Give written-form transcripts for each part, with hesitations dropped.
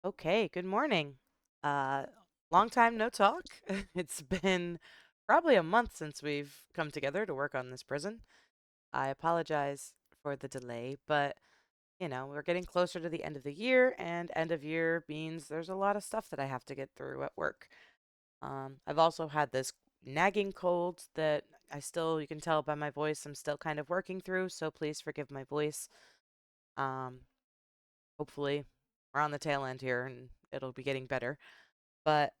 Okay, good morning. Uh, long time no talk. It's been probably a month since we've come together to work on this prison. I apologize for the delay, but we're getting closer to the end of the year, and end of year means there's a lot of stuff that I have to get through at work. I've also had this nagging cold that you can tell by my voice, I'm still kind of working through, so please forgive my voice. Um, Hopefully, we're on the tail end here and it'll be getting better. But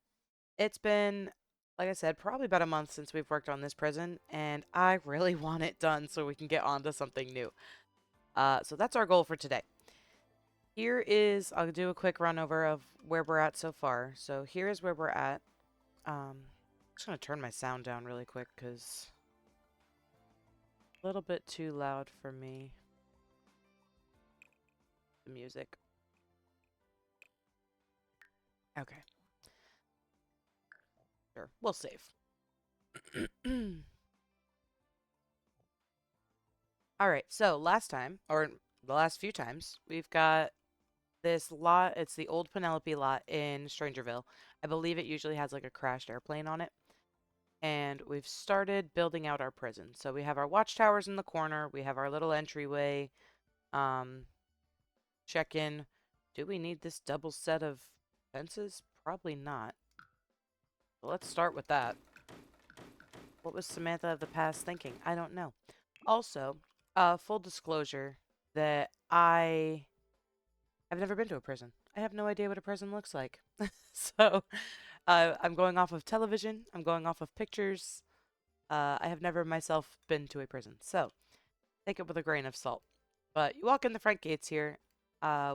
it's been, like I said, probably about a month since we've worked on this prison, and I really want it done so we can get on to something new. So that's our goal for today. I'll do a quick run over of where we're at so far. So here is where we're at. I'm just going to turn my sound down really quick because a little bit too loud for me, the music. Okay, sure. We'll save. All right, so last time, or the last few times, we've got this lot. It's the old Penelope lot in Strangerville. I believe it usually has like a crashed airplane on it. And we've started building out our prison. So we have our watchtowers in the corner. We have our little entryway. Um, Check in. Do we need this double set of fences? Probably not. So let's start with that. What was Samantha of the past thinking? I don't know. Also, full disclosure that I've never been to a prison. I have no idea what a prison looks like. So, I'm going off of television. I'm going off of pictures. I have never myself been to a prison. So, take it with a grain of salt. But you walk in the front gates here.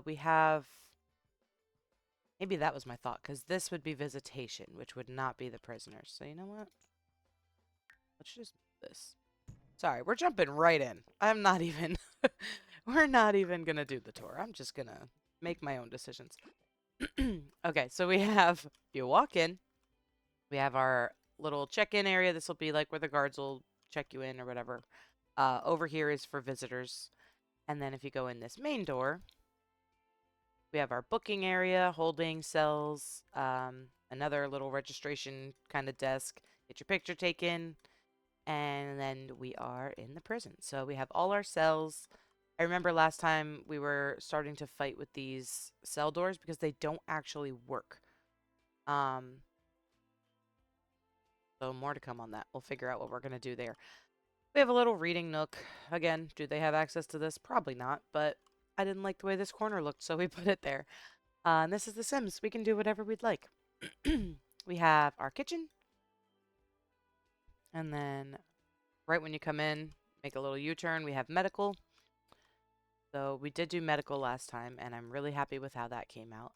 We have. Maybe that was my thought, because this would be visitation, which would not be the prisoners. So, you know what? Let's just do this. Sorry, we're jumping right in. I'm not even. We're not even going to do the tour. I'm just going to make my own decisions. Okay, so you walk in, we have our little check-in area. This will be like where the guards will check you in or whatever. Over here is for visitors. And then if you go in this main door, we have our booking area, holding cells, another little registration kind of desk, get your picture taken, and then we are in the prison. So we have all our cells. I remember last time we were starting to fight with these cell doors because they don't actually work. Um, So more to come on that. We'll figure out what we're going to do there. We have a little reading nook. Again, do they have access to this? Probably not, but I didn't like the way this corner looked, so we put it there. And this is The Sims. We can do whatever we'd like. We have our kitchen, and then right when you come in, make a little U-turn, we have medical. So we did do medical last time, and I'm really happy with how that came out.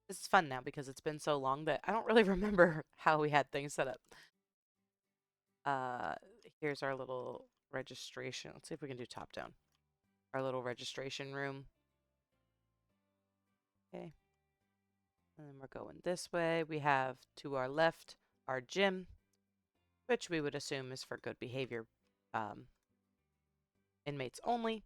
This is fun now because it's been so long that I don't really remember how we had things set up. Uh, Here's our little registration. Let's see if we can do top down. Our little registration room. Okay. And then we're going this way. We have to our left our gym, which we would assume is for good behavior um, inmates only.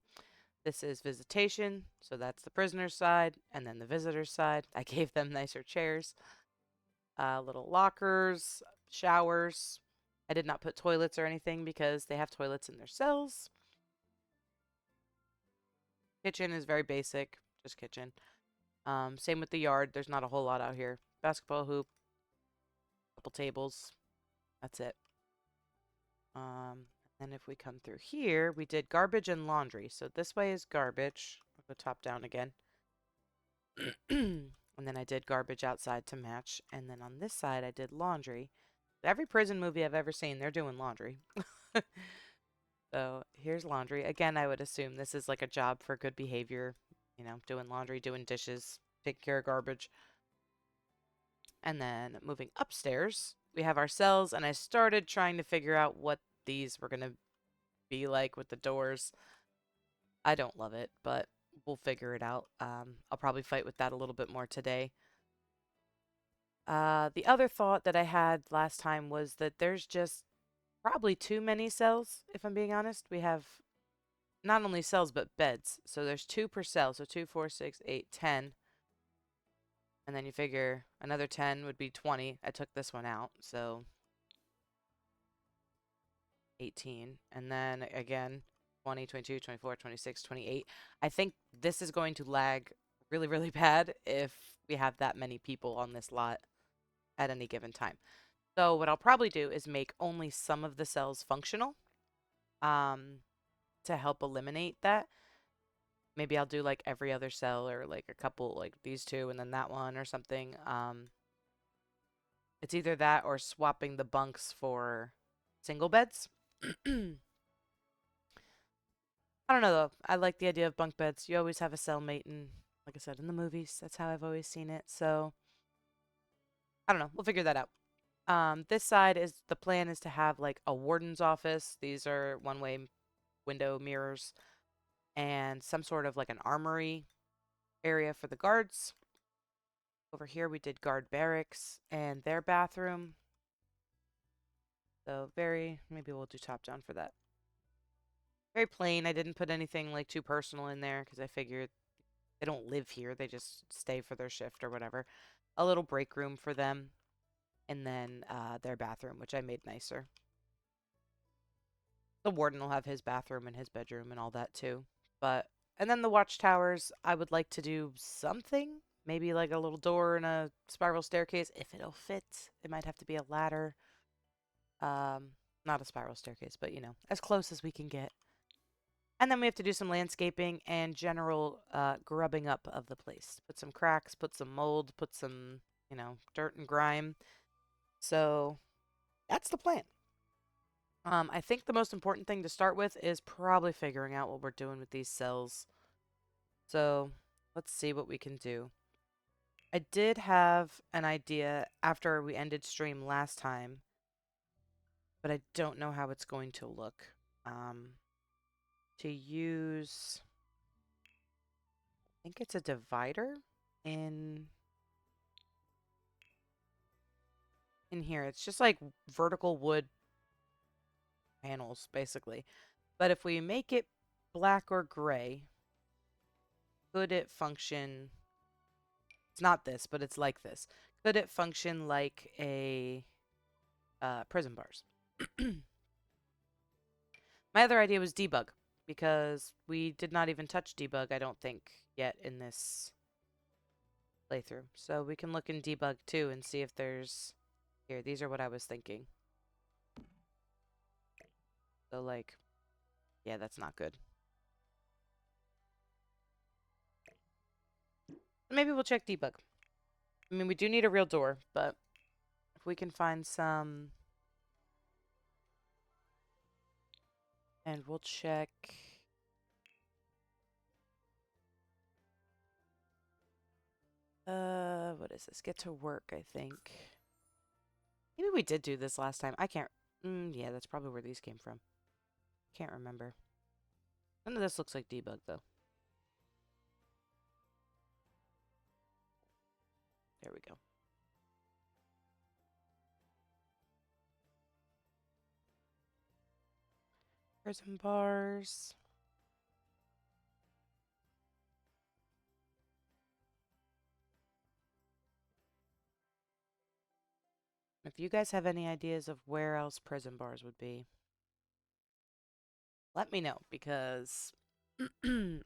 This is visitation, so that's the prisoner's side, and then the visitor's side. I gave them nicer chairs, little lockers, showers. I did not put toilets or anything because they have toilets in their cells. Kitchen is very basic, just kitchen. Same with the yard. There's not a whole lot out here. Basketball hoop, couple tables. That's it. And if we come through here, we did garbage and laundry. So this way is garbage. I'll go top down again. And then I did garbage outside to match. And then on this side, I did laundry. Every prison movie I've ever seen, they're doing laundry. So here's laundry. Again, I would assume this is like a job for good behavior, doing laundry, doing dishes, taking care of garbage. And then moving upstairs, we have our cells, and I started trying to figure out what these were going to be like with the doors. I don't love it, but we'll figure it out. I'll probably fight with that a little bit more today. The other thought that I had last time was that there's just probably too many cells, if I'm being honest. We have not only cells, but beds. So there's two per cell. So 2, 4, 6, 8, 10. And then you figure another 10 would be 20. I took this one out, so 18. And then again, 20, 22, 24, 26, 28. I think this is going to lag really, really bad if we have that many people on this lot at any given time. So what I'll probably do is make only some of the cells functional um, to help eliminate that. Maybe I'll do like every other cell or like a couple, like these two and then that one or something. It's either that or swapping the bunks for single beds. I don't know though. I like the idea of bunk beds. You always have a cellmate, and like I said in the movies, that's how I've always seen it. So I don't know. We'll figure that out. This side is the plan is to have like a warden's office. These are one-way window mirrors and some sort of like an armory area for the guards. Over here we did guard barracks and their bathroom. So maybe we'll do top down for that. Very plain. I didn't put anything like too personal in there because I figured they don't live here. They just stay for their shift or whatever. A little break room for them. And then their bathroom, which I made nicer. The warden will have his bathroom and his bedroom and all that too. And then the watchtowers, I would like to do something. Maybe like a little door and a spiral staircase if it'll fit. It might have to be a ladder. Um, Not a spiral staircase, but as close as we can get. And then we have to do some landscaping and general grubbing up of the place. Put some cracks, put some mold, put some, dirt and grime. So that's the plan. I think the most important thing to start with is probably figuring out what we're doing with these cells. So let's see what we can do. I did have an idea after we ended stream last time, but I don't know how it's going to look. To use, I think it's a divider in here. It's just like vertical wood panels, basically. But if we make it black or gray, could it function? It's not this, but it's like this. Could it function like a prison bars? My other idea was debug, because we did not even touch debug, I don't think, yet in this playthrough. So we can look in debug too and see if there's... Here, these are what I was thinking. So like, yeah, that's not good. Maybe we'll check debug. I mean, we do need a real door, but if we can find some... And we'll check... what is this? Get to work, I think. Maybe we did do this last time. I can't... yeah, that's probably where these came from. Can't remember. None of this looks like debug, though. There we go. Prison bars. If you guys have any ideas of where else prison bars would be, let me know, because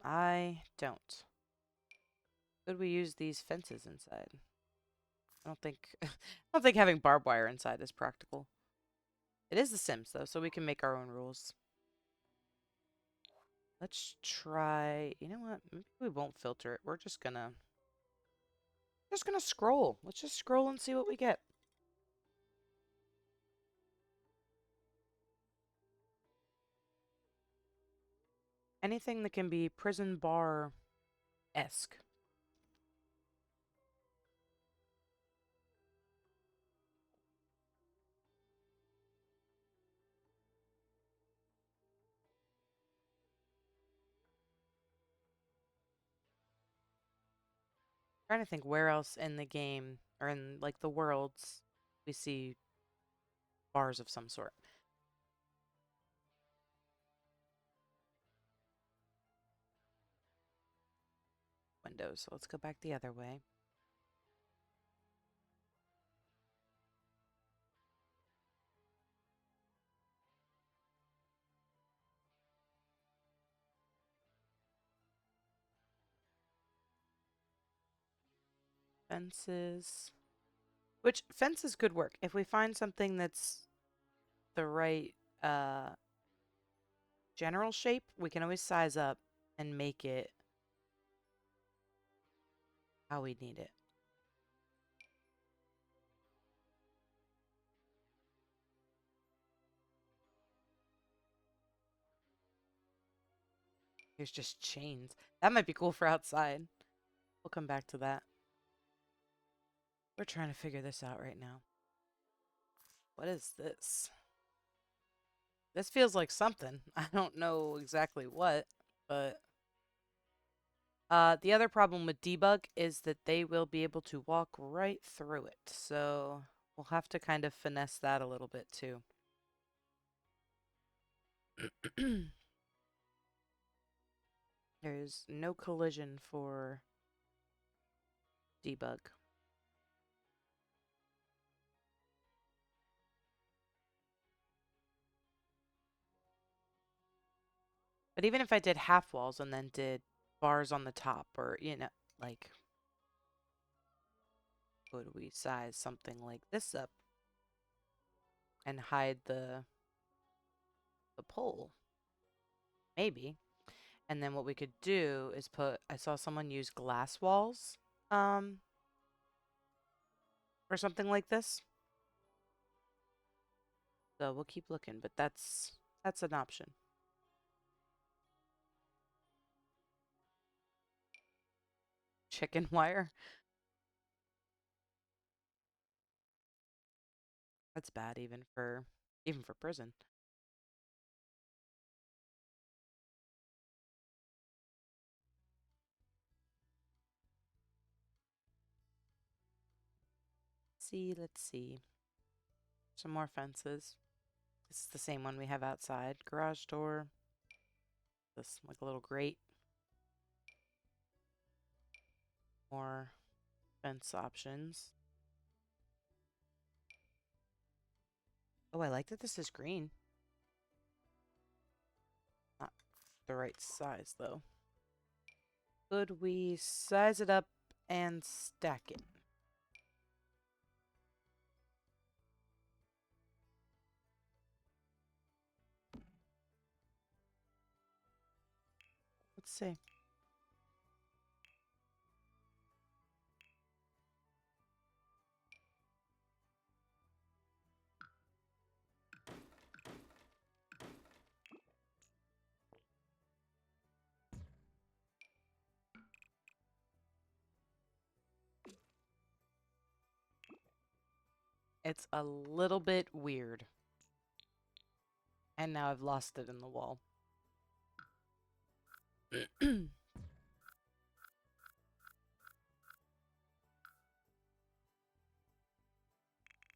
I don't. Could we use these fences inside? I don't think I don't think having barbed wire inside is practical. It is The Sims though, so we can make our own rules. Let's try, you know what? Maybe we won't filter it. We're just gonna scroll. Let's just scroll and see what we get. Anything that can be prison bar-esque. Trying to think where else in the game or in like the worlds we see bars of some sort. Windows. So let's go back the other way. Fences. Which fences could work. If we find something that's the right general shape, we can always size up and make it how we need it. Here's just chains. That might be cool for outside. We'll come back to that. We're trying to figure this out right now. What is this? This feels like something. I don't know exactly what, but the other problem with debug is that they will be able to walk right through it. So we'll have to kind of finesse that a little bit too. There's no collision for debug. But even if I did half walls and then did bars on the top, or, you know, like, would we size something like this up and hide the pole? Maybe. And then what we could do is I saw someone use glass walls, or something like this. So we'll keep looking, but that's an option. Chicken wire. That's bad even for prison. Let's see. Some more fences. This is the same one we have outside. Garage door. This like a little grate. More fence options. Oh, I like that this is green. Not the right size though. Could we size it up and stack it? Let's see. It's a little bit weird. And now I've lost it in the wall.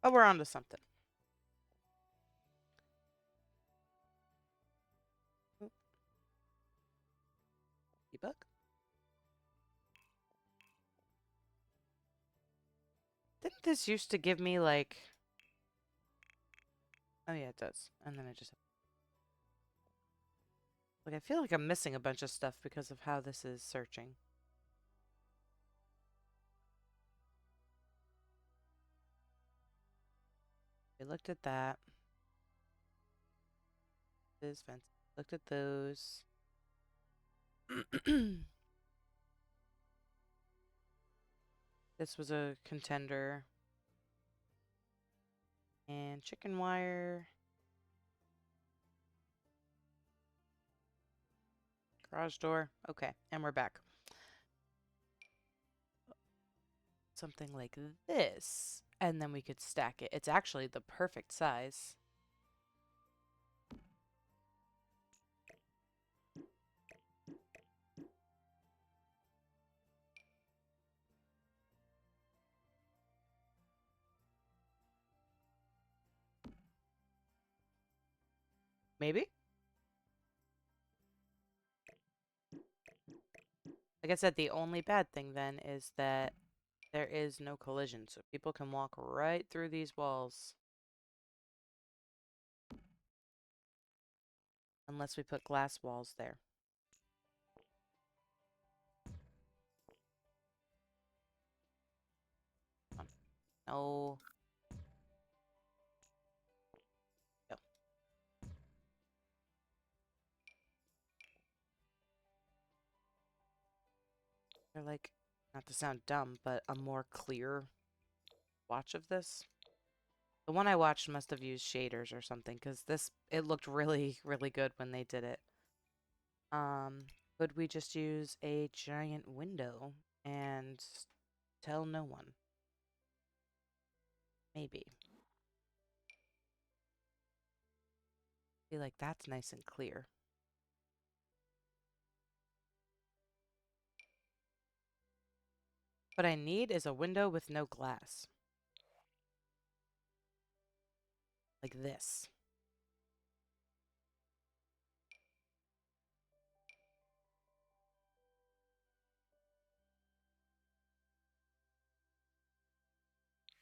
Oh, we're on to something. Debug? Didn't this used to give me like... Oh yeah, it does. And then I just... Like, I feel like I'm missing a bunch of stuff because of how this is searching. We looked at that. This fence. Looked at those. This was a contender. And chicken wire. Garage door. Okay, and we're back. Something like this. And then we could stack it. It's actually the perfect size. Maybe? Like I said, the only bad thing then is that there is no collision, so people can walk right through these walls. Unless we put glass walls there. No. Go. They're like, not to sound dumb, but a more clear watch of this. The one I watched must have used shaders or something, because it looked really, really good when they did it. Could we just use a giant window and tell no one? Maybe. Feel like that's nice and clear. What I need is a window with no glass. Like this.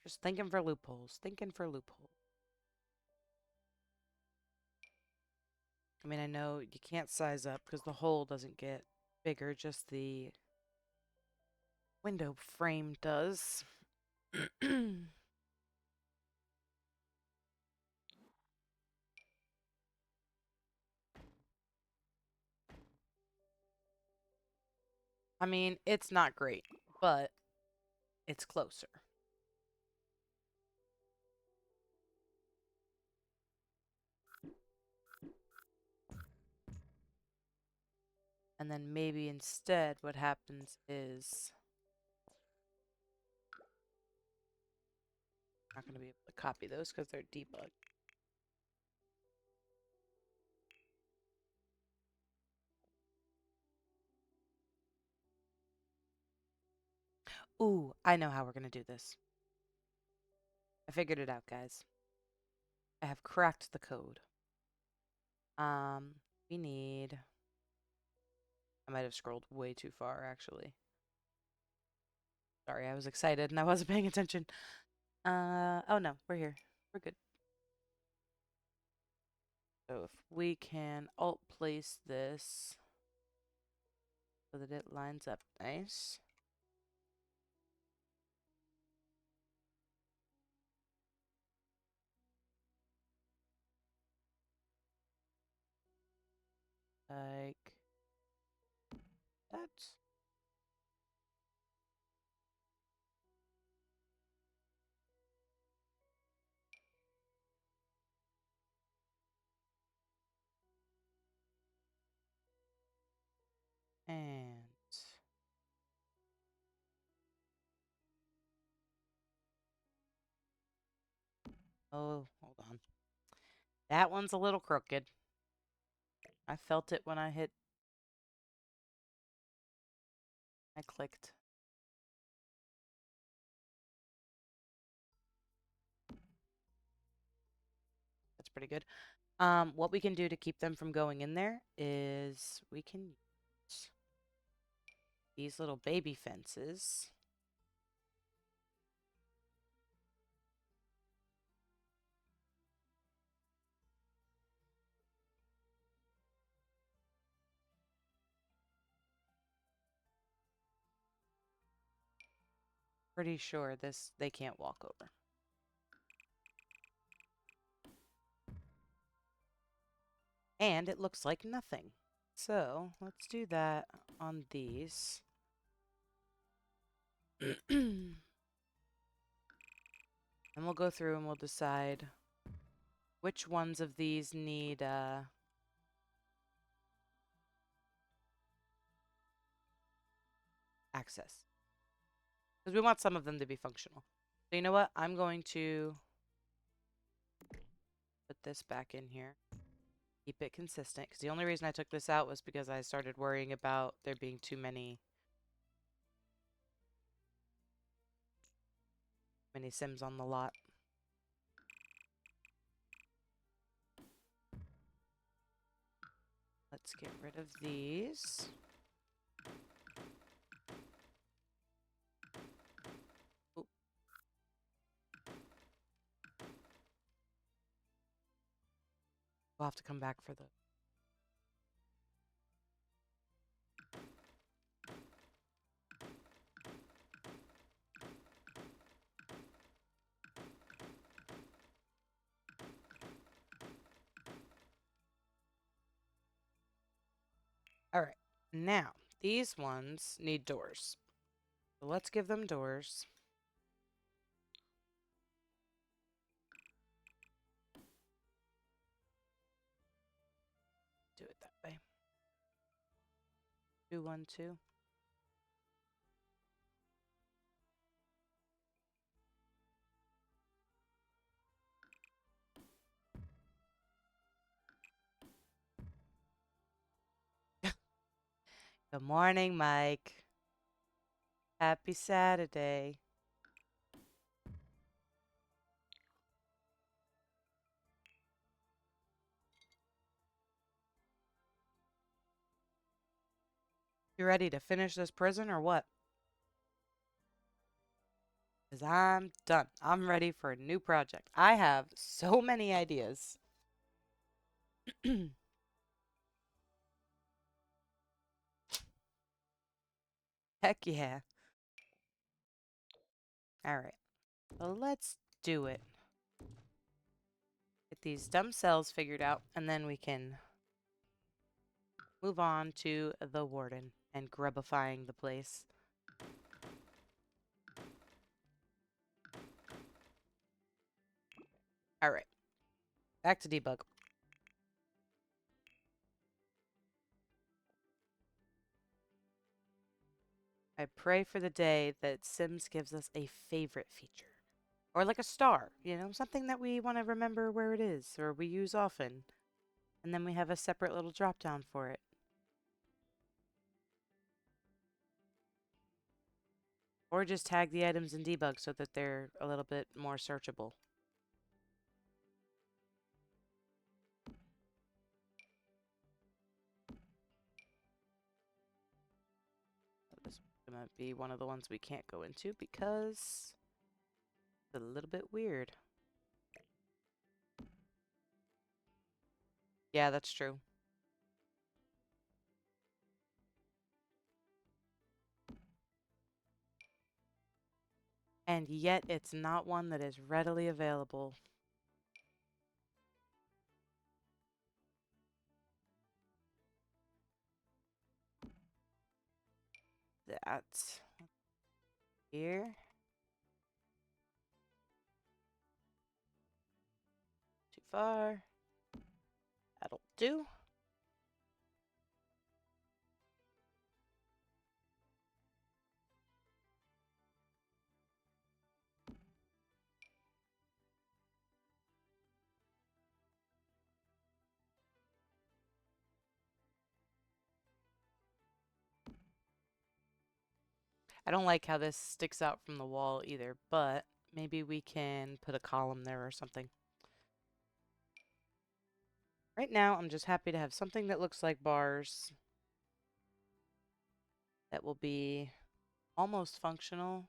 Just thinking for loopholes. Thinking for loopholes. I mean, I know you can't size up because the hole doesn't get bigger, just the window frame does. I mean, it's not great, but it's closer. And then maybe instead what happens is I'm not going to be able to copy those because they're debugged. Ooh, I know how we're going to do this. I figured it out, guys. I have cracked the code. We need... I might have scrolled way too far, actually. Sorry, I was excited and I wasn't paying attention. Oh no, we're here. We're good. So if we can alt place this so that it lines up nice. Like that. And oh, hold on. That one's a little crooked. I felt it when I clicked. That's pretty good. What we can do to keep them from going in there is we can use these little baby fences. Pretty sure they can't walk over. And it looks like nothing. So let's do that on these. And we'll go through and we'll decide which ones of these need access. Because we want some of them to be functional. So you know what? I'm going to put this back in here. Keep it consistent. Because the only reason I took this out was because I started worrying about there being too many Sims on the lot. Let's get rid of these. Ooh. We'll have to come back for the... All right. Now, these ones need doors. So let's give them doors. Do it that way. 2, 1, 2. Good morning, Mike. Happy Saturday. You ready to finish this prison or what? Because I'm done. I'm ready for a new project. I have so many ideas. Heck yeah. All right. Well, let's do it. Get these dumb cells figured out, and then we can move on to the warden and grubifying the place. All right. Back to debug. I pray for the day that Sims gives us a favorite feature. Or like a star, something that we want to remember where it is or we use often. And then we have a separate little drop down for it. Or just tag the items in debug so that they're a little bit more searchable. This is going to be one of the ones we can't go into because it's a little bit weird. Yeah, that's true. And yet it's not one that is readily available. That's here. Too far. That'll do. I don't like how this sticks out from the wall either, but maybe we can put a column there or something. Right now, I'm just happy to have something that looks like bars that will be almost functional.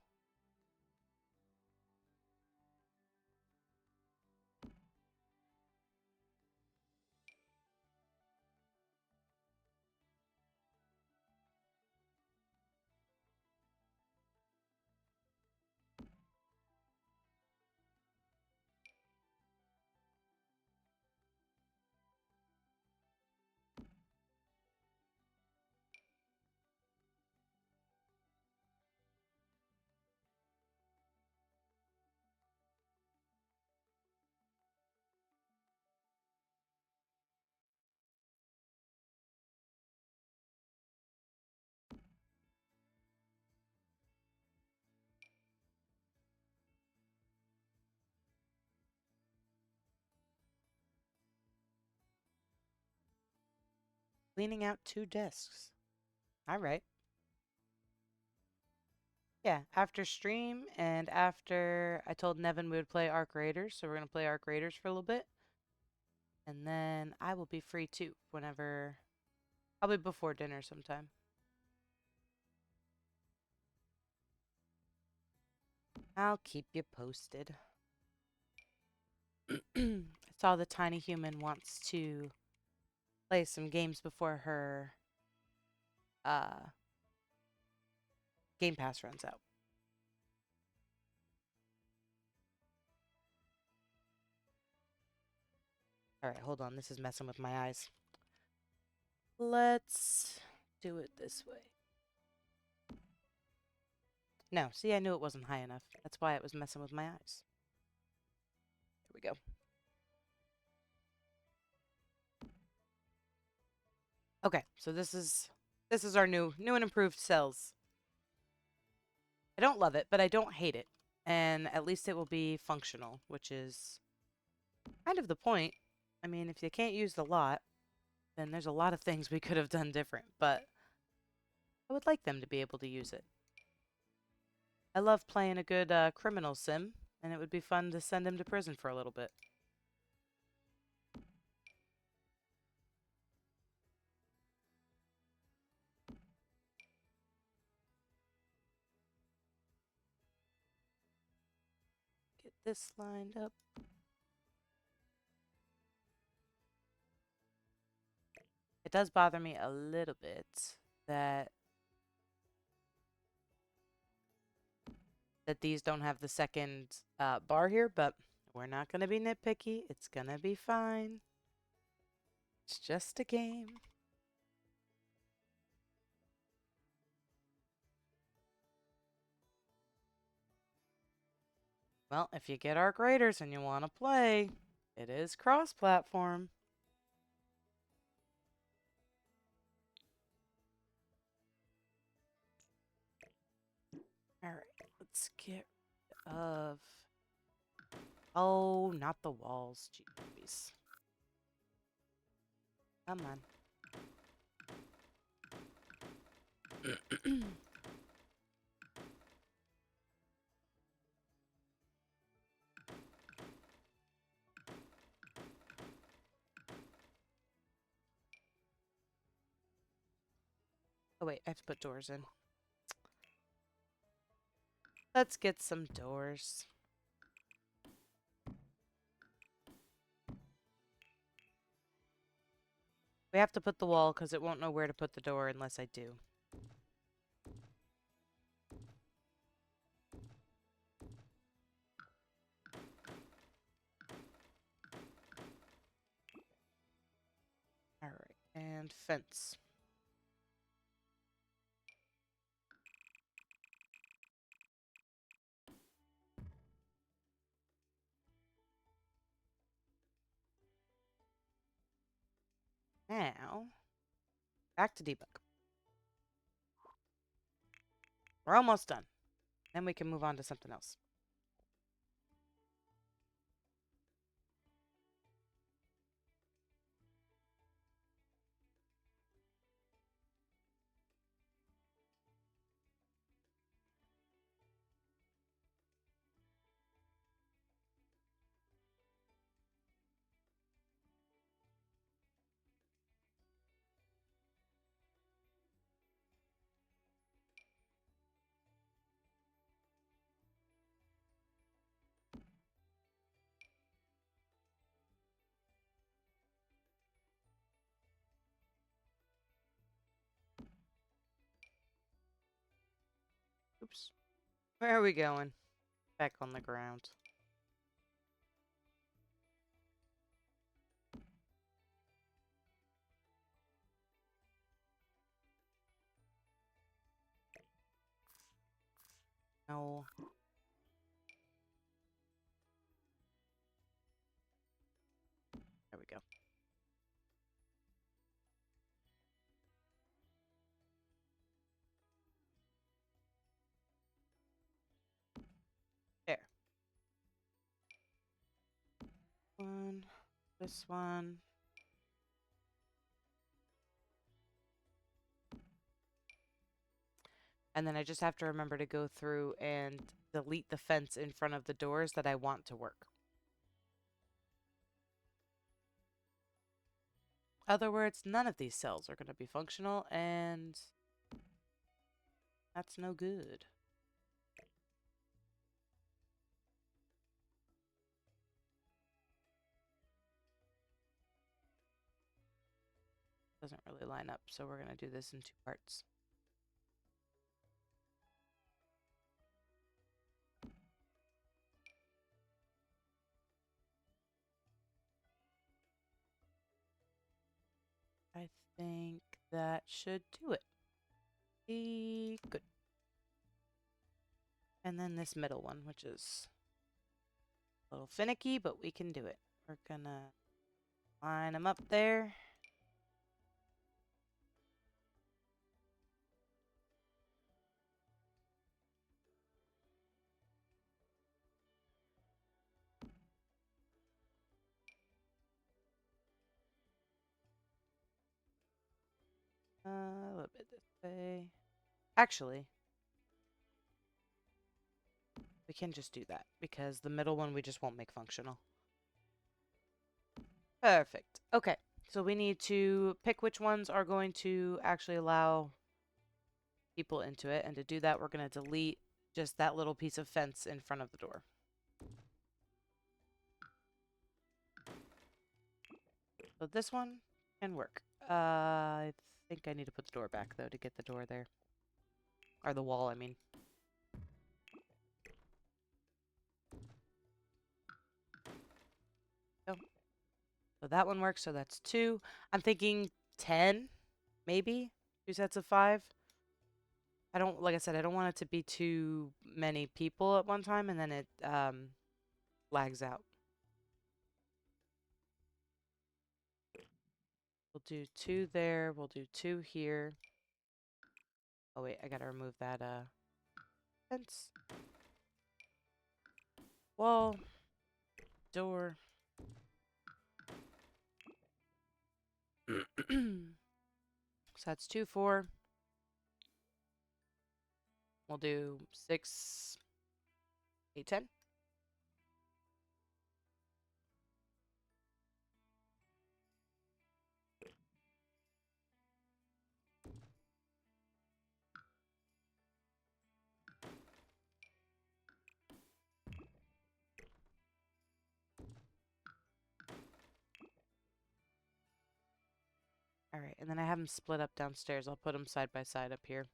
Cleaning out 2 desks. All right. Yeah, after stream and after I told Nevin we would play Arc Raiders, so we're going to play Arc Raiders for a little bit. And then I will be free too whenever, probably before dinner sometime. I'll keep you posted. I saw the tiny human wants to play some games before her Game Pass runs out. All right, hold on. This is messing with my eyes. Let's do it this way. No, see, I knew it wasn't high enough. That's why it was messing with my eyes. Here we go. Okay, so this is our new and improved cells. I don't love it, but I don't hate it. And at least it will be functional, which is kind of the point. I mean, if you can't use the lot, then there's a lot of things we could have done different, but I would like them to be able to use it. I love playing a good criminal sim, and it would be fun to send him to prison for a little bit. Get this lined up. It does bother me a little bit that these don't have the second bar here, but we're not going to be nitpicky. It's going to be fine. It's just a game. Well, if you get our graders and you want to play, it is cross-platform. All right, let's get rid of... Oh, not the walls. Jeez. Come on. Oh, wait, I have to put doors in. Let's get some doors. We have to put the wall because it won't know where to put the door unless I do. All right, and fence. Now, back to debug. We're almost done. Then we can move on to something else. Oops. Where are we going? Back on the ground. No. There we go. There. One. This one. And then I just have to remember to go through and delete the fence in front of the doors that I want to work. Other words, none of these cells are going to be functional, and that's no good. Doesn't really line up, so we're going to do this in 2 parts. I think that should do it. Good. And then this middle one, which is a little finicky, but we can do it. We're gonna line them up there. A little bit this way. Actually, we can just do that because the middle one we just won't make functional. Perfect. Okay, so we need to pick which ones are going to actually allow people into it. And to do that, we're going to delete just that little piece of fence in front of the door. So this one can work. I think I need to put the door back, though, to get the door there. Or the wall, I mean. Oh. So that one works, so that's 2. I'm thinking 10, maybe? 2 sets of 5. I don't, like I said, I don't want it to be too many people at one time, and then it lags out. We'll do 2 there. We'll do 2 here. Oh, wait, I gotta remove that fence. Wall. Door. So that's 2, 4. We'll do 6, 8, 10. All right, and then I have them split up downstairs. I'll put them side by side up here.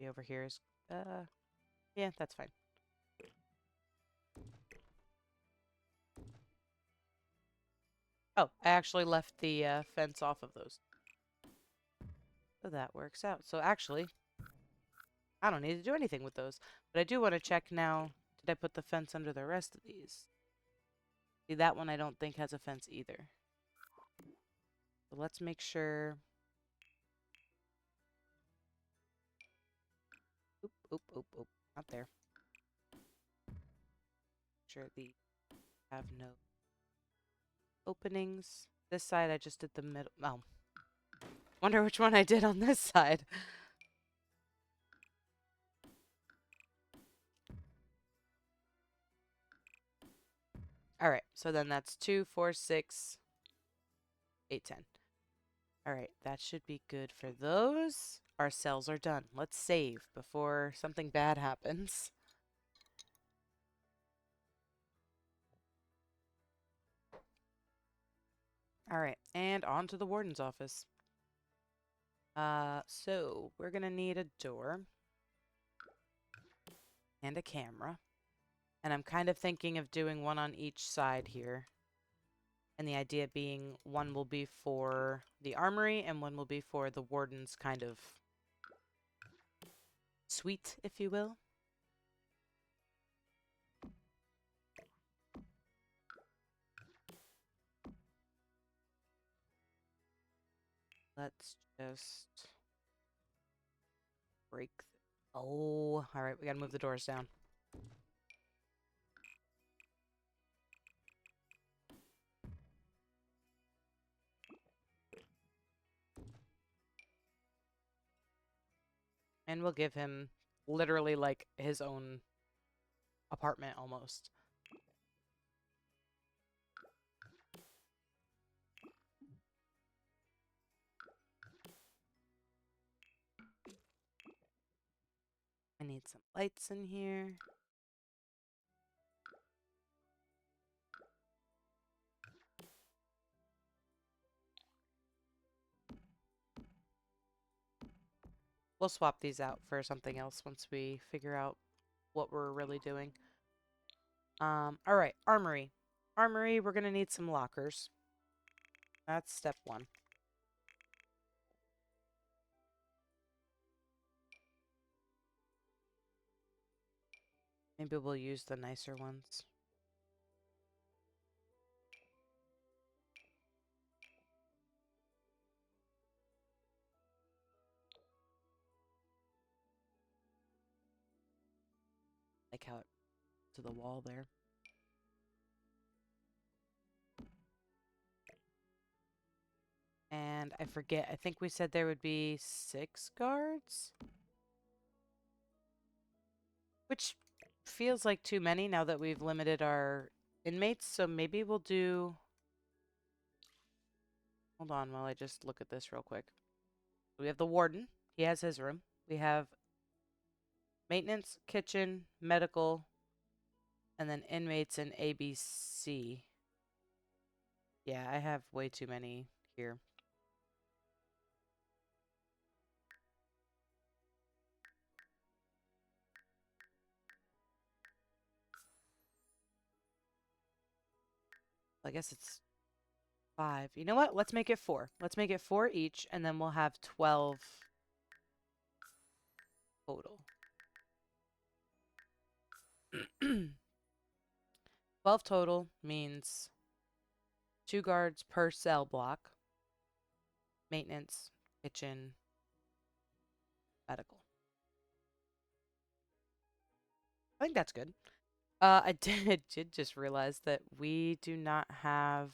Be over here is, yeah, that's fine. Oh, I actually left the fence off of those. So that works out. So actually, I don't need to do anything with those. But I do want to check now. Did I put the fence under the rest of these? See, that one I don't think has a fence either. So let's make sure. Oop, oop, oop, oop. Not there. Sure the have no openings. This side I just did the middle. Oh. Wonder which one I did on this side. All right, so then that's 2, 4, 6, 8, 10. All right, that should be good for those. Our cells are done. Let's save before something bad happens. All right, and on to the warden's office. So we're gonna need a door and a camera. And I'm kind of thinking of doing one on each side here. And the idea being one will be for the armory and one will be for the warden's kind of suite, if you will. Let's just break. Oh, all right, we gotta move the doors down. And we'll give him literally like his own apartment almost. I need some lights in here. We'll swap these out for something else once we figure out what we're really doing. All right, armory. Armory, we're gonna need some lockers. That's step 1. Maybe we'll use the nicer ones. Like how it to the wall there. And I forget, I think we said there would be 6 guards? Which feels like too many now that we've limited our inmates, so maybe we'll do... Hold on while I just look at this real quick. We have the warden. He has his room. We have maintenance, kitchen, medical, and then inmates in ABC. Yeah, I have way too many here. I guess it's 5. You know what? Let's make it 4. Let's make it 4 each, and then we'll have 12 total. 12 total means 2 guards per cell block. Maintenance, kitchen, medical. I think that's good. I did just realize that we do not have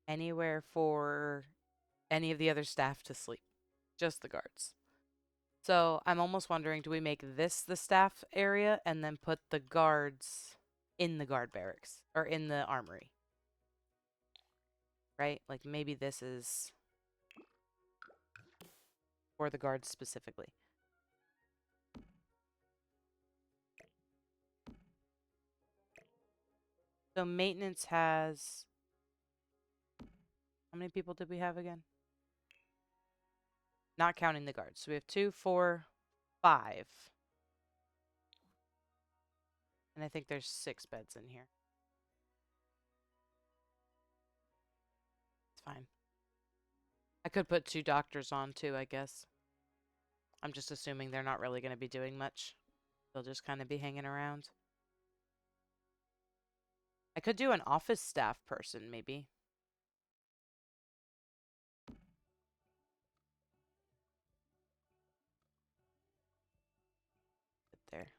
anywhere for any of the other staff to sleep. Just the guards. So I'm almost wondering, do we make this the staff area and then put the guards in the guard barracks or in the armory? Right? Like maybe this is for the guards specifically. So maintenance has... How many people did we have again? Not counting the guards. So we have 2, 4, 5. And I think there's 6 beds in here. It's fine. I could put 2 doctors on too, I guess. I'm just assuming they're not really going to be doing much. They'll just kind of be hanging around. I could do an office staff person, maybe. There.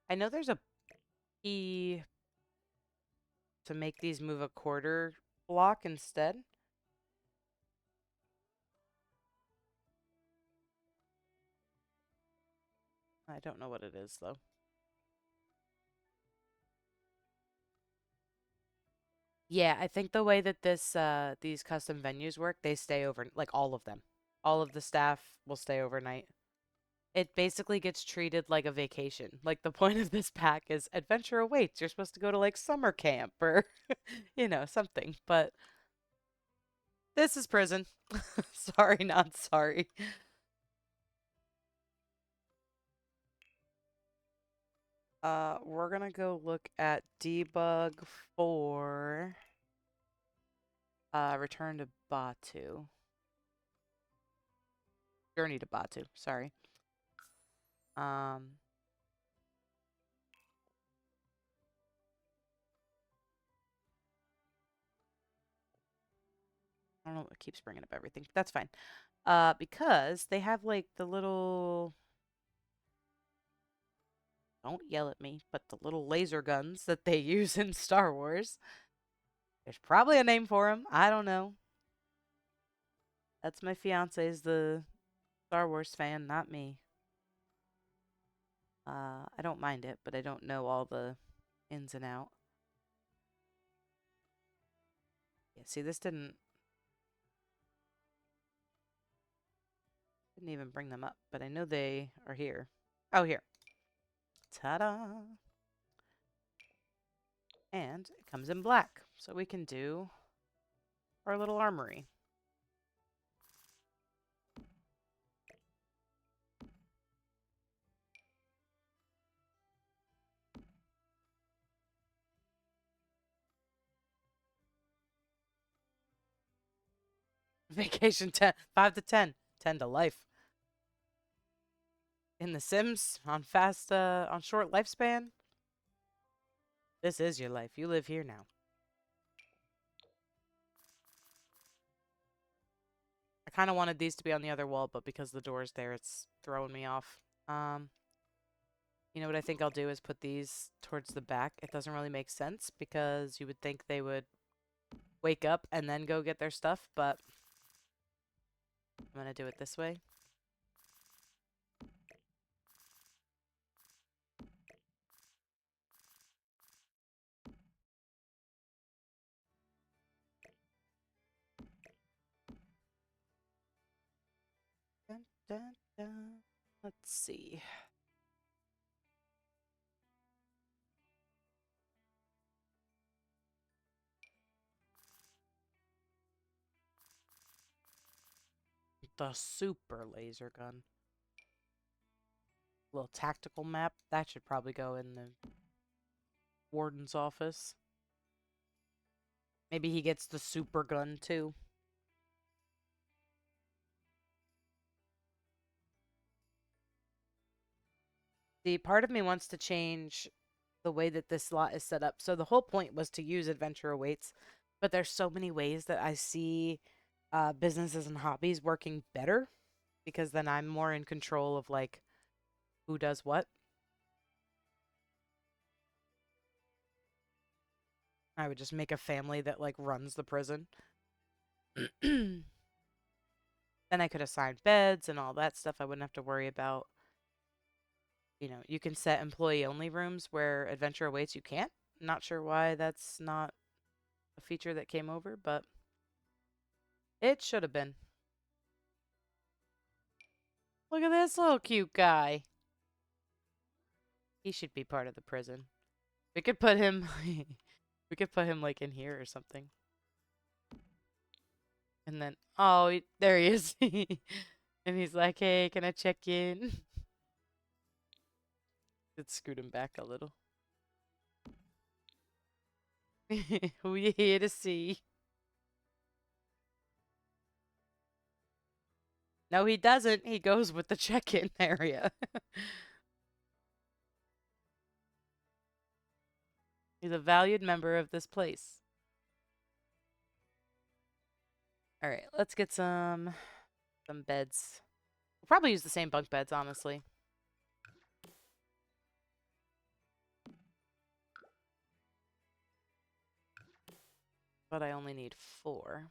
I know there's a key to make these move a quarter block instead. I don't know what it is, though. Yeah, I think the way that these custom venues work, they stay over, like all of them. All of the staff will stay overnight. It basically gets treated like a vacation. Like the point of this pack is adventure awaits. You're supposed to go to like summer camp or, you know, something. But this is prison. Sorry, not sorry. We're gonna go look at debug for return to Batu. Journey to Batu, sorry. I don't know what keeps bringing up everything, but that's fine. Because they have like the little, don't yell at me, but the little laser guns that they use in Star Wars. There's probably a name for them. I don't know. That's my fiance's the Star Wars fan, not me. I don't mind it, but I don't know all the ins and out. Yeah, see, this didn't even bring them up, but I know they are here. Oh, here. Ta-da! And it comes in black, so we can do our little armory. vacation 10, 5 to 10, 10 to life. In The Sims, on short lifespan. This is your life. You live here now. I kind of wanted these to be on the other wall, but because the door's there, it's throwing me off. You know what I think I'll do is put these towards the back. It doesn't really make sense because you would think they would wake up and then go get their stuff, but I'm gonna do it this way. Dun, dun, dun. Let's see. The super laser gun. Little tactical map. That should probably go in the warden's office. Maybe he gets the super gun too. The part of me wants to change the way that this slot is set up. So the whole point was to use Adventure Awaits, but there's so many ways that I see businesses and hobbies working better because then I'm more in control of like who does what. I would just make a family that like runs the prison. Then I could assign beds and all that stuff. I wouldn't have to worry about, you can set employee only rooms where Adventure Awaits you can't. Not sure why that's not a feature that came over, but it should have been. Look at this little cute guy. He should be part of the prison. We could put him we could put him like in here or something. And then oh, there he is. And he's like, "Hey, can I check in?" Let's scoot him back a little. Who you here to see? No, he doesn't. He goes with the check-in area. He's a valued member of this place. All right, let's get some beds. We'll probably use the same bunk beds, honestly. But I only need 4.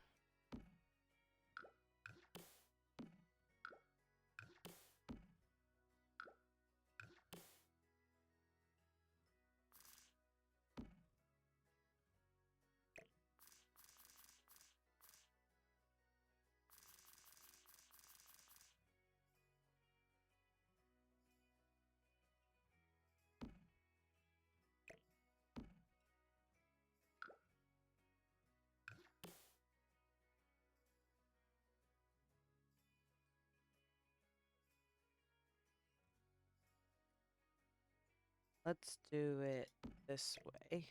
Let's do it this way.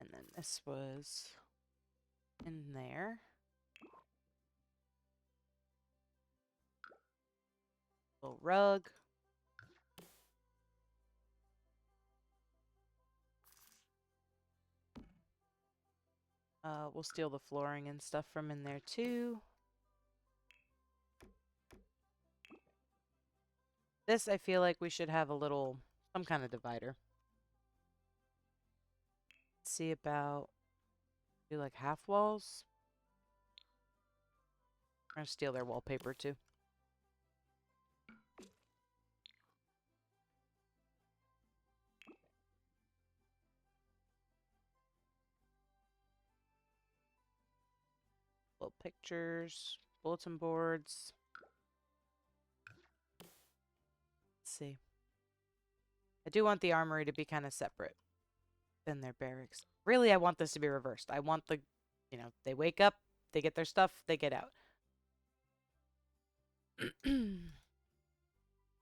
And then this was in there. Little rug. We'll steal the flooring and stuff from in there too. This, I feel like we should have some kind of divider. See about, do like half walls. I'm gonna steal their wallpaper too. Little pictures, bulletin boards. Let's see. I do want the armory to be kind of separate than their barracks. Really, I want this to be reversed. I want they wake up, they get their stuff, they get out.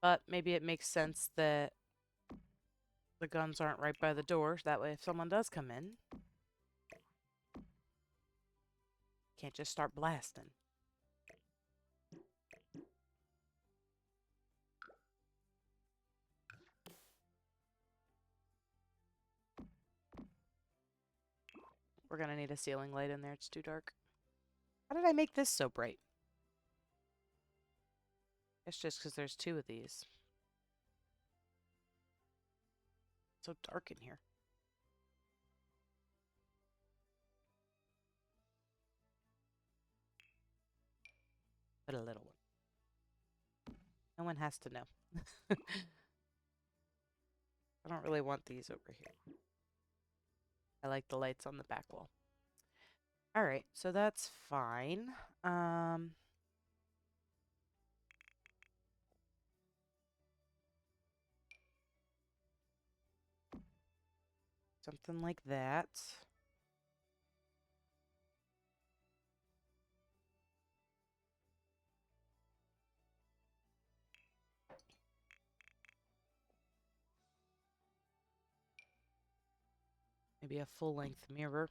But maybe it makes sense that the guns aren't right by the door. That way if someone does come in, can't just start blasting. We're gonna need a ceiling light in there. It's too dark. How did I make this so bright? It's just because there's two of these. It's so dark in here. But a little one. No one has to know. I don't really want these over here. I like the lights on the back wall. Alright, so that's fine. Something like that. Maybe a full-length mirror.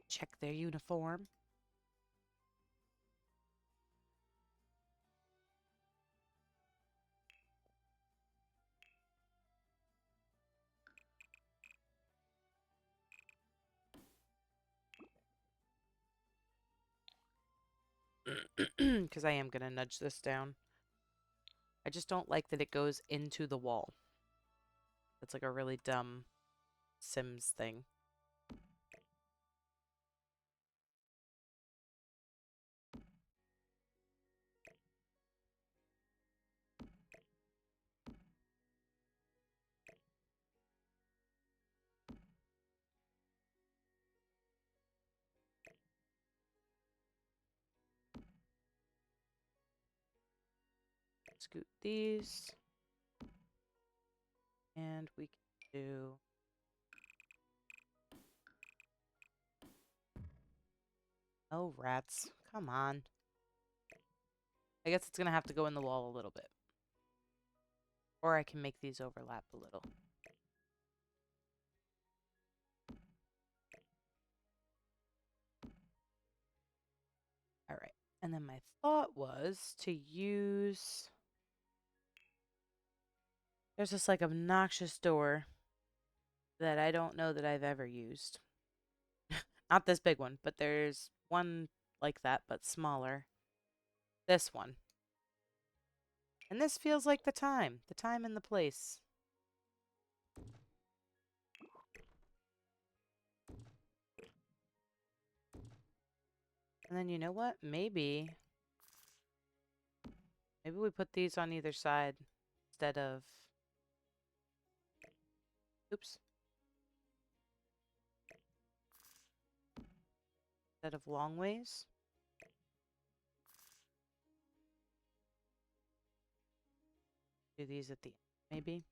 Check their uniform. Because I am going to nudge this down. I just don't like that it goes into the wall. It's like a really dumb Sims thing. Scoot these. And we can do... Oh, rats. Come on. I guess it's going to have to go in the wall a little bit. Or I can make these overlap a little. Alright. And then my thought was to use... There's this like obnoxious door that I don't know that I've ever used. Not this big one, but there's one like that, but smaller. This one. And this feels like the time and the place. And then you know what? Maybe we put these on either side instead of... Oops. Instead of long ways. Do these at the end, maybe.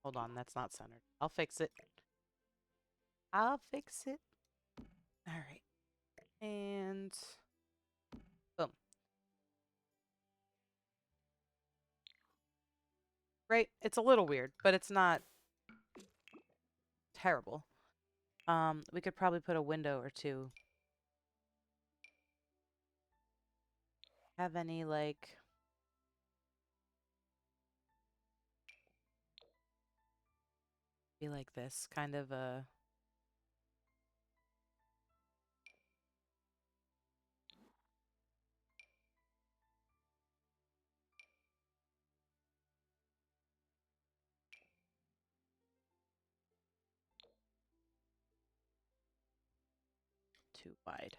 Hold on, that's not centered. I'll fix it. I'll fix it. Alright. And... boom. Right? It's a little weird, but it's not terrible. We could probably put a window or two. Have any, like... be like this, kind of a... too wide.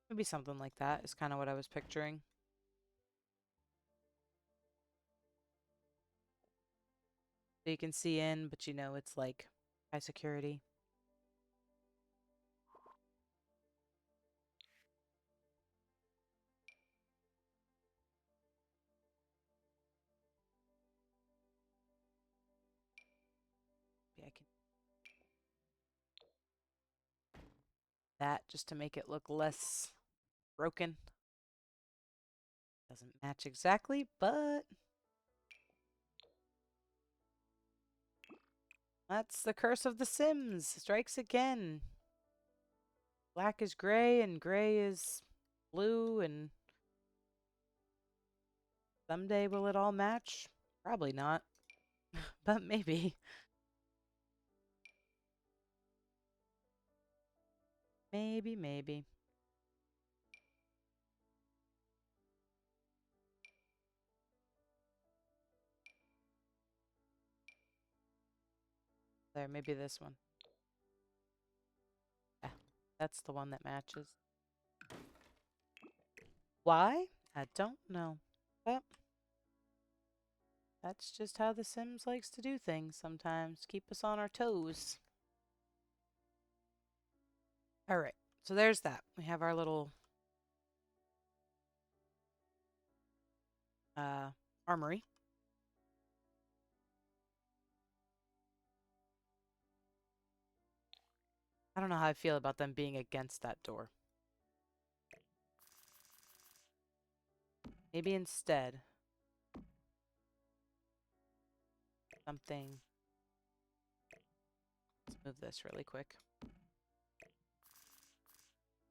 Maybe something like that is kind of what I was picturing. So you can see in, but you know it's like high security. Maybe I can that just to make it look less broken. Doesn't match exactly, but that's the curse of The Sims. Strikes again. Black is gray and gray is blue, and someday will it all match? Probably not, but maybe. Maybe. There, maybe this one. Yeah, that's the one that matches. Why? I don't know. But that's just how The Sims likes to do things sometimes. Keep us on our toes. Alright, so there's that. We have our little armory. I don't know how I feel about them being against that door. Maybe instead something. Let's move this really quick.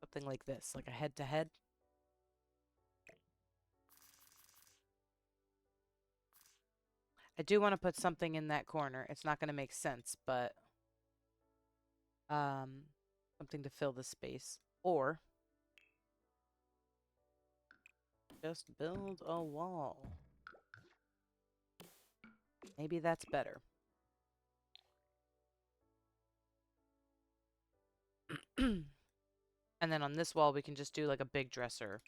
Something like this, like a head-to-head. I do want to put something in that corner. It's not going to make sense, but something to fill the space. Or just build a wall. Maybe that's better. And then on this wall, we can just do like a big dresser.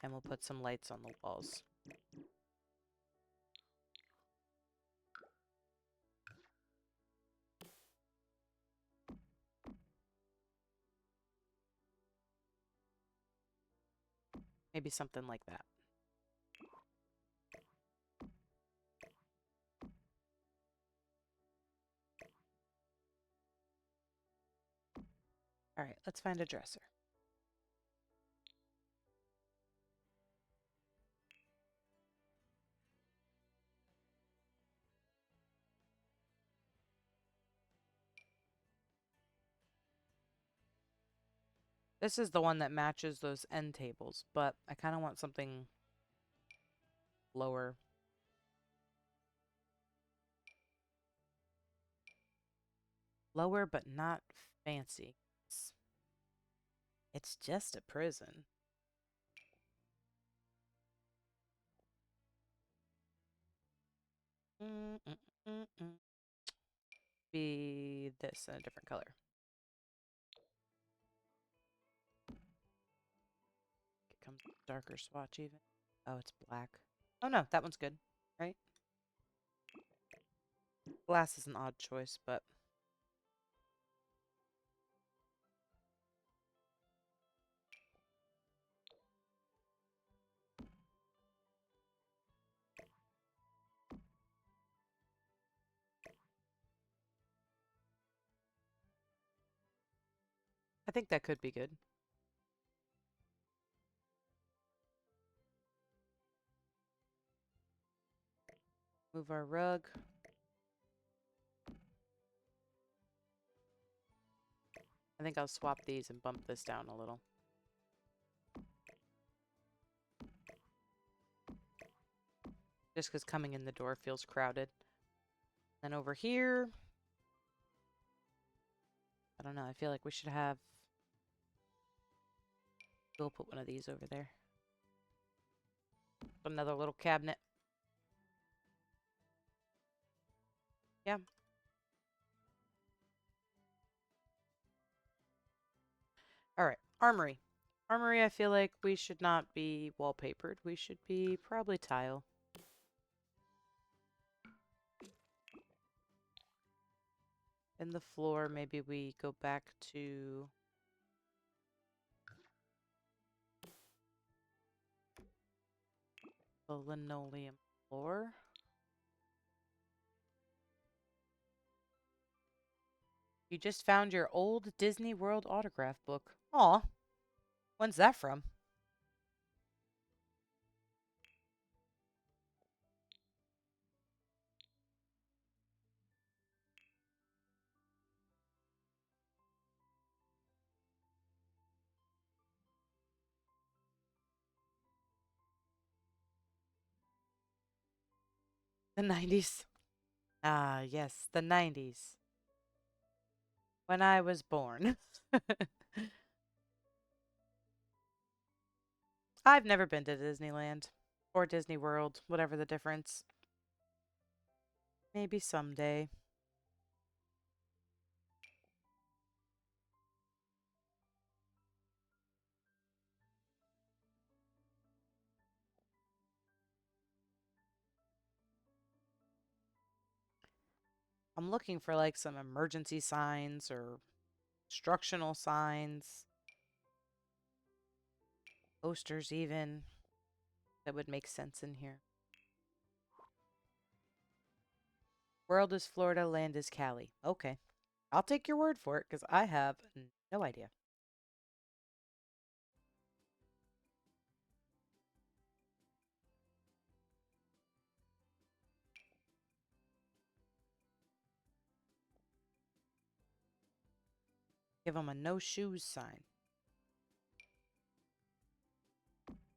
And we'll put some lights on the walls. Maybe something like that. All right, let's find a dresser. This is the one that matches those end tables, but I kind of want something lower. Lower, but not fancy. It's just a prison. Be this in a different color. It comes darker swatch even. Oh, it's black. Oh no, that one's good, right? Glass is an odd choice, but I think that could be good. Move our rug. I think I'll swap these and bump this down a little. Just because coming in the door feels crowded. Then over here, I don't know, I feel like we should have... We'll put one of these over there. Another little cabinet. Yeah. All right, armory. Armory, I feel like we should not be wallpapered. We should be probably tile. In the floor, maybe we go back to the linoleum floor. You just found your old Disney World autograph book. Aw, when's that from? The 90s. Ah, yes, the 90s. When I was born. I've never been to Disneyland or Disney World, whatever the difference. Maybe someday. I'm looking for like some emergency signs or instructional signs, posters even, that would make sense in here. World is Florida, land is Cali. Okay. I'll take your word for it because I have no idea. Give them a no shoes sign.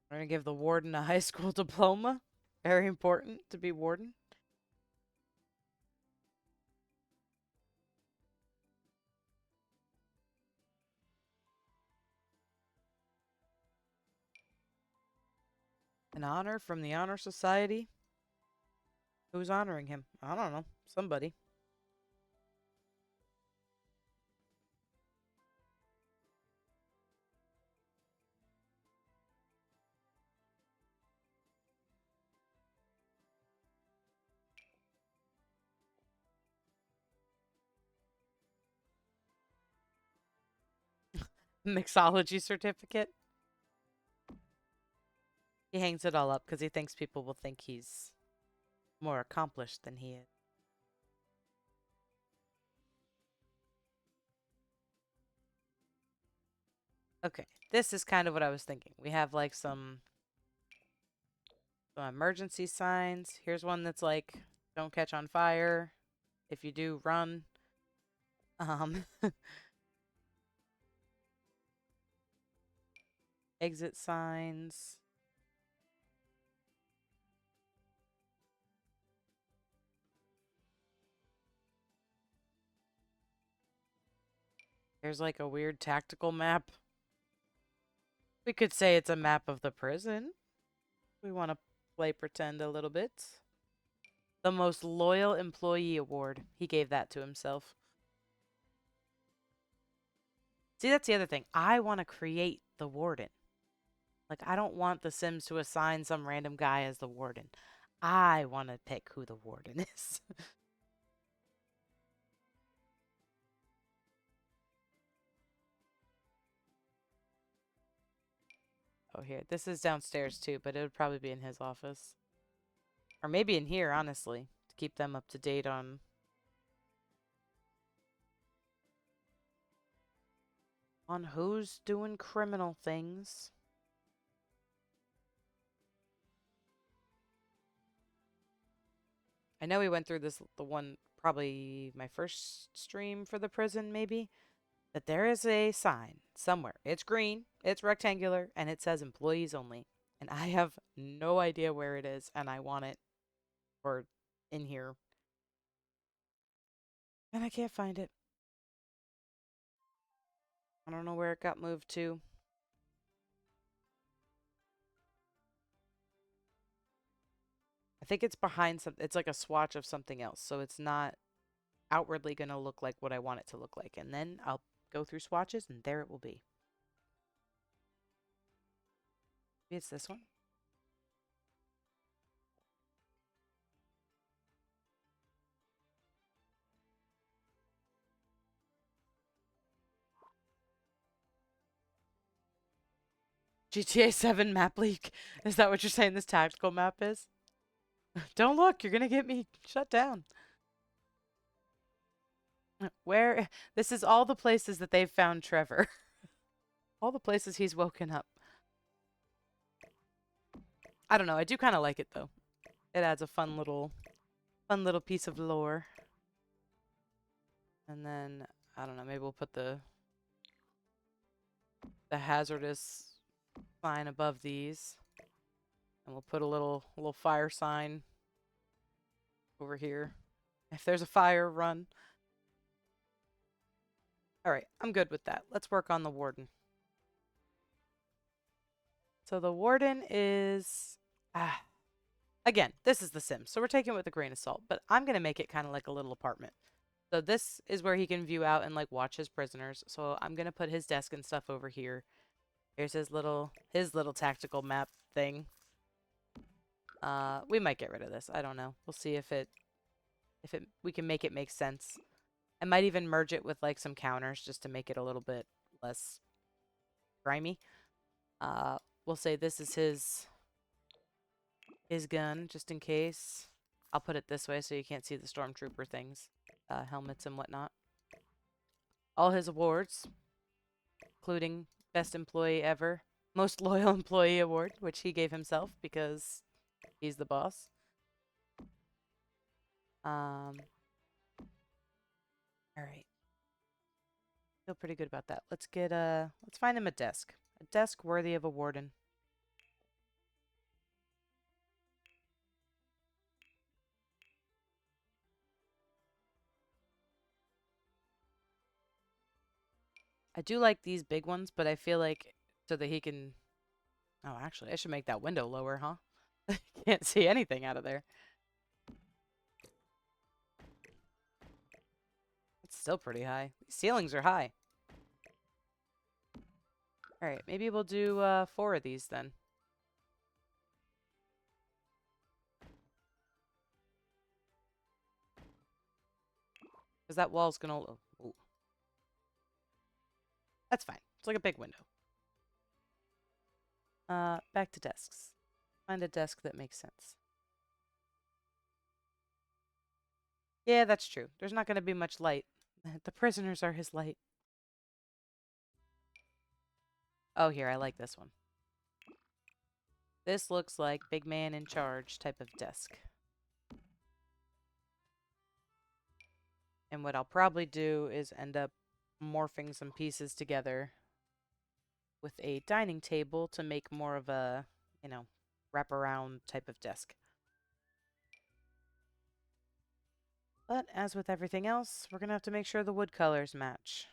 We're going to give the warden a high school diploma. Very important to be warden. An honor from the Honor Society. Who's honoring him? I don't know. Somebody. Mixology certificate. He hangs it all up because he thinks people will think he's more accomplished than he is. Okay, this is kind of what I was thinking. We have like some emergency signs. Here's one that's like, don't catch on fire. If you do, run. Um, exit signs. There's like a weird tactical map. We could say it's a map of the prison. We want to play pretend a little bit. The most loyal employee award. He gave that to himself. See, that's the other thing. I want to create the warden. Like, I don't want the Sims to assign some random guy as the warden. I want to pick who the warden is. Oh, here. This is downstairs too, but it would probably be in his office. Or maybe in here, honestly, to keep them up to date on who's doing criminal things. I know we went through this, the one, probably my first stream for the prison, maybe, that there is a sign somewhere. It's green, it's rectangular, and it says employees only. And I have no idea where it is, and I want it or in here. And I can't find it. I don't know where it got moved to. I think it's behind some, it's like a swatch of something else. So it's not outwardly going to look like what I want it to look like. And then I'll go through swatches and there it will be. Maybe it's this one. GTA 7 map leak. Is that what you're saying this tactical map is? Don't look, you're gonna get me shut down. Where? This is all the places that they've found Trevor. All the places he's woken up. I don't know, I do kind of like it though. It adds a fun little piece of lore. And then, I don't know, maybe we'll put the hazardous sign above these. And we'll put a little fire sign over here. If there's a fire, run. Alright, I'm good with that. Let's work on the warden. So the warden is... again, this is The Sims, so we're taking it with a grain of salt. But I'm going to make it kind of like a little apartment. So this is where he can view out and like watch his prisoners. So I'm going to put his desk and stuff over here. Here's his little tactical map thing. We might get rid of this. I don't know. We'll see if we can make it make sense. I might even merge it with like some counters just to make it a little bit less grimy. We'll say this is his gun just in case. I'll put it this way so you can't see the stormtrooper things, helmets and whatnot. All his awards, including best employee ever, most loyal employee award, which he gave himself because he's the boss. All right. Feel pretty good about that. Let's find him a desk. A desk worthy of a warden. I do like these big ones, but I feel like so that he can... Oh, actually, I should make that window lower, huh? Can't see anything out of there. It's still pretty high. These ceilings are high. Alright, maybe we'll do 4 of these then. Because that wall's gonna... Oh. That's fine. It's like a big window. Back to desks. Find a desk that makes sense. Yeah, that's true. There's not gonna be much light. The prisoners are his light. Oh, here, I like this one. This looks like big man in charge type of desk. And what I'll probably do is end up morphing some pieces together with a dining table to make more of a, you know, wraparound type of desk. But as with everything else, we're going to have to make sure the wood colors match.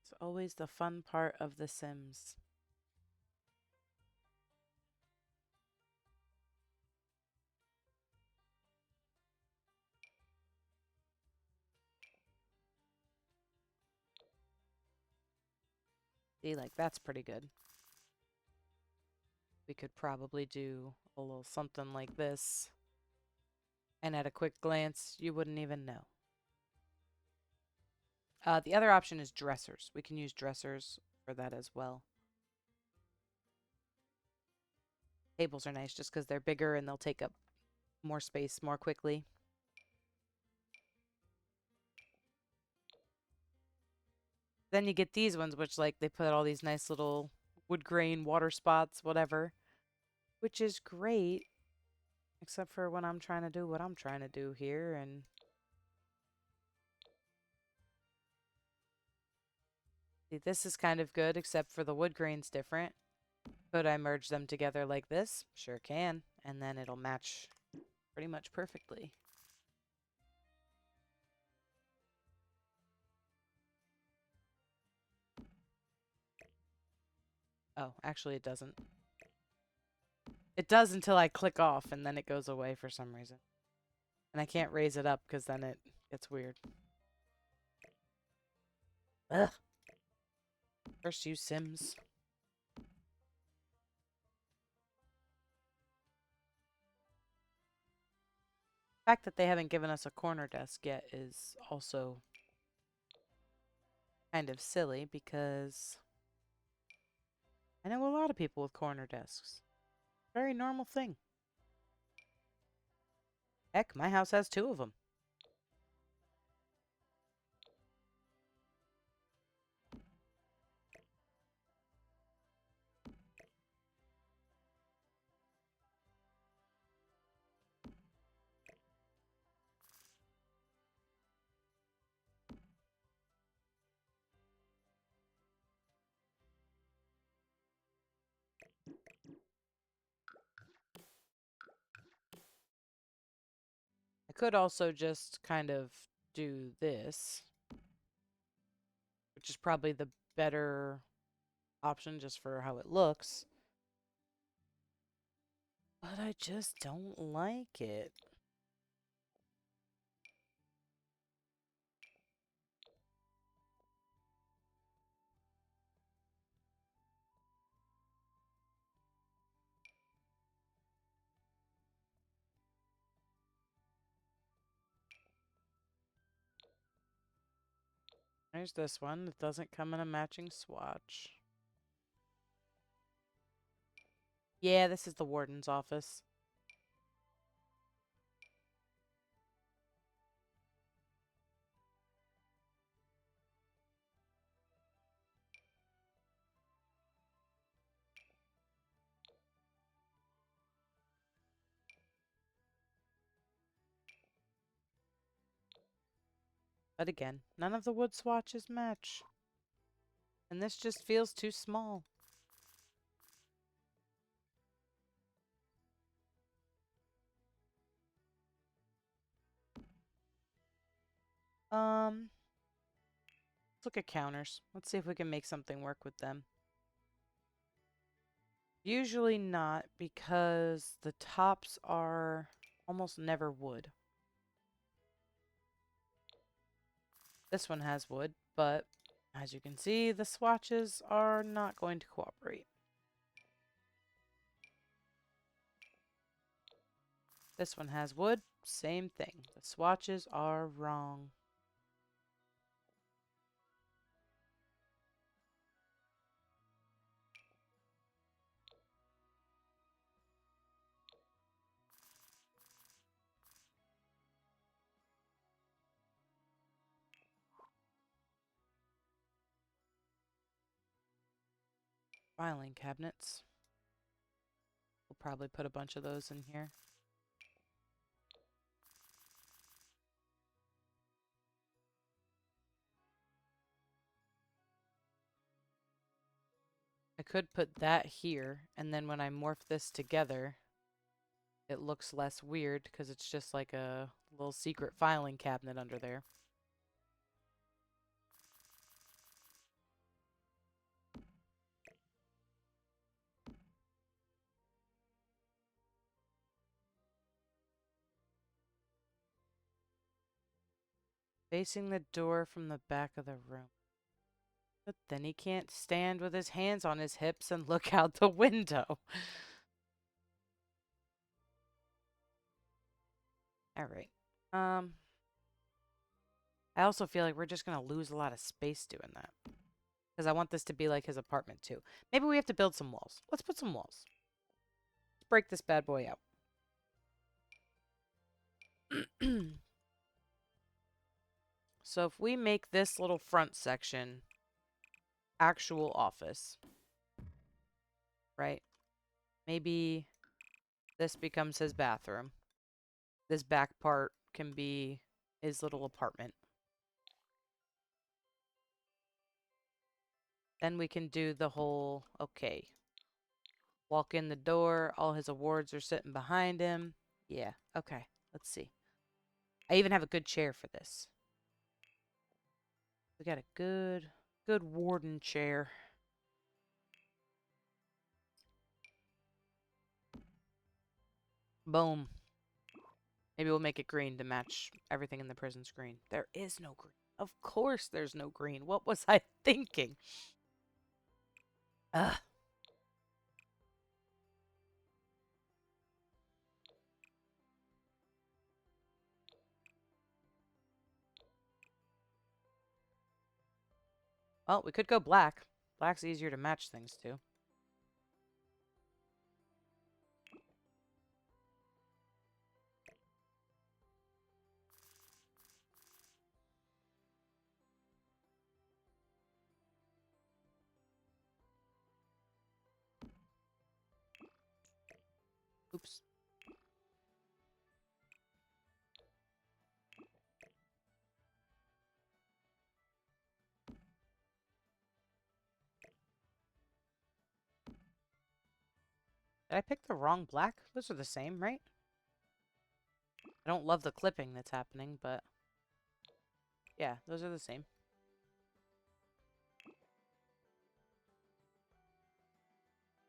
It's always the fun part of The Sims. See, like, that's pretty good. We could probably do a little something like this. And at a quick glance, you wouldn't even know. The other option is dressers. We can use dressers for that as well. Tables are nice just because they're bigger and they'll take up more space more quickly. Then you get these ones, which like they put all these nice little wood grain water spots, whatever, which is great, except for when I'm trying to do what I'm trying to do here. And see, this is kind of good, except for the wood grain's different. Could I merge them together like this? Sure can, and then it'll match pretty much perfectly. Oh, actually it doesn't. It does until I click off, and then it goes away for some reason. And I can't raise it up because then it gets weird. Ugh. First you Sims. The fact that they haven't given us a corner desk yet is also kind of silly because I know a lot of people with corner desks. Very normal thing. Heck, my house has 2 of them. I could also just kind of do this, which is probably the better option just for how it looks. But I just don't like it. There's this one that doesn't come in a matching swatch. Yeah, this is the warden's office. But again, none of the wood swatches match. And this just feels too small. Let's look at counters. Let's see if we can make something work with them. Usually not, because the tops are almost never wood. This one has wood, but as you can see, the swatches are not going to cooperate. This one has wood, same thing. The swatches are wrong. Filing cabinets. We'll probably put a bunch of those in here. I could put that here, and then when I morph this together, it looks less weird because it's just like a little secret filing cabinet under there. Facing the door from the back of the room. But then he can't stand with his hands on his hips and look out the window. All right. I also feel like we're just going to lose a lot of space doing that. Because I want this to be like his apartment too. Maybe we have to build some walls. Let's put some walls. Let's break this bad boy out. So if we make this little front section actual office, right? Maybe this becomes his bathroom. This back part can be his little apartment. Then we can do the whole, okay. Walk in the door, all his awards are sitting behind him. Yeah, okay, let's see. I even have a good chair for this. We got a good warden chair. Boom. Maybe we'll make it green to match everything in the prison's green. There is no green. Of course there's no green. What was I thinking? Ugh. Well, we could go black. Black's easier to match things to. Oops. Did I pick the wrong black? Those are the same, right? I don't love the clipping that's happening, but yeah, those are the same.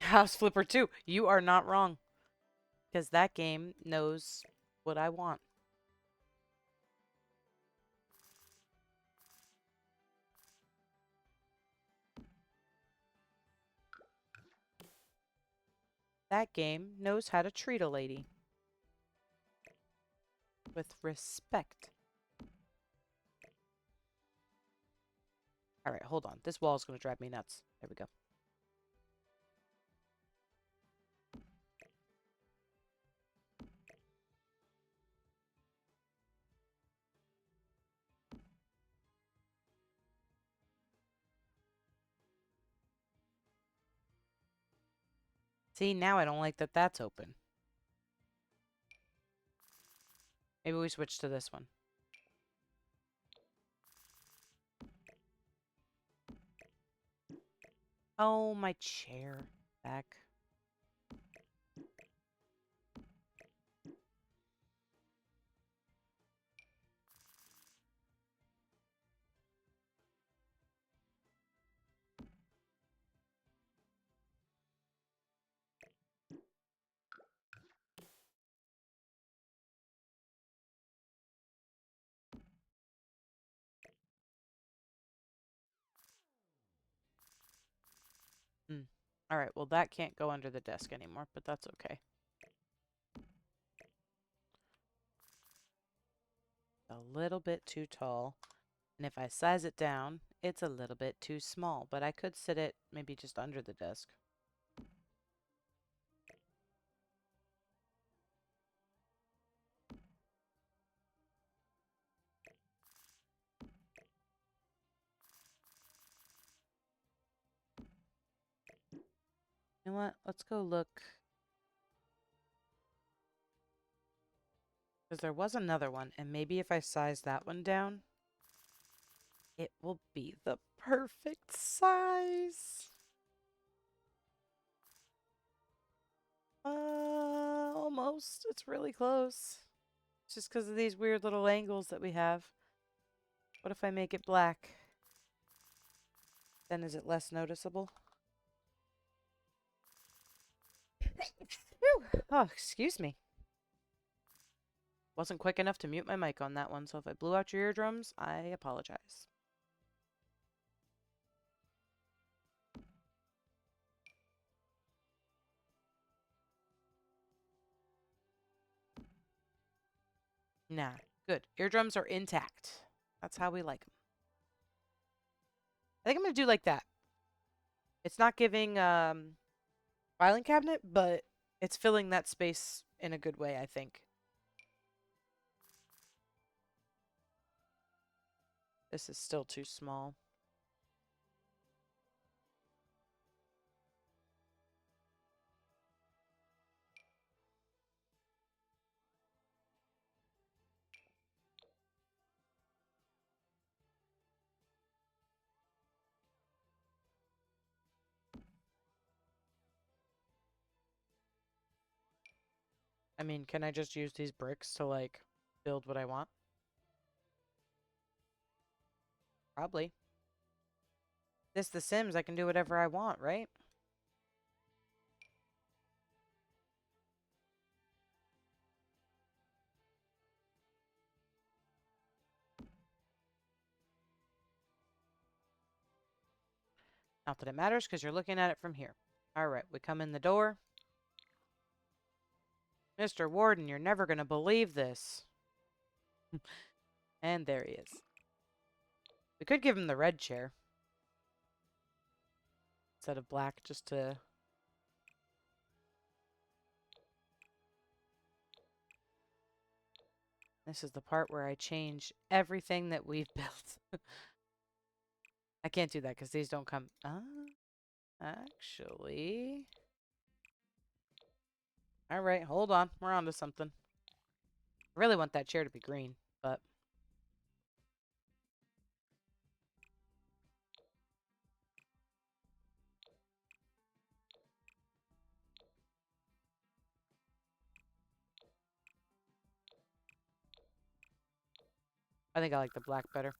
House Flipper 2. You are not wrong. Because that game knows what I want. That game knows how to treat a lady. With respect. Alright, hold on. This wall is going to drive me nuts. There we go. See, now I don't like that that's open. Maybe we switch to this one. Oh, my chair. Back. Alright, well that can't go under the desk anymore, but that's okay. A little bit too tall. And if I size it down, it's a little bit too small. But I could sit it maybe just under the desk. You know what? Let's go look. Because there was another one. And maybe if I size that one down, it will be the perfect size. Almost. It's really close. It's just because of these weird little angles that we have. What if I make it black? Then is it less noticeable? Oh, excuse me. Wasn't quick enough to mute my mic on that one, so if I blew out your eardrums, I apologize. Nah, good. Eardrums are intact. That's how we like them. I think I'm going to do like that. It's not giving filing cabinet, but it's filling that space in a good way, I think. This is still too small. I mean, can I just use these bricks to, like, build what I want? Probably. This The Sims, I can do whatever I want, right? Not that it matters because you're looking at it from here. All right, we come in the door. Mr. Warden, you're never going to believe this. And there he is. We could give him the red chair instead of black just to... This is the part where I change everything that we've built. I can't do that because these don't come... actually... Alright, hold on. We're on to something. I really want that chair to be green, but... I think I like the black better.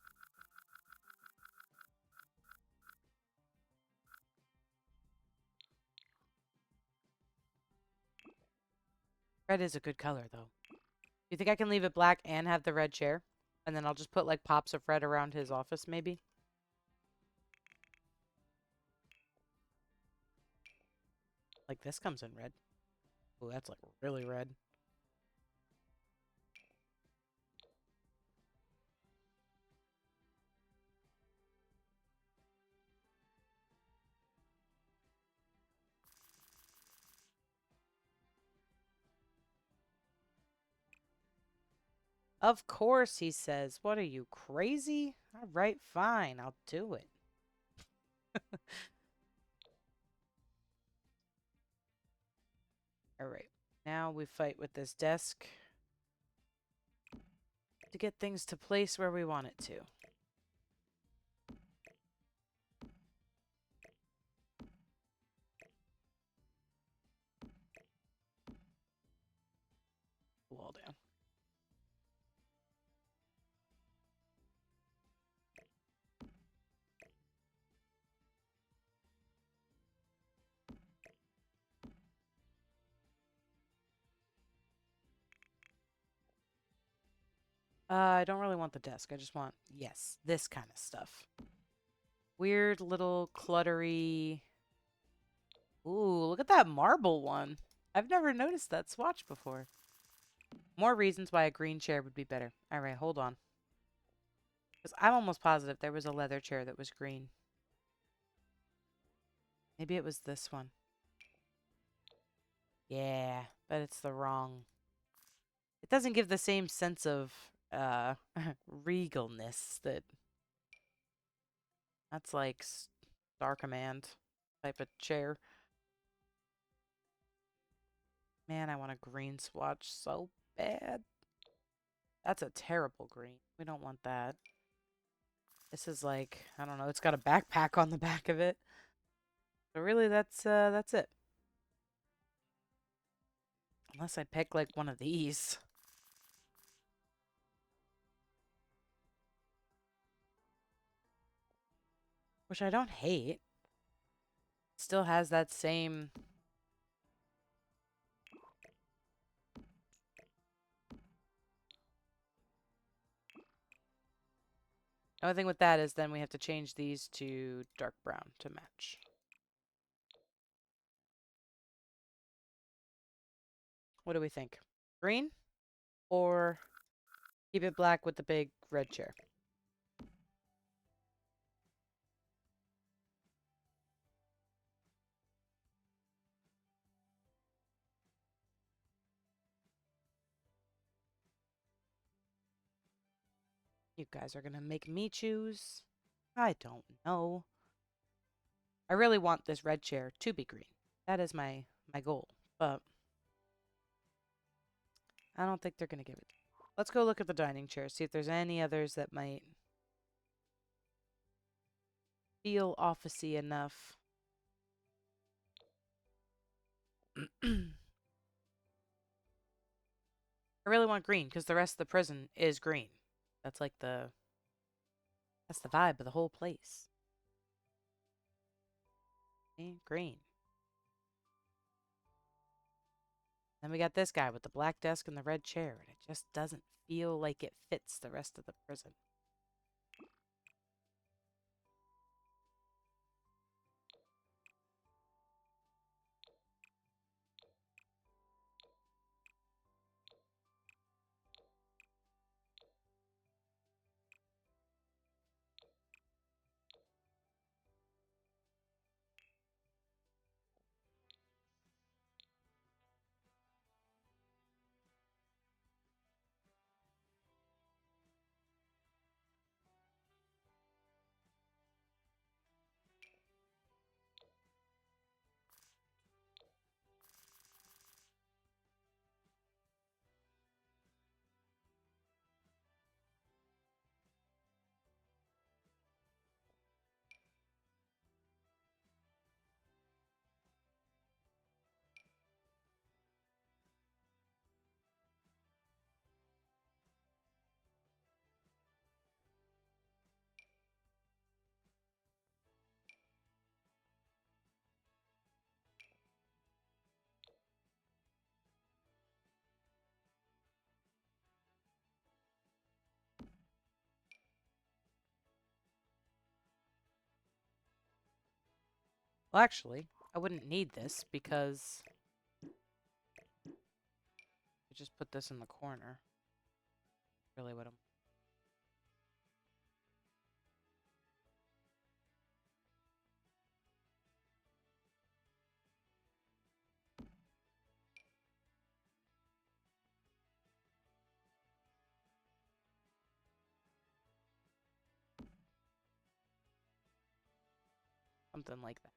Red is a good color, though. Do you think I can leave it black and have the red chair? And then I'll just put, like, pops of red around his office, maybe? Like, this comes in red. Ooh, that's, like, really red. Of course, he says. What are you, crazy? All right, fine. I'll do it. All right. Now we fight with this desk to get things to place where we want it to. Wall down. I don't really want the desk. I just want, yes, this kind of stuff. Weird little cluttery... Ooh, look at that marble one. I've never noticed that swatch before. More reasons why a green chair would be better. All right, hold on. Because I'm almost positive there was a leather chair that was green. Maybe it was this one. Yeah, but it's the wrong... It doesn't give the same sense of regalness that... That's like Star Command type of chair. Man, I want a green swatch so bad. That's a terrible green. We don't want that. This is like, I don't know, it's got a backpack on the back of it. So really, that's it. Unless I pick like one of these. Which I don't hate. Still has that same... The only thing with that is then we have to change these to dark brown to match. What do we think? Green? Or keep it black with the big red chair? You guys are gonna make me choose? I don't know. I really want this red chair to be green. That is my goal. But I don't think they're gonna give it. Let's go look at the dining chair, see if there's any others that might feel officey enough. I really want green because the rest of the prison is green. That's like that's the vibe of the whole place. Okay, green. Then we got this guy with the black desk and the red chair, and it just doesn't feel like it fits the rest of the prison. Well, actually, I wouldn't need this because I just put this in the corner. Really what I'm... Something like that.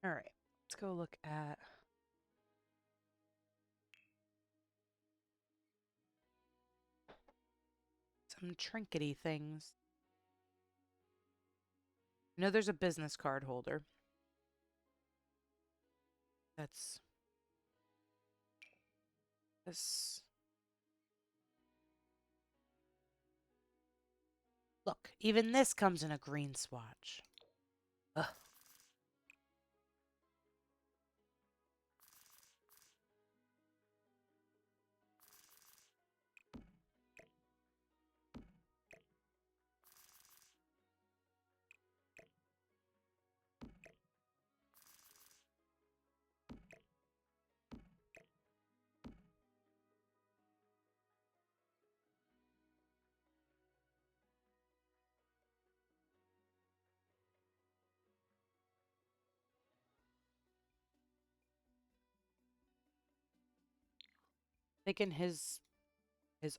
All right, let's go look at some trinkety things. You know, there's a business card holder. That's this. Look, even this comes in a green swatch. Ugh. Thinking his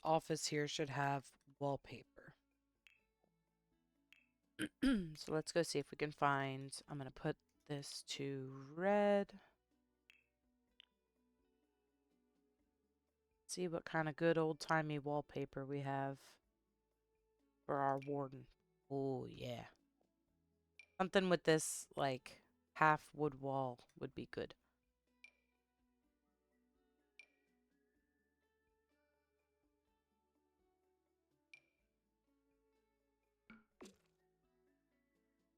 office here should have wallpaper. So let's go see if we can find... I'm going to put this to red. See what kind of good old-timey wallpaper we have for our warden. Oh, yeah. Something with this, like, half wood wall would be good.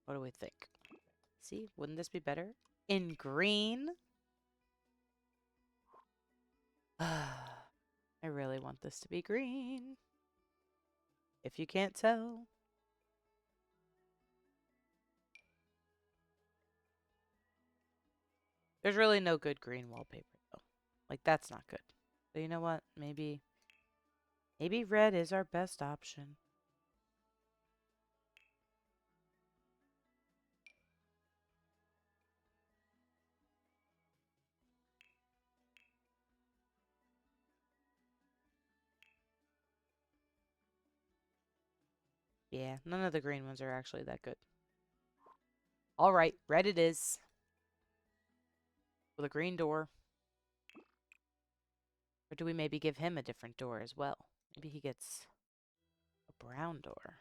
What do we think? See, wouldn't this be better? In green? I really want this to be green. If you can't tell. There's really no good green wallpaper, though. Like, that's not good. So you know what? Maybe red is our best option. Yeah, none of the green ones are actually that good. All right, red it is. With a green door. Or do we maybe give him a different door as well? Maybe he gets a brown door.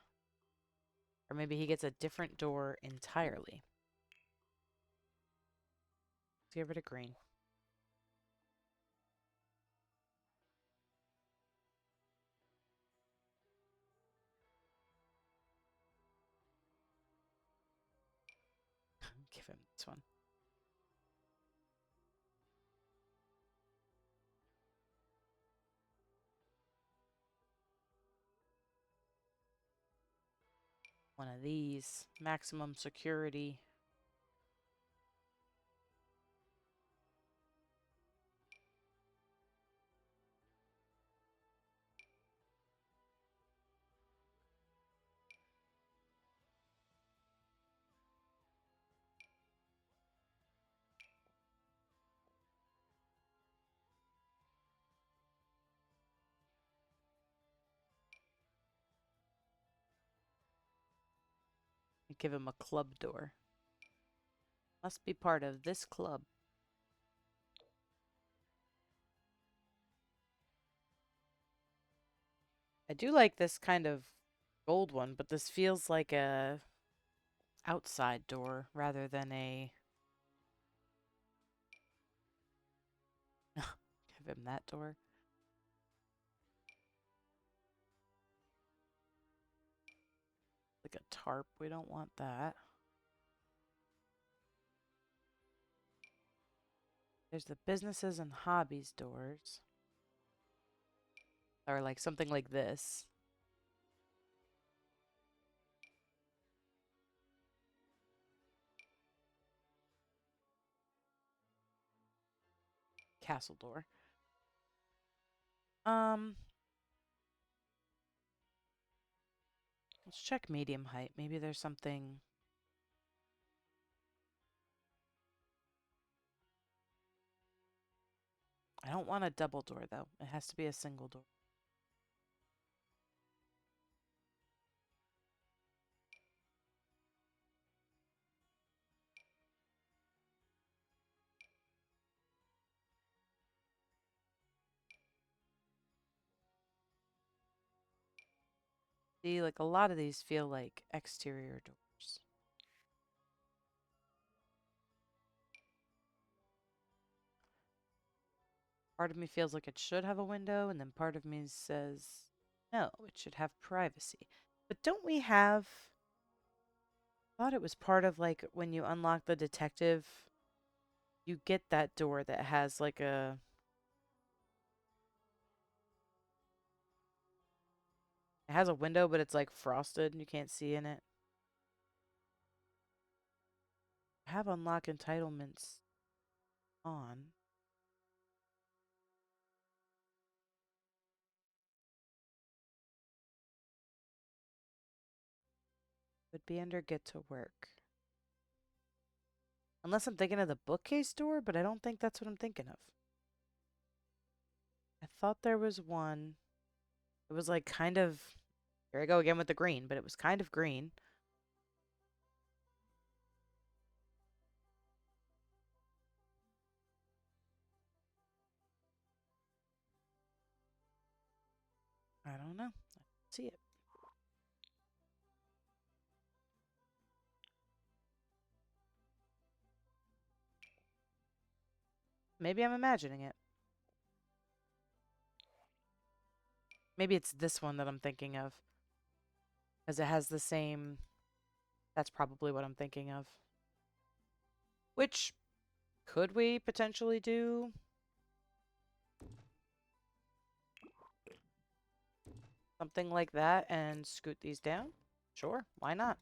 Or maybe he gets a different door entirely. Let's get rid of green. Give him this one. One of these. Maximum security. Give him a club door. Must be part of this club. I do like this kind of gold one, but this feels like a outside door rather than a... Give him that door. Like a tarp. We don't want that. There's the businesses and hobbies doors. Or like something like this. Castle door. Let's check medium height. Maybe there's something... I don't want a double door, though. It has to be a single door. See, like a lot of these feel like exterior doors. Part of me feels like it should have a window, and then part of me says, no, it should have privacy. But don't we have... I thought it was part of like when you unlock the detective, you get that door that has like a... It has a window, but it's like frosted and you can't see in it. I have unlock entitlements on. Would be under get to work. Unless I'm thinking of the bookcase door, but I don't think that's what I'm thinking of. I thought there was one. It was like kind of... Here I go again with the green, but it was kind of green. I don't know. I don't see it. Maybe I'm imagining it. Maybe it's this one that I'm thinking of. Because it has the same... That's probably what I'm thinking of. Which, could we potentially do? Something like that and scoot these down? Sure, why not?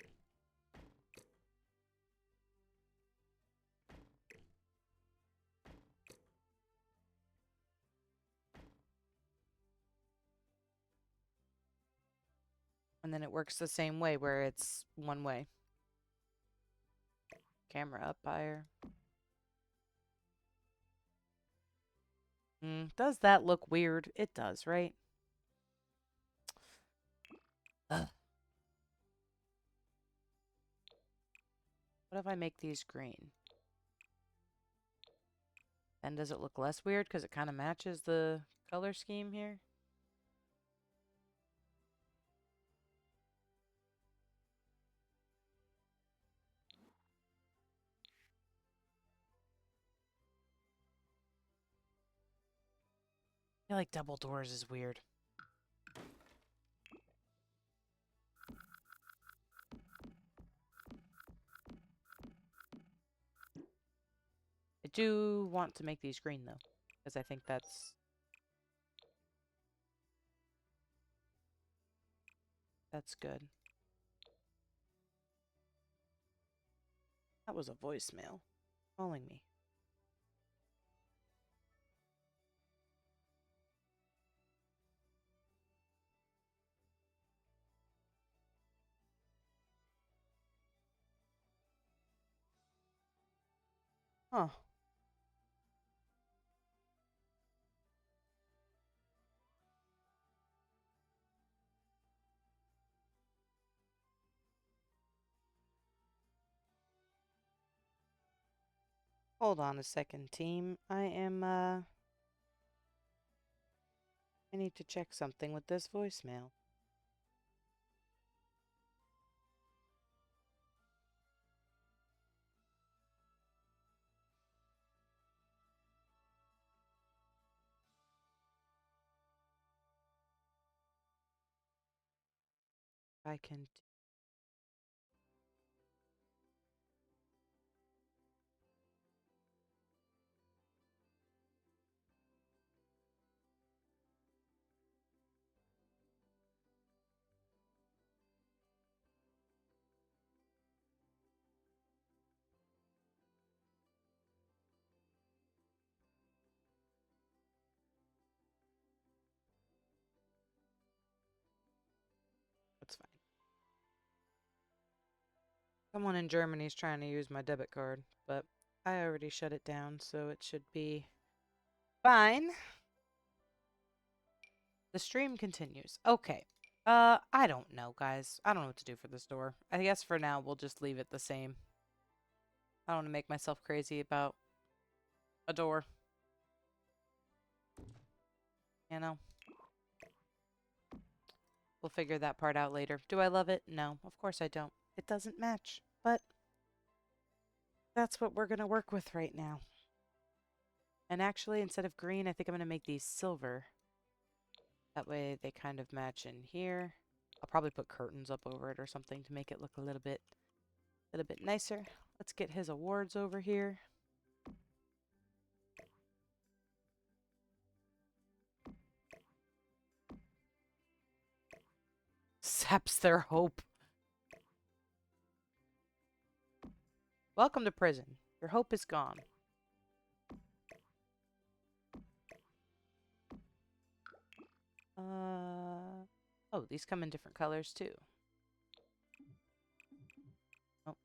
And then it works the same way where it's one way. Camera up higher. Does that look weird? It does, right? Ugh. What if I make these green? And does it look less weird because it kind of matches the color scheme here? I feel like double doors is weird. I do want to make these green, though, because I think that's good. That was a voicemail calling me. Huh. Hold on a second, team. I need to check something with this voicemail. I can. That's fine. Someone in Germany is trying to use my debit card, but I already shut it down, so it should be fine. The stream continues. Okay. I don't know, guys. I don't know what to do for this door. I guess for now we'll just leave it the same. I don't want to make myself crazy about a door. You know? We'll figure that part out later. Do I love it? No, of course I don't. It doesn't match. But that's what we're going to work with right now. And actually, instead of green, I think I'm going to make these silver. That way they kind of match in here. I'll probably put curtains up over it or something to make it look a little bit nicer. Let's get his awards over here. Saps their hope. Welcome to prison. Your hope is gone. Oh, these come in different colors too. Oh,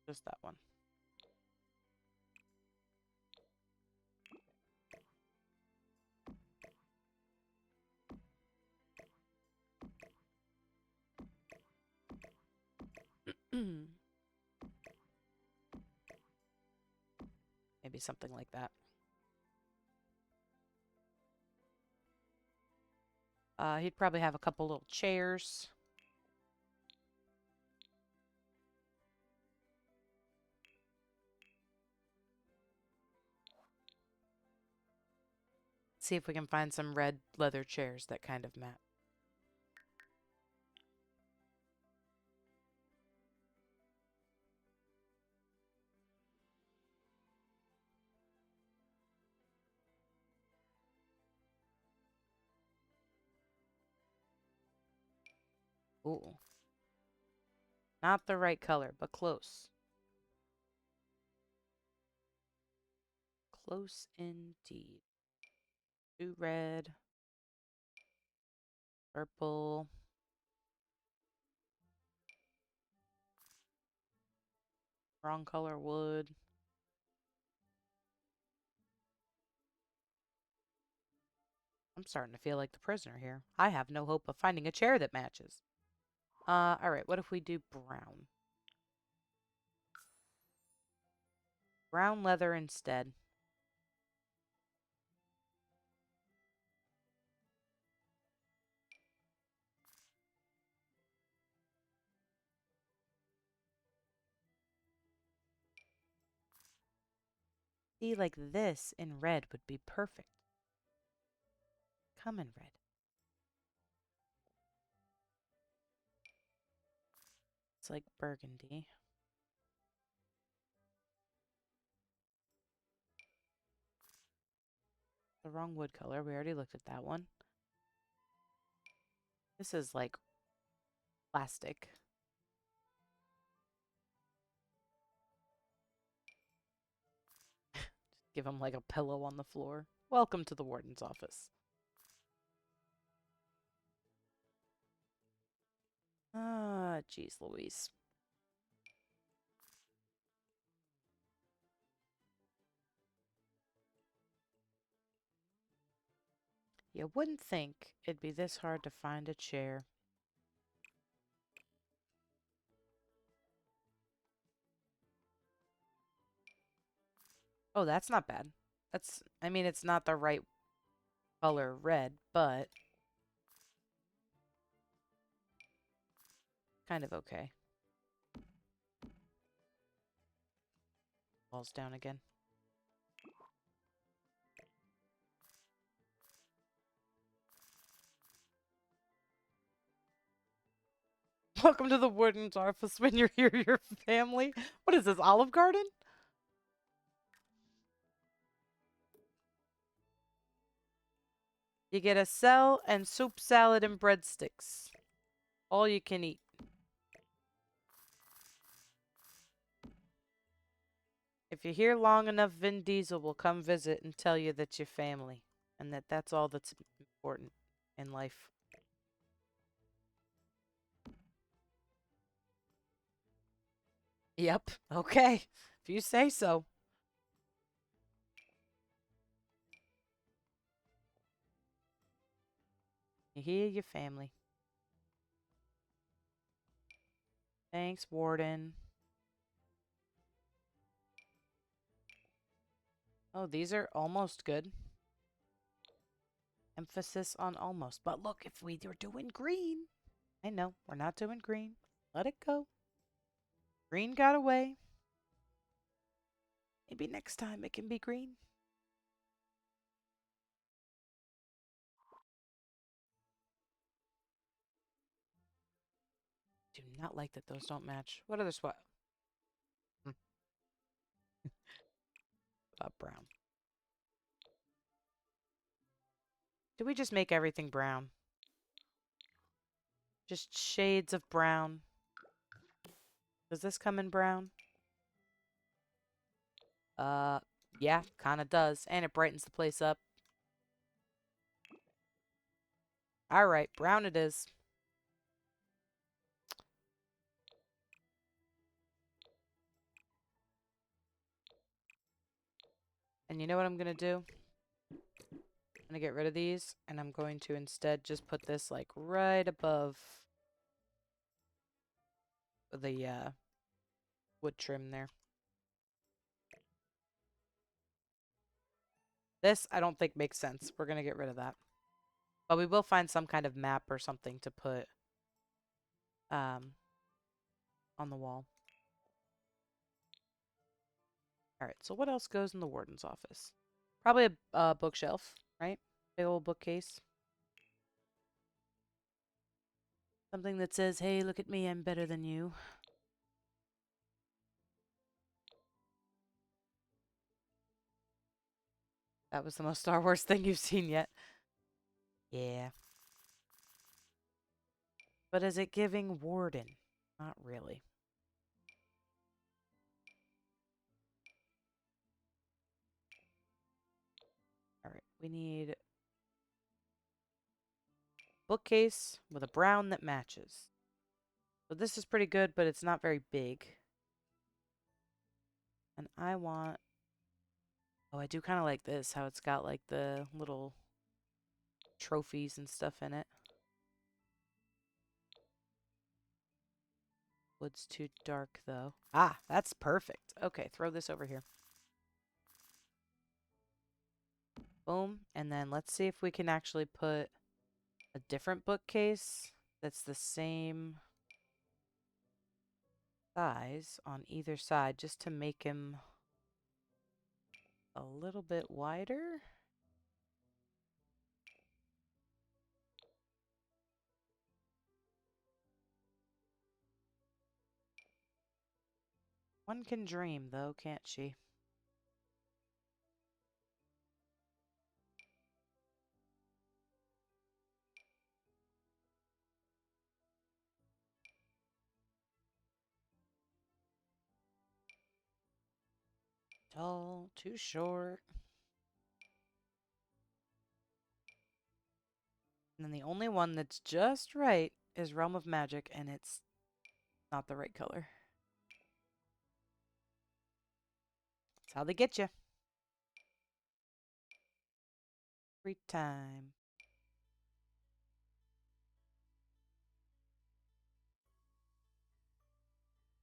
just that one. Maybe something like that. He'd probably have a couple little chairs. See if we can find some red leather chairs that kind of match. Ooh. Not the right color, but close. Close indeed. Blue, red, purple. Wrong color wood. I'm starting to feel like the prisoner here. I have no hope of finding a chair that matches. Alright, what if we do brown? Brown leather instead. See, like this in red would be perfect. Come in red. It's like burgundy. The wrong wood color. We already looked at that one. This is like plastic. Give him like a pillow on the floor. Welcome to the warden's office. Ah, jeez Louise. You wouldn't think it'd be this hard to find a chair. Oh, that's not bad. I mean, it's not the right color red, but kind of okay. Falls down again. Welcome to the warden's office. When you're here, your family. What is this, Olive Garden? You get a cell and soup salad and breadsticks. All you can eat. If you're here long enough, Vin Diesel will come visit and tell you that you're family. And that's all that's important in life. Yep. Okay. If you say so. You hear your family. Thanks, Warden. Oh, these are almost good. Emphasis on almost. But look, if we were doing green. I know, we're not doing green. Let it go. Green got away. Maybe next time it can be green. Do not like that those don't match. What other spot? Brown. Do we just make everything brown? Just shades of brown. Does this come in brown? Yeah, kind of does. And it brightens the place up. Alright, brown it is. And you know what I'm going to do? I'm going to get rid of these. And I'm going to instead just put this like right above the wood trim there. This I don't think makes sense. We're going to get rid of that. But we will find some kind of map or something to put on the wall. Alright, so what else goes in the warden's office? Probably a bookshelf, right? Big old bookcase. Something that says, hey, look at me, I'm better than you. That was the most Star Wars thing you've seen yet. Yeah. But is it giving warden? Not really. Alright, we need bookcase with a brown that matches. So this is pretty good, but it's not very big. And I want... Oh, I do kind of like this, how it's got like the little trophies and stuff in it. Wood's too dark, though. Ah, that's perfect. Okay, throw this over here. Boom. And then let's see if we can actually put a different bookcase that's the same size on either side, just to make him a little bit wider. One can dream, though, can't she? Tall, too short. And then the only one that's just right is Realm of Magic, and it's not the right color. That's how they get you. Every time.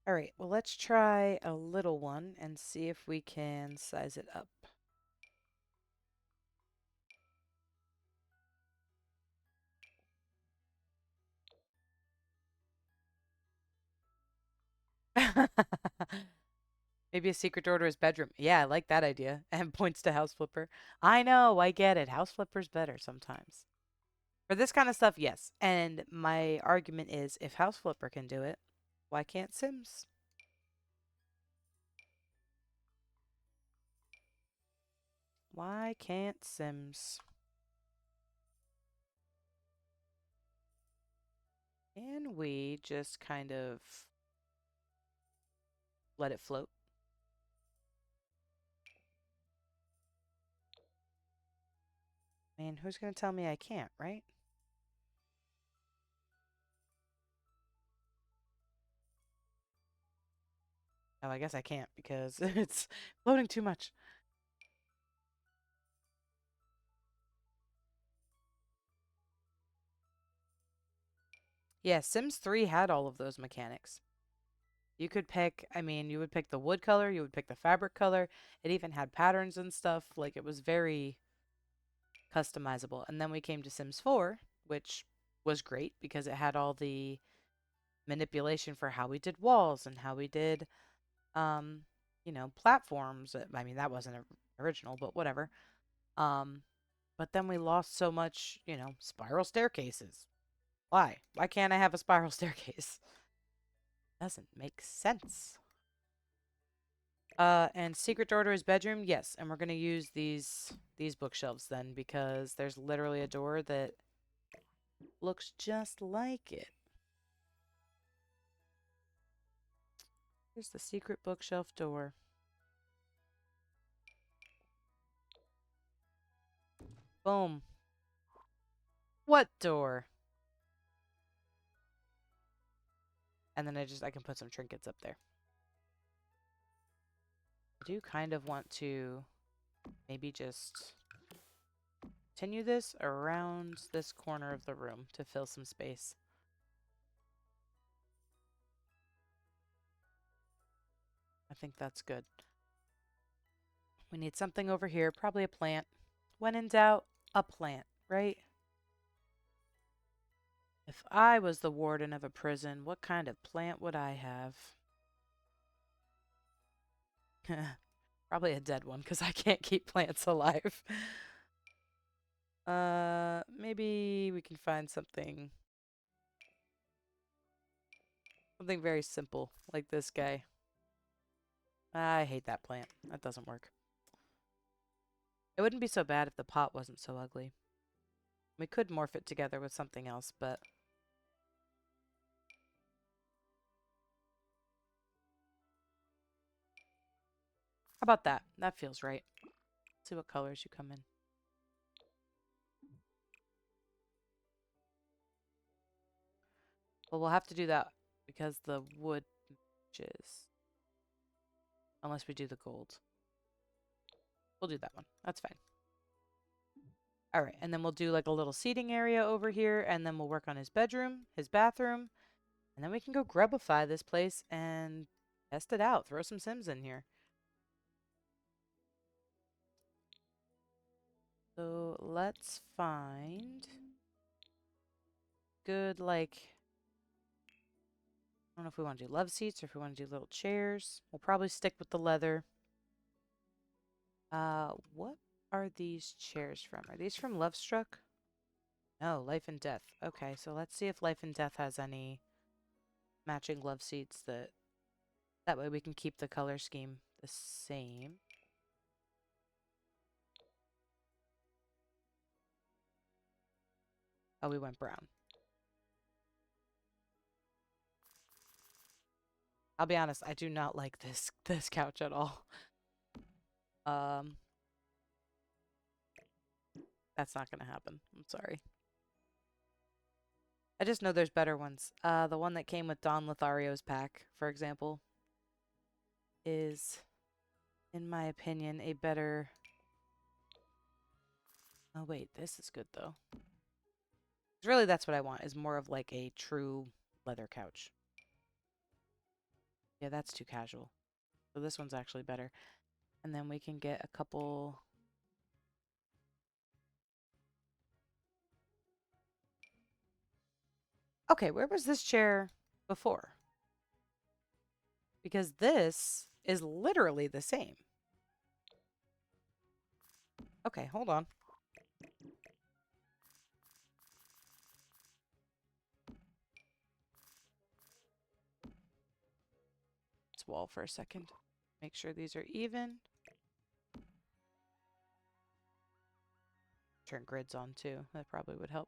All right, well, let's try a little one and see if we can size it up. Maybe a secret door to his bedroom. Yeah, I like that idea. And points to House Flipper. I know, I get it. House Flipper's better sometimes. For this kind of stuff, yes. And my argument is if House Flipper can do it, why can't Sims? Why can't Sims? Can we just kind of let it float? I mean, who's going to tell me I can't, right? Oh, I guess I can't because it's floating too much. Yeah, Sims 3 had all of those mechanics. You could pick, I mean, you would pick the wood color, you would pick the fabric color. It even had patterns and stuff. Like, it was very customizable. And then we came to Sims 4, which was great because it had all the manipulation for how we did walls and how we did, um, platforms. I mean, that wasn't original, but whatever. Um, but then we lost so much, spiral staircases. Why? Why can't I have a spiral staircase? Doesn't make sense. And secret door to his bedroom, yes. And we're gonna use these bookshelves then because there's literally a door that looks just like it. Here's the secret bookshelf door. Boom. What door? And then I can put some trinkets up there. I do kind of want to maybe just continue this around this corner of the room to fill some space. I think that's good. We need something over here, probably a plant. When in doubt, a plant, right? If I was the warden of a prison, what kind of plant would I have? Probably a dead one, because I can't keep plants alive. Maybe we can find something very simple, like this guy. I hate that plant. That doesn't work. It wouldn't be so bad if the pot wasn't so ugly. We could morph it together with something else, but how about that? That feels right. Let's see what colors you come in. Well, we'll have to do that because the wood matches. Unless we do the gold. We'll do that one. That's fine. All right, and then we'll do like a little seating area over here, and then we'll work on his bedroom, his bathroom, and then we can go grubify this place and test it out. Throw some Sims in here. So let's find good, like, I don't know if we want to do love seats or if we want to do little chairs. We'll probably stick with the leather. What are these chairs from? Are these from Love Struck? No, Life and Death. Okay, so let's see if Life and Death has any matching love seats that way we can keep the color scheme the same. Oh, we went brown. I'll be honest, I do not like this couch at all. Um, that's not gonna happen. I'm sorry. I just know there's better ones. The one that came with Don Lothario's pack, for example, is, in my opinion, a better... Oh, wait, this is good, though. Really, that's what I want, is more of like a true leather couch. Yeah, that's too casual. So this one's actually better. And then we can get a couple... Okay, where was this chair before? Because this is literally the same. Okay, hold on. Let's wall for a second. Make sure these are even. Turn grids on too. That probably would help.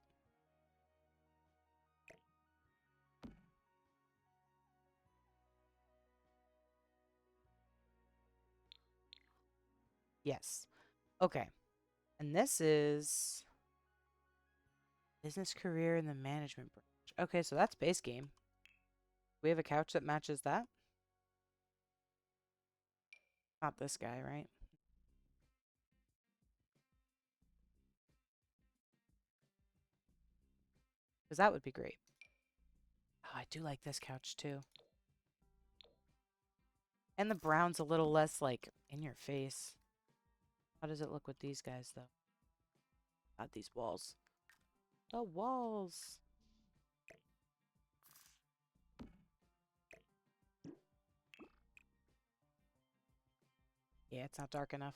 Yes. Okay. And this is business career in the management branch. Okay, so that's base game. We have a couch that matches that. Not this guy, right? Because that would be great. Oh, I do like this couch too. And the brown's a little less, like, in your face. How does it look with these guys, though? God, these walls. The walls! Yeah, it's not dark enough.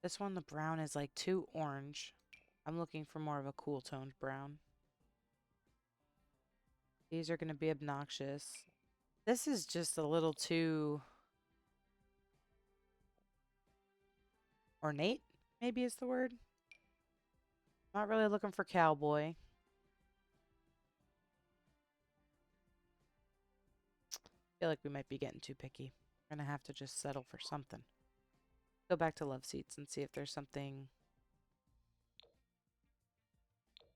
This one, the brown is, like, too orange. I'm looking for more of a cool toned brown. These are going to be obnoxious. This is just a little too ornate, maybe is the word. Not really looking for cowboy. Feel like we might be getting too picky. We're going to have to just settle for something. Go back to love seats and see if there's something.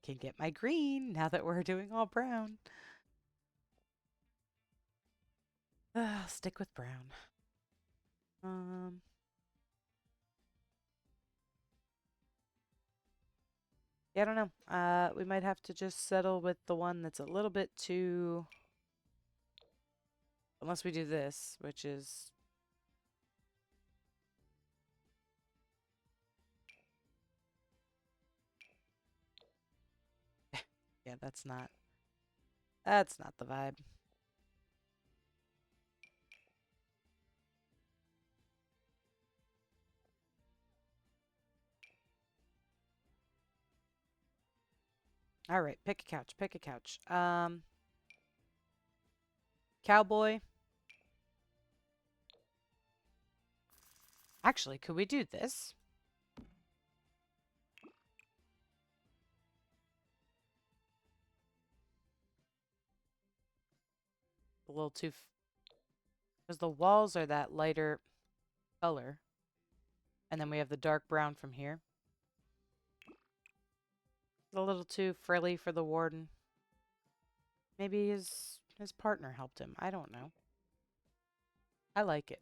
Can get my green now that we're doing all brown. Stick with brown. Yeah, I don't know. We might have to just settle with the one that's a little bit too... Unless we do this, which is... Yeah, that's not the vibe. All right, pick a couch, pick a couch. Cowboy. Actually, could we do this? A little too... Because the walls are that lighter color. And then we have the dark brown from here. A little too frilly for the warden. Maybe his partner helped him. I don't know. I like it.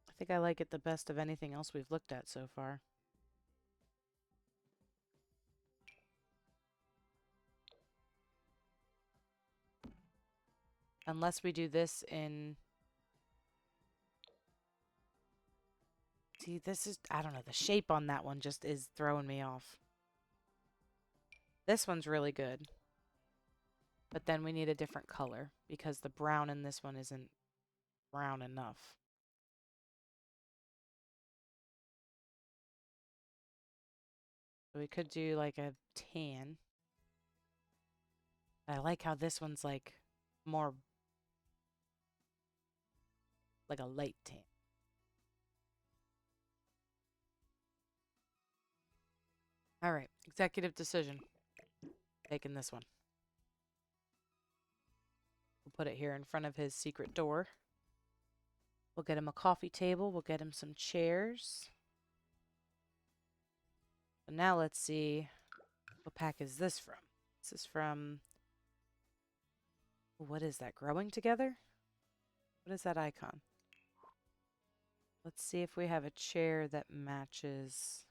I think I like it the best of anything else we've looked at so far. Unless we do this in... See, this is... I don't know. The shape on that one just is throwing me off. This one's really good. But then we need a different color because the brown in this one isn't brown enough. So we could do like a tan. I like how this one's like more like a light tan. All right, executive decision. Taking this one. We'll put it here in front of his secret door. We'll get him a coffee table. We'll get him some chairs. So now let's see, what pack is this from? This is from, what is that, Growing Together? What is that icon? Let's see if we have a chair that matches.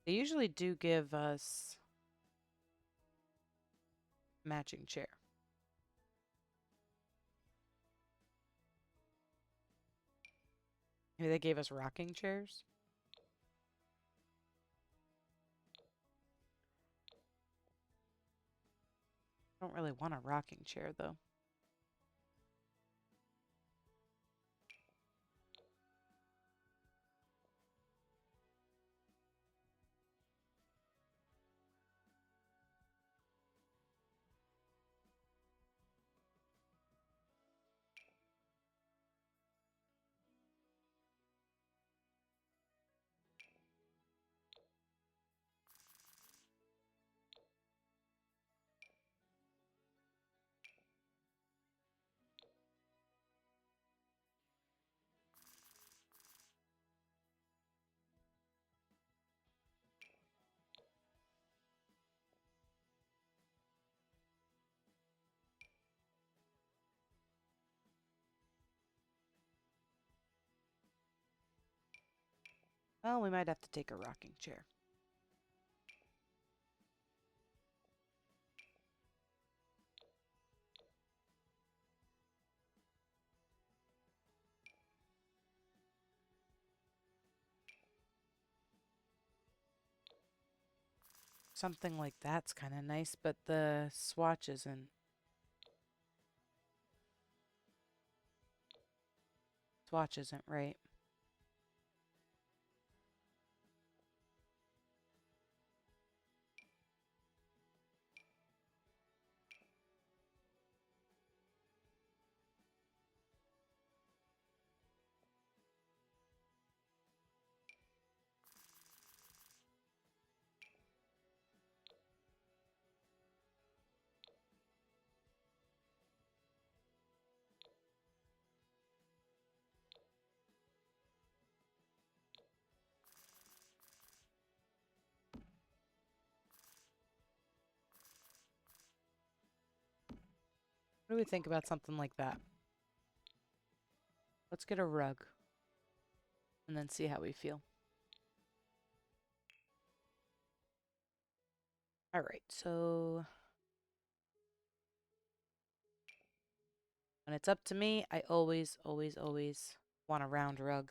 They usually do give us matching chair. Maybe they gave us rocking chairs. I don't really want a rocking chair, though. Well, we might have to take a rocking chair. Something like that's kind of nice, but the swatch isn't. Swatch isn't right. What do we think about something like that? Let's get a rug and then see how we feel. All right, so when it's up to me, I always want a round rug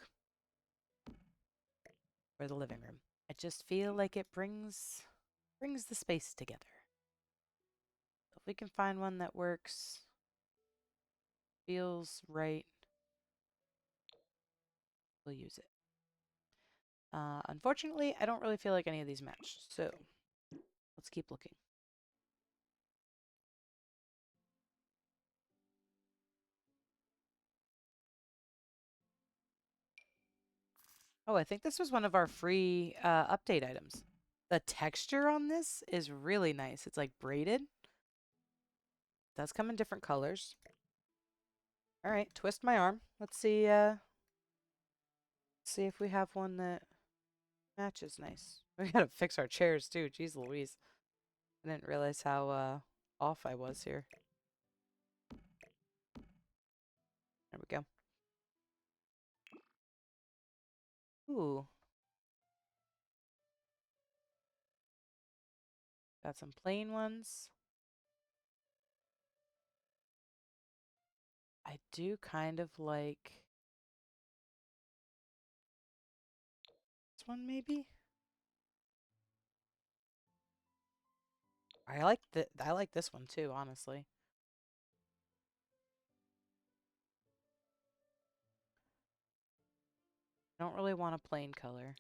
for the living room. I just feel like it brings the space together. If we can find one that works, feels right, we'll use it. Unfortunately, I don't really feel like any of these match, so let's keep looking. Oh, I think this was one of our free update items. The texture on this is really nice. It's like braided. It does come in different colors. All right, twist my arm. Let's see if we have one that matches nice. We gotta fix our chairs too. Jeez Louise. I didn't realize how off I was here. There we go. Ooh. Got some plain ones. I do kind of like this one maybe. I like this one too, honestly. I don't really want a plain color.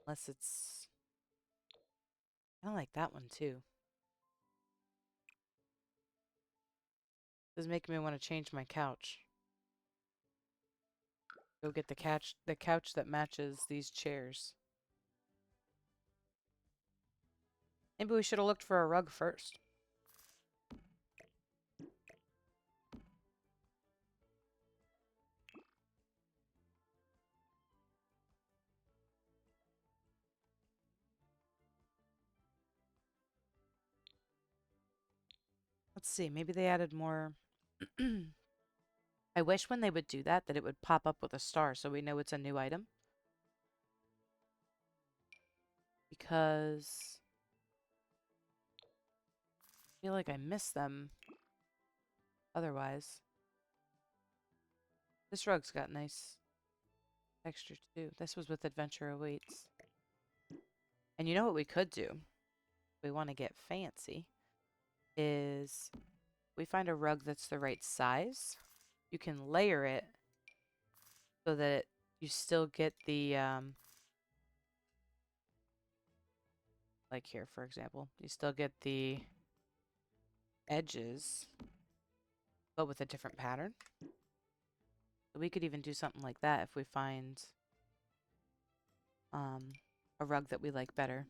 Unless it's I don't like that one too. This is making me want to change my couch. Go get the couch that matches these chairs. Maybe we should have looked for a rug first. Let's see, maybe they added more. I wish when they would do that it would pop up with a star so we know it's a new item. Because I feel like I miss them otherwise. This rug's got nice texture too. This was with Adventure Awaits. And you know what we could do? If we want to get fancy, is we find a rug that's the right size. You can layer it so that you still get the like here, for example, you still get the edges, but with a different pattern. So we could even do something like that if we find a rug that we like better.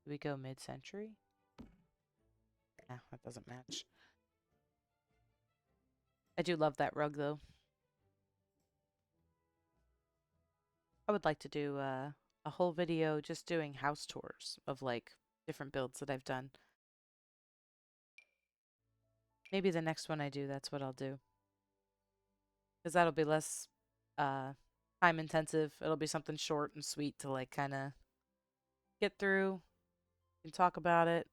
Do we go mid-century? Nah, that doesn't match. I do love that rug, though. I would like to do a whole video just doing house tours of, like, different builds that I've done. Maybe the next one I do, that's what I'll do. Because that'll be less time intensive. It'll be something short and sweet to, like, kind of get through and talk about it,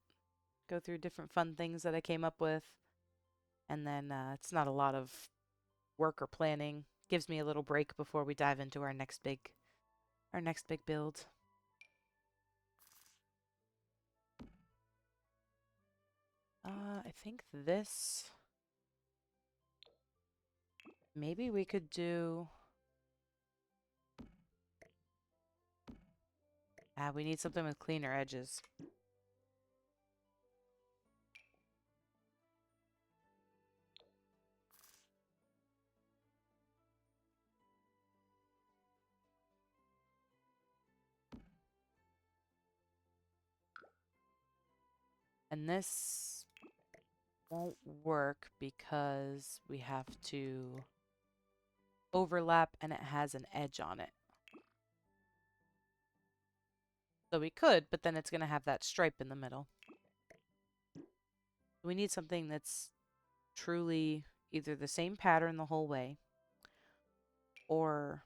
go through different fun things that I came up with. And then it's not a lot of work or planning. Gives me a little break before we dive into our next big build. I think this, maybe we could do, we need something with cleaner edges. And this won't work because we have to overlap and it has an edge on it. So we could, but then it's going to have that stripe in the middle. We need something that's truly either the same pattern the whole way or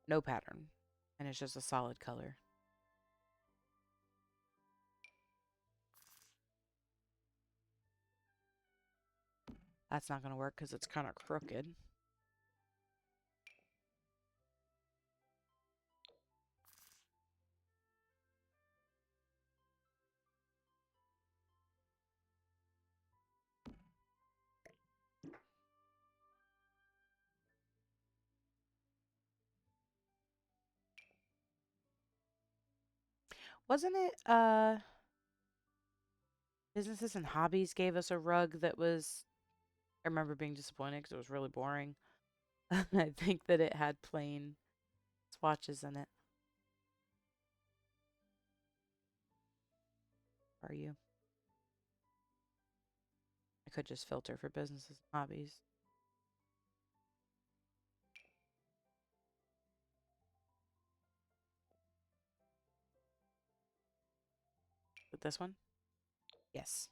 no pattern and it's just a solid color. That's not going to work because it's kind of crooked. Wasn't it Businesses and Hobbies gave us a rug that was, I remember being disappointed because it was really boring. I think that it had plain swatches in it. Are you? I could just filter for Businesses and Hobbies. With this one? Yes.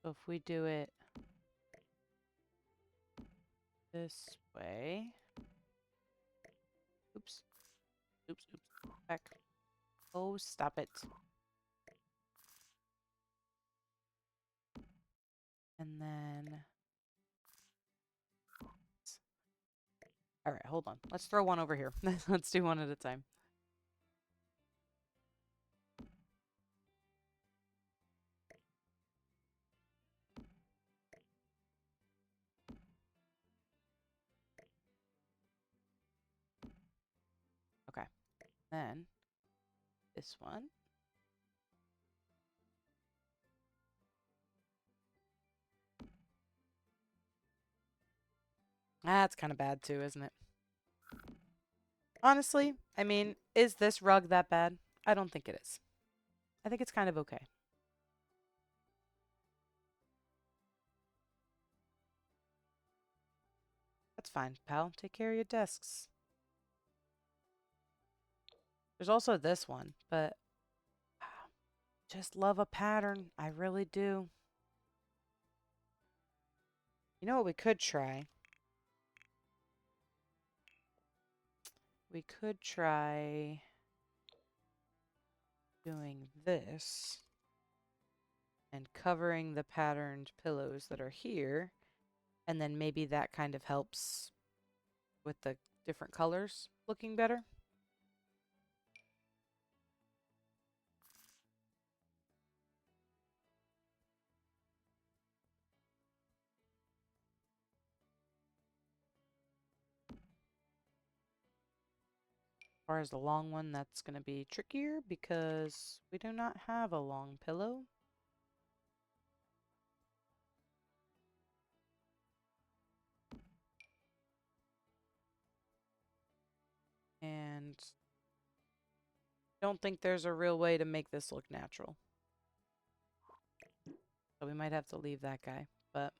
So if we do it this way. Oops. Oops, oops. Back. Oh, stop it. And then... All right, hold on. Let's throw one over here. Let's do one at a time. Then this one. That's kind of bad too, isn't it? Honestly, I mean, is this rug that bad? I don't think it is. I think it's kind of okay. That's fine, pal. Take care of your desks. There's also this one, but just love a pattern. I really do. You know what we could try? We could try doing this and covering the patterned pillows that are here, and then maybe that kind of helps with the different colors looking better. As far as the long one, that's going to be trickier because we do not have a long pillow. And don't think there's a real way to make this look natural. So we might have to leave that guy. But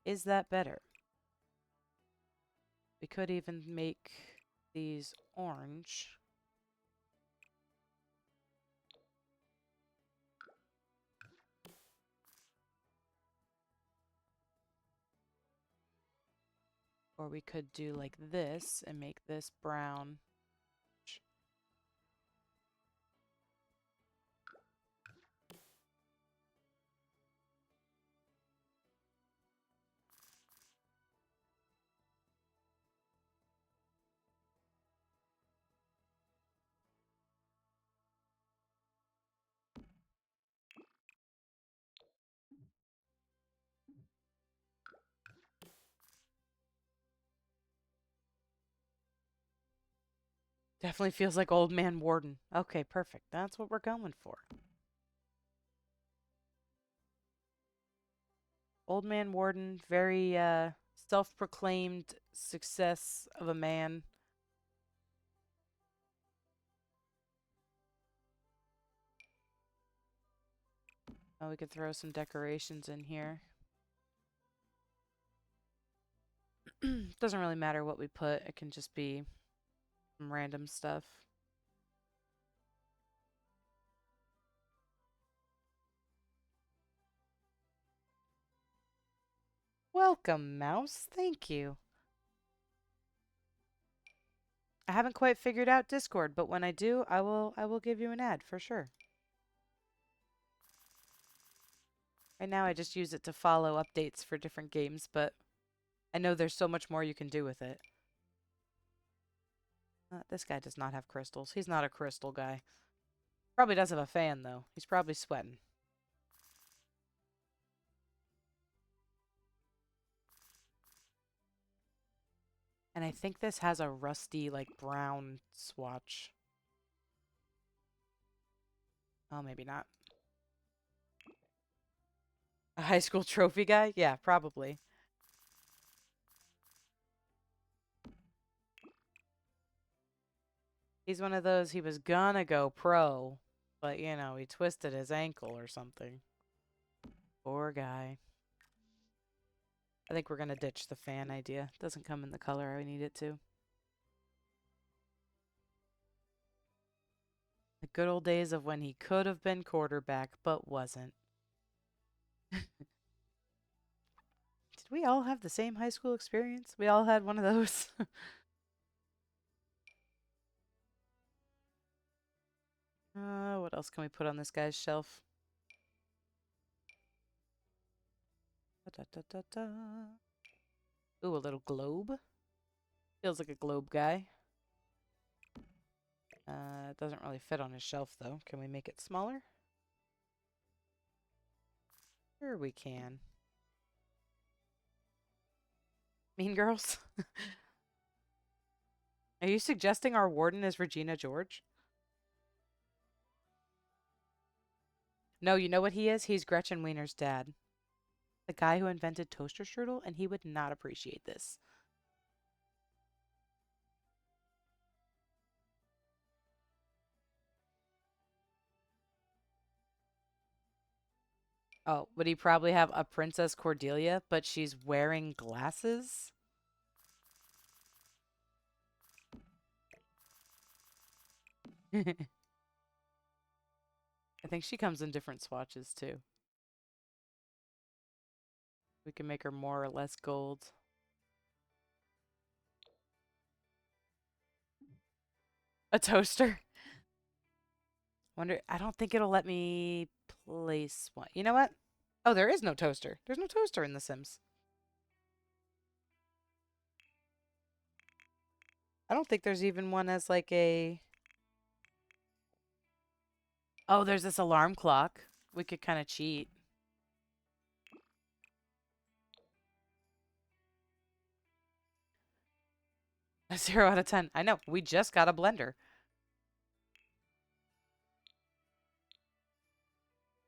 is that better? We could even make these orange. Or we could do like this and make this brown. Definitely feels like Old Man Warden. Okay, perfect. That's what we're going for. Old Man Warden, very self-proclaimed success of a man. Oh, we could throw some decorations in here. Doesn't really matter what we put. It can just be some random stuff. Welcome, mouse. Thank you. I haven't quite figured out Discord, but when I do, I will give you an ad for sure. Right now I just use it to follow updates for different games, but I know there's so much more you can do with it. This guy does not have crystals. He's not a crystal guy. Probably does have a fan, though. He's probably sweating. And I think this has a rusty, like, brown swatch. Oh, maybe not. A high school trophy guy? Yeah, probably. He's one of those, he was gonna go pro, but, you know, he twisted his ankle or something. Poor guy. I think we're gonna ditch the fan idea. Doesn't come in the color I need it to. The good old days of when he could have been quarterback, but wasn't. Did we all have the same high school experience? We all had one of those. What else can we put on this guy's shelf? Da, da, da, da. Ooh, a little globe. Feels like a globe guy. It doesn't really fit on his shelf, though. Can we make it smaller? Sure we can. Mean Girls? Are you suggesting our warden is Regina George? No, you know what he is? He's Gretchen Wiener's dad. The guy who invented toaster strudel, and he would not appreciate this. Oh, would he probably have a Princess Cordelia, but she's wearing glasses? I think she comes in different swatches too. We can make her more or less gold. A toaster. I don't think it'll let me place one. You know what? Oh, there is no toaster. There's no toaster in The Sims. I don't think there's even one as like a... Oh, there's this alarm clock. We could kind of cheat. 0 out of 10. I know. We just got a blender.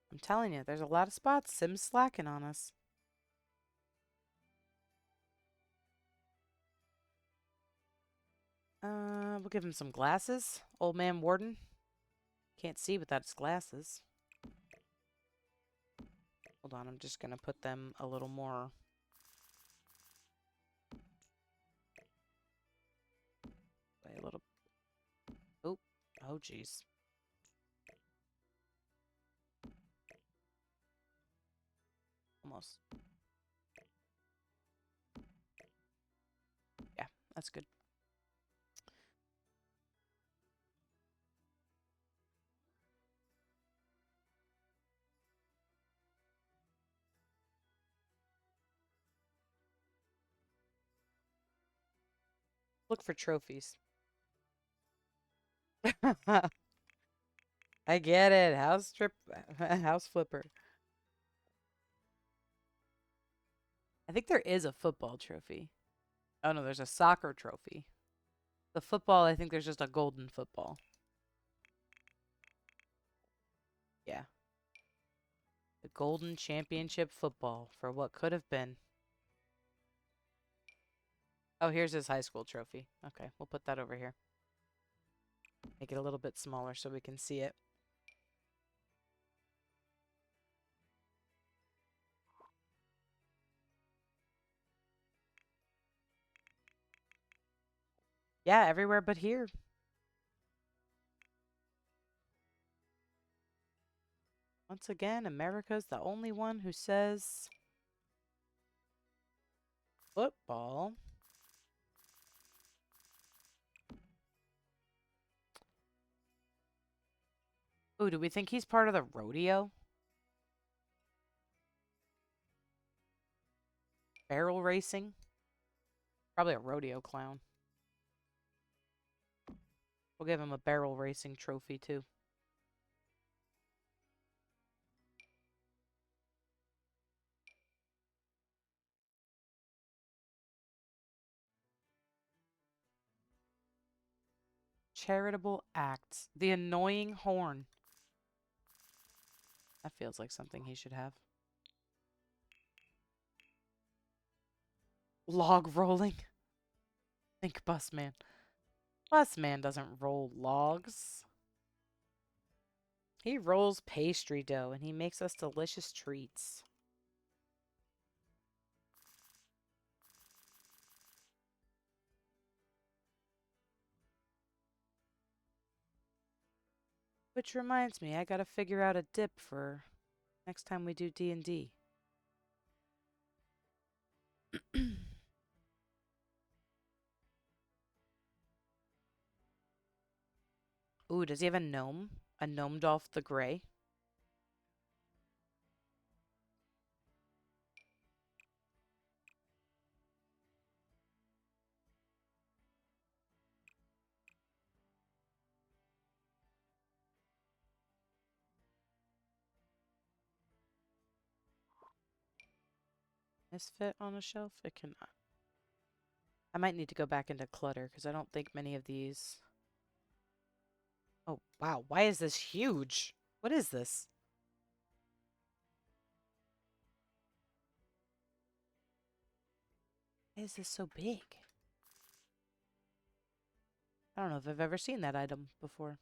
I'm telling you, there's a lot of spots. Sim's slacking on us. We'll give him some glasses. Old man warden. Can't see without his glasses. Hold on, I'm just gonna put them a little more. A little. Oh, oh, jeez. Almost. Yeah, that's good. Look for trophies. I get it. House flipper. I think there is a football trophy. Oh no, there's a soccer trophy. The football, I think there's just a golden football. Yeah. The golden championship football for what could have been. Oh, here's his high school trophy. Okay, we'll put that over here. Make it a little bit smaller so we can see it. Yeah, everywhere but here. Once again, America's the only one who says football. Ooh, do we think he's part of the rodeo? Barrel racing? Probably a rodeo clown. We'll give him a barrel racing trophy, too. Charitable acts. The annoying horn. That feels like something he should have. Log rolling. Think busman. Busman doesn't roll logs. He rolls pastry dough and he makes us delicious treats. Which reminds me, I gotta figure out a dip for next time we do D&D. Ooh, does he have a gnome? A gnome Dolph the Grey? Misfit on a shelf? It cannot. I might need to go back into clutter because I don't think many of these... Oh, wow. Why is this huge? What is this? Why is this so big? I don't know if I've ever seen that item before.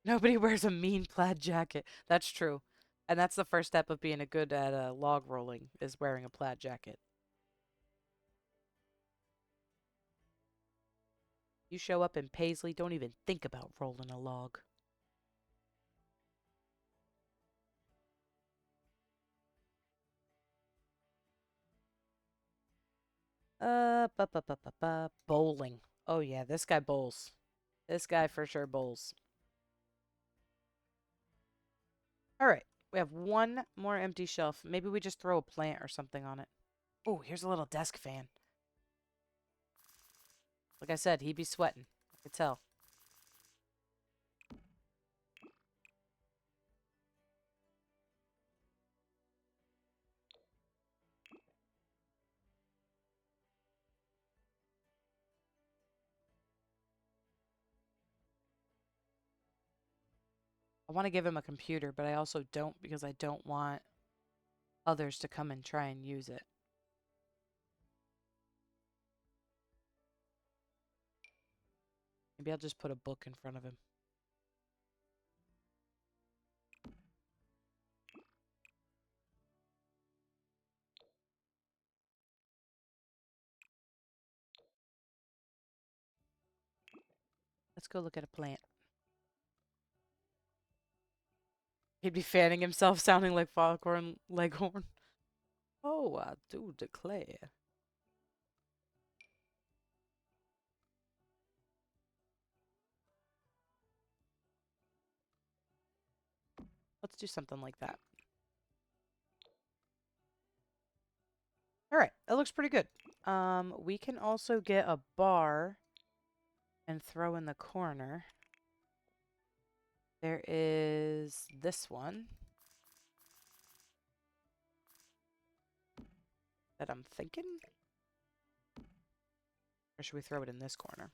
Nobody wears a mean plaid jacket. That's true. And that's the first step of being a good at log rolling, is wearing a plaid jacket. You show up in Paisley, don't even think about rolling a log. Bowling. Oh yeah, this guy bowls. This guy for sure bowls. All right, we have one more empty shelf. Maybe we just throw a plant or something on it. Oh, here's a little desk fan. Like I said, he'd be sweating. I could tell. I want to give him a computer, but I also don't because I don't want others to come and try and use it. Maybe I'll just put a book in front of him. Let's go look at a plant. He'd be fanning himself, sounding like Foghorn Leghorn. Oh, I do declare. Let's do something like that. All right, that looks pretty good. We can also get a bar and throw in the corner. There is this one that I'm thinking. Or should we throw it in this corner?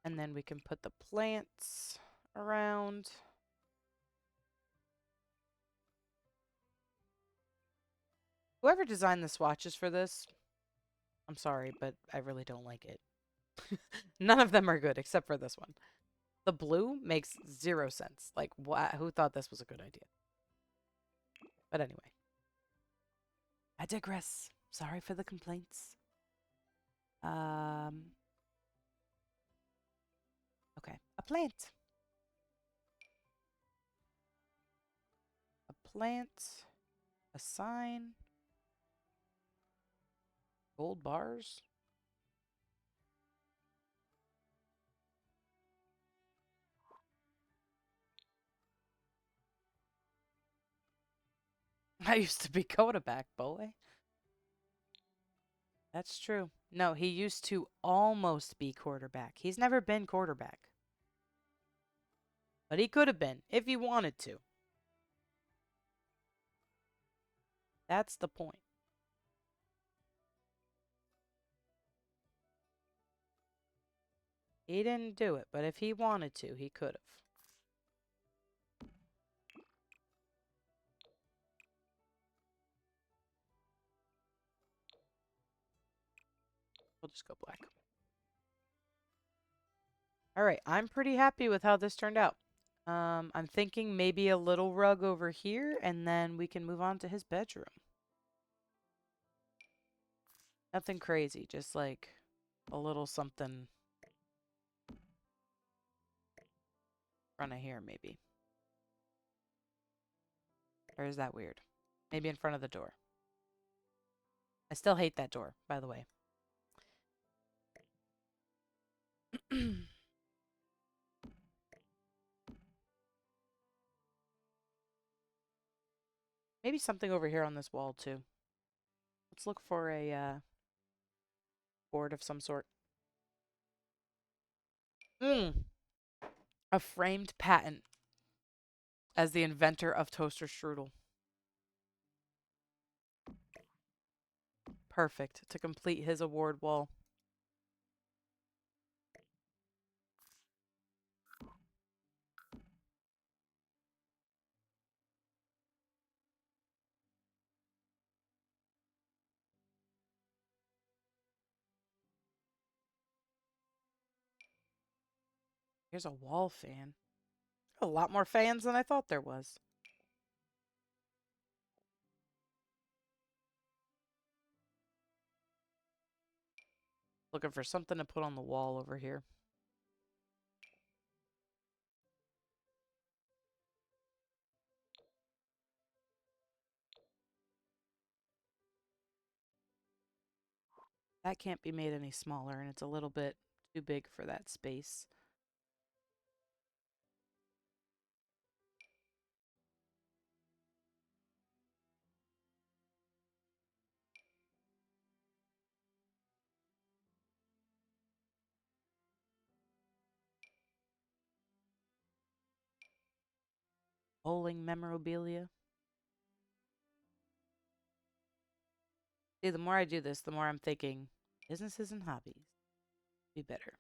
And then we can put the plants around. Whoever designed the swatches for this, I'm sorry, but I really don't like it. None of them are good except for this one. The blue makes 0 sense. Like, who thought this was a good idea? But anyway. I digress. Sorry for the complaints. Okay. A plant. A plant. A sign. Gold bars. I used to be quarterback, boy. That's true. No, he used to almost be quarterback. He's never been quarterback. But he could have been, if he wanted to. That's the point. He didn't do it, but if he wanted to, he could have. We'll just go black. All right, I'm pretty happy with how this turned out. I'm thinking maybe a little rug over here, and then we can move on to his bedroom. Nothing crazy, just like a little something front of here, maybe. Or is that weird? Maybe in front of the door. I still hate that door, by the way. Maybe something over here on this wall, too. Let's look for a board of some sort. Mm. A framed patent as the inventor of toaster strudel. Perfect to complete his award wall. Here's a wall fan. A lot more fans than I thought there was. Looking for something to put on the wall over here. That can't be made any smaller, and it's a little bit too big for that space. Bowling memorabilia. See, the more I do this, the more I'm thinking businesses and hobbies be better.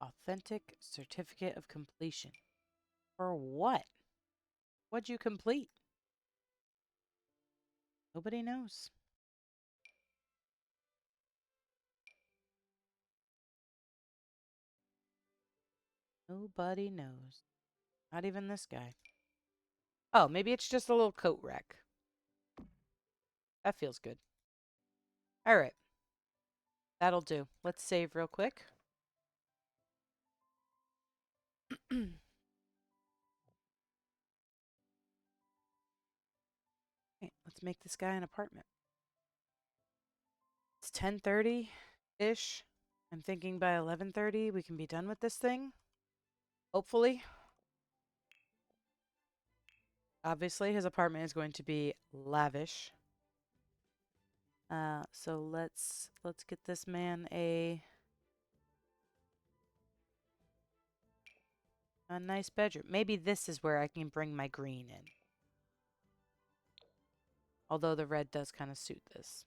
Authentic certificate of completion. For what? What'd you complete? Nobody knows. Nobody knows. Not even this guy. Oh, maybe it's just a little coat rack. That feels good. All right. That'll do. Let's save real quick. Okay, let's make this guy an apartment. It's 10:30-ish. I'm thinking by 11:30 we can be done with this thing. Hopefully. Obviously, his apartment is going to be lavish. So let's get this man a nice bedroom. Maybe this is where I can bring my green in. Although the red does kind of suit this.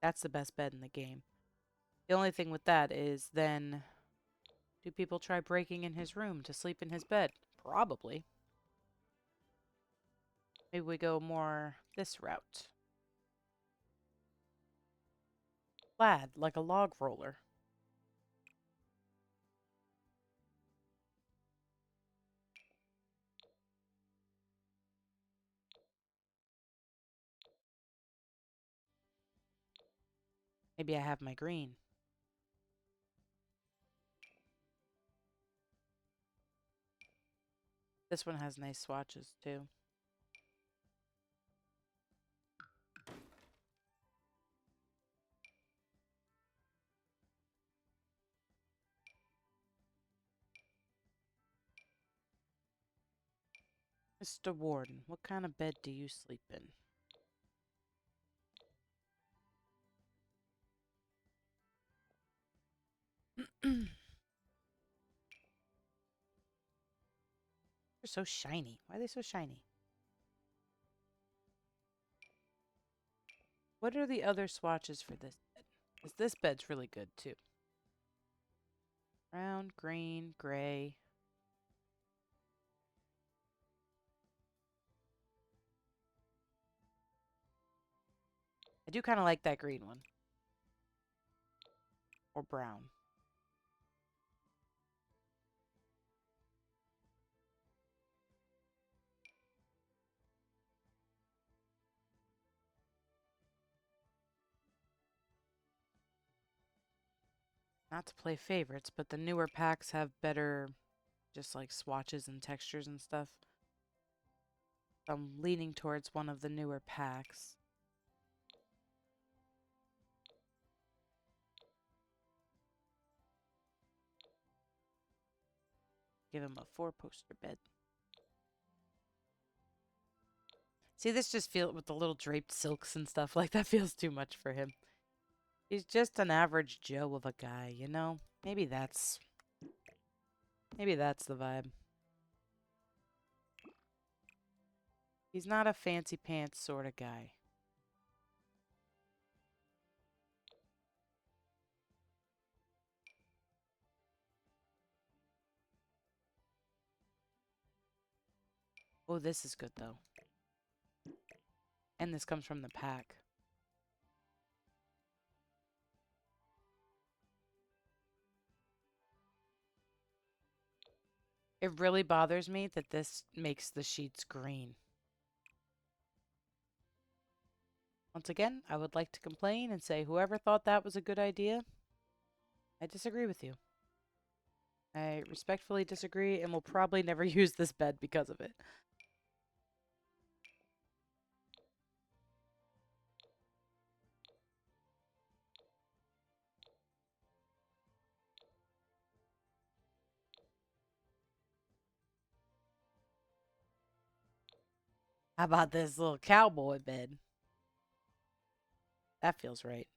That's the best bed in the game. The only thing with that is then do people try breaking in his room to sleep in his bed? Probably. Maybe we go more this route. Plaid, like a log roller. Maybe I have my green. This one has nice swatches too. Mr. Warden, what kind of bed do you sleep in? They're so shiny. Why are they so shiny? What are the other swatches for this bed? Because this bed's really good too. Brown, green, gray. I do kind of like that green one. Or brown. Not to play favorites, but the newer packs have better just like swatches and textures and stuff. I'm leaning towards one of the newer packs. Give him a 4-poster bed. See, this just feels with the little draped silks and stuff like that feels too much for him. He's just an average Joe of a guy, you know? Maybe that's the vibe. He's not a fancy pants sort of guy. Oh, this is good though. And this comes from the pack. It really bothers me that this makes the sheets green. Once again, I would like to complain and say whoever thought that was a good idea, I disagree with you. I respectfully disagree and will probably never use this bed because of it. How about this little cowboy bed? That feels right.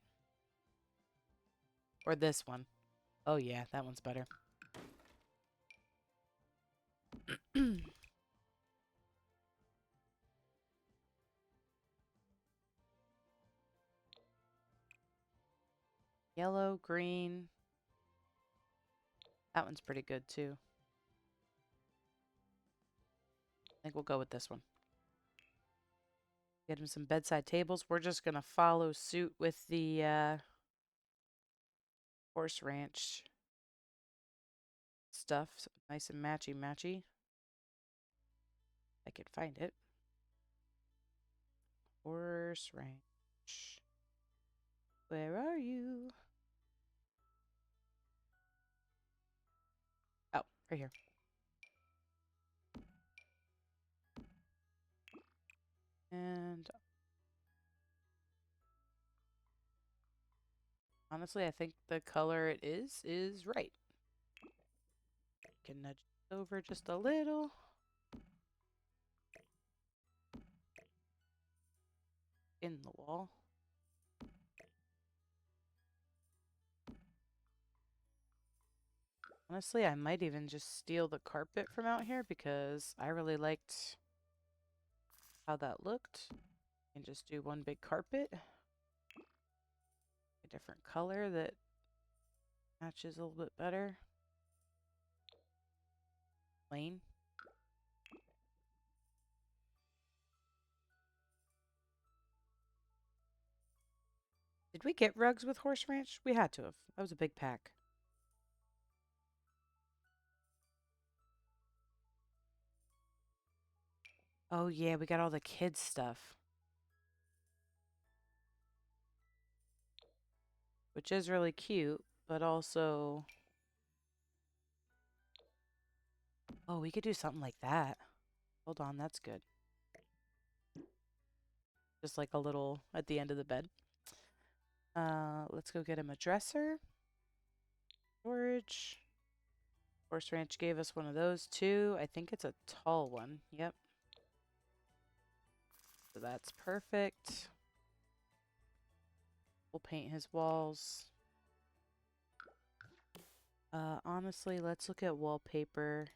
Or this one. Oh yeah, that one's better. Yellow, green. That one's pretty good too. I think we'll go with this one. Get him some bedside tables. We're just going to follow suit with the horse ranch stuff. So nice and matchy-matchy. I can find it. Horse ranch. Where are you? Oh, right here. And honestly, I think the color it is right. Can nudge it over just a little. In the wall. Honestly, I might even just steal the carpet from out here because I really liked how that looked. And just do one big carpet. A different color that matches a little bit better. Plain. Did we get rugs with Horse Ranch? We had to have. That was a big pack. Oh yeah, we got all the kids stuff. Which is really cute, but also... Oh, we could do something like that. Hold on, that's good. Just like a little at the end of the bed. Let's go get him a dresser. Storage. Horse Ranch gave us one of those too. I think it's a tall one. Yep. So that's perfect. We'll paint his walls. Honestly, let's look at wallpaper.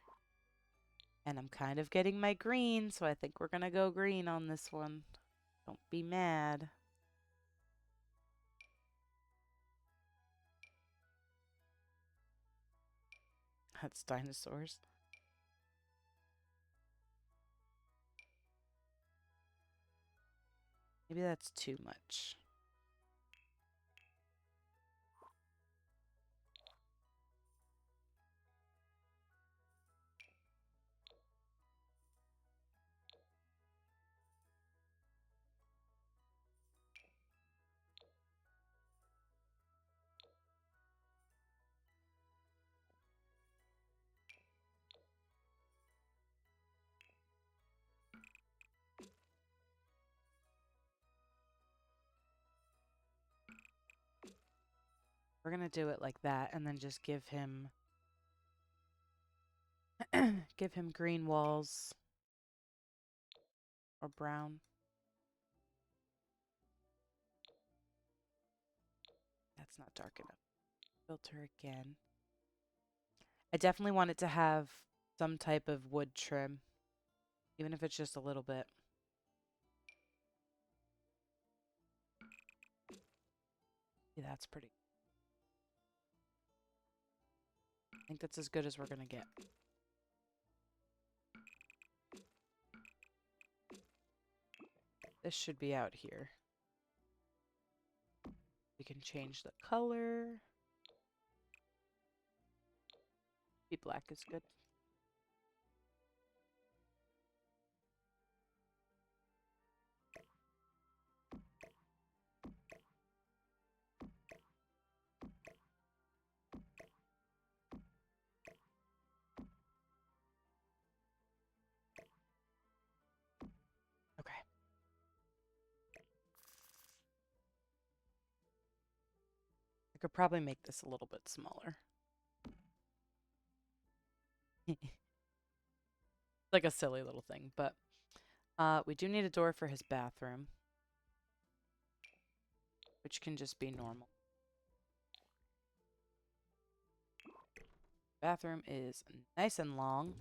And I'm kind of getting my green, so I think we're gonna go green on this one. Don't be mad. That's dinosaurs. Maybe that's too much. We're gonna do it like that and then just give him Give him green walls or brown. That's not dark enough. Filter again. I definitely want it to have some type of wood trim, even if it's just a little bit. Yeah, that's pretty. I think that's as good as we're gonna get. This should be out here. We can change the color. Be black is good. Okay. I could probably make this a little bit smaller. Like a silly little thing, but we do need a door for his bathroom, which can just be normal. Bathroom is nice and long.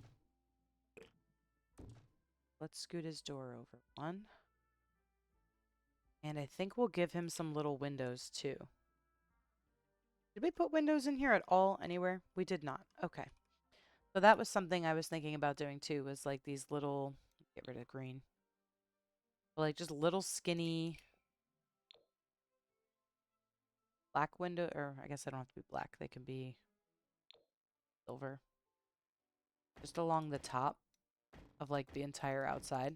Let's scoot his door over one. And I think we'll give him some little windows too. Did we put windows in here at all anywhere? We did not. Okay. So that was something I was thinking about doing too, was like these little, get rid of green. But like just little skinny black window, or I guess they don't have to be black. They can be silver. Just along the top of like the entire outside.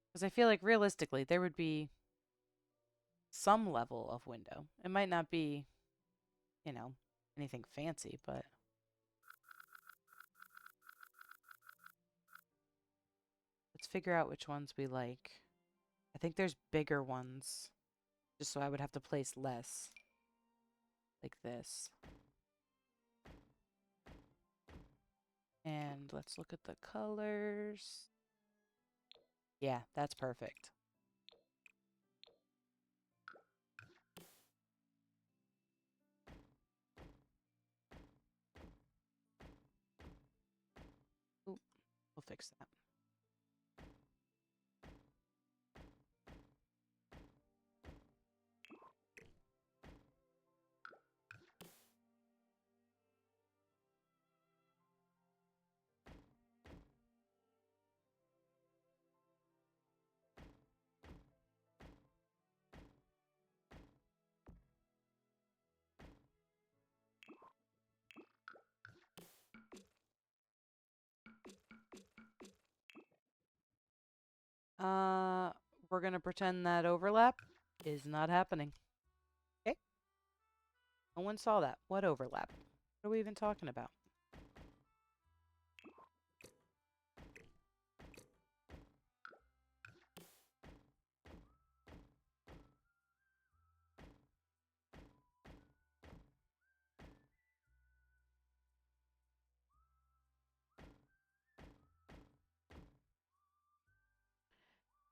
Because I feel like realistically there would be some level of window. It might not be, you know, anything fancy, but let's figure out which ones we like. I think there's bigger ones, just so I would have to place less. Like this. And let's look at the colors. Yeah, that's perfect. Ooh, we'll fix that. We're gonna pretend that overlap is not happening. Okay? No one saw that. What overlap? What are we even talking about?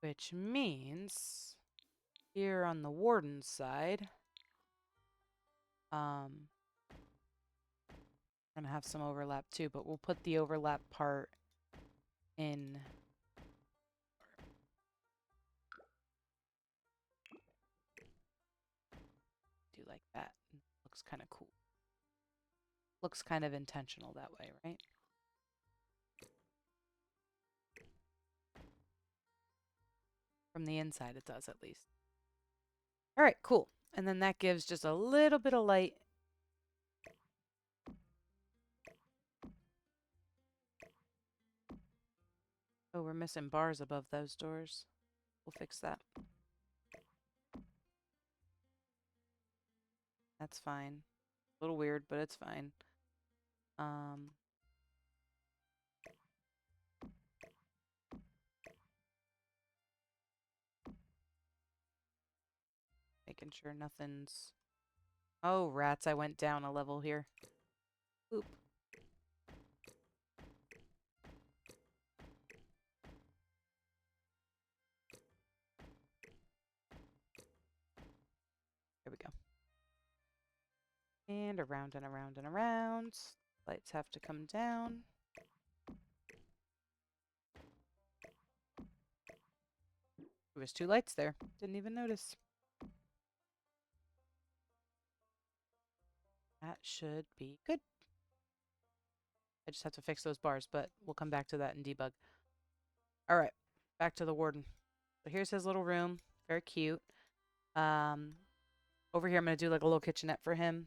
Which means here on the warden's side, gonna have some overlap too, but we'll put the overlap part in. Do like that. Looks kind of cool. Looks kind of intentional that way, right? From the inside it does, at least. All right, cool. And then that gives just a little bit of light. Oh, we're missing bars above those doors. We'll fix that. That's fine. A little weird, but it's fine. making sure nothing's... Oh, rats, I went down a level here. Oop. There we go. And around and around and around. Lights have to come down. There was 2 lights there. Didn't even notice. That should be good. I just have to fix those bars, but we'll come back to that in debug. All right, back to the warden. So here's his little room. Very cute. Over here, I'm going to do like a little kitchenette for him.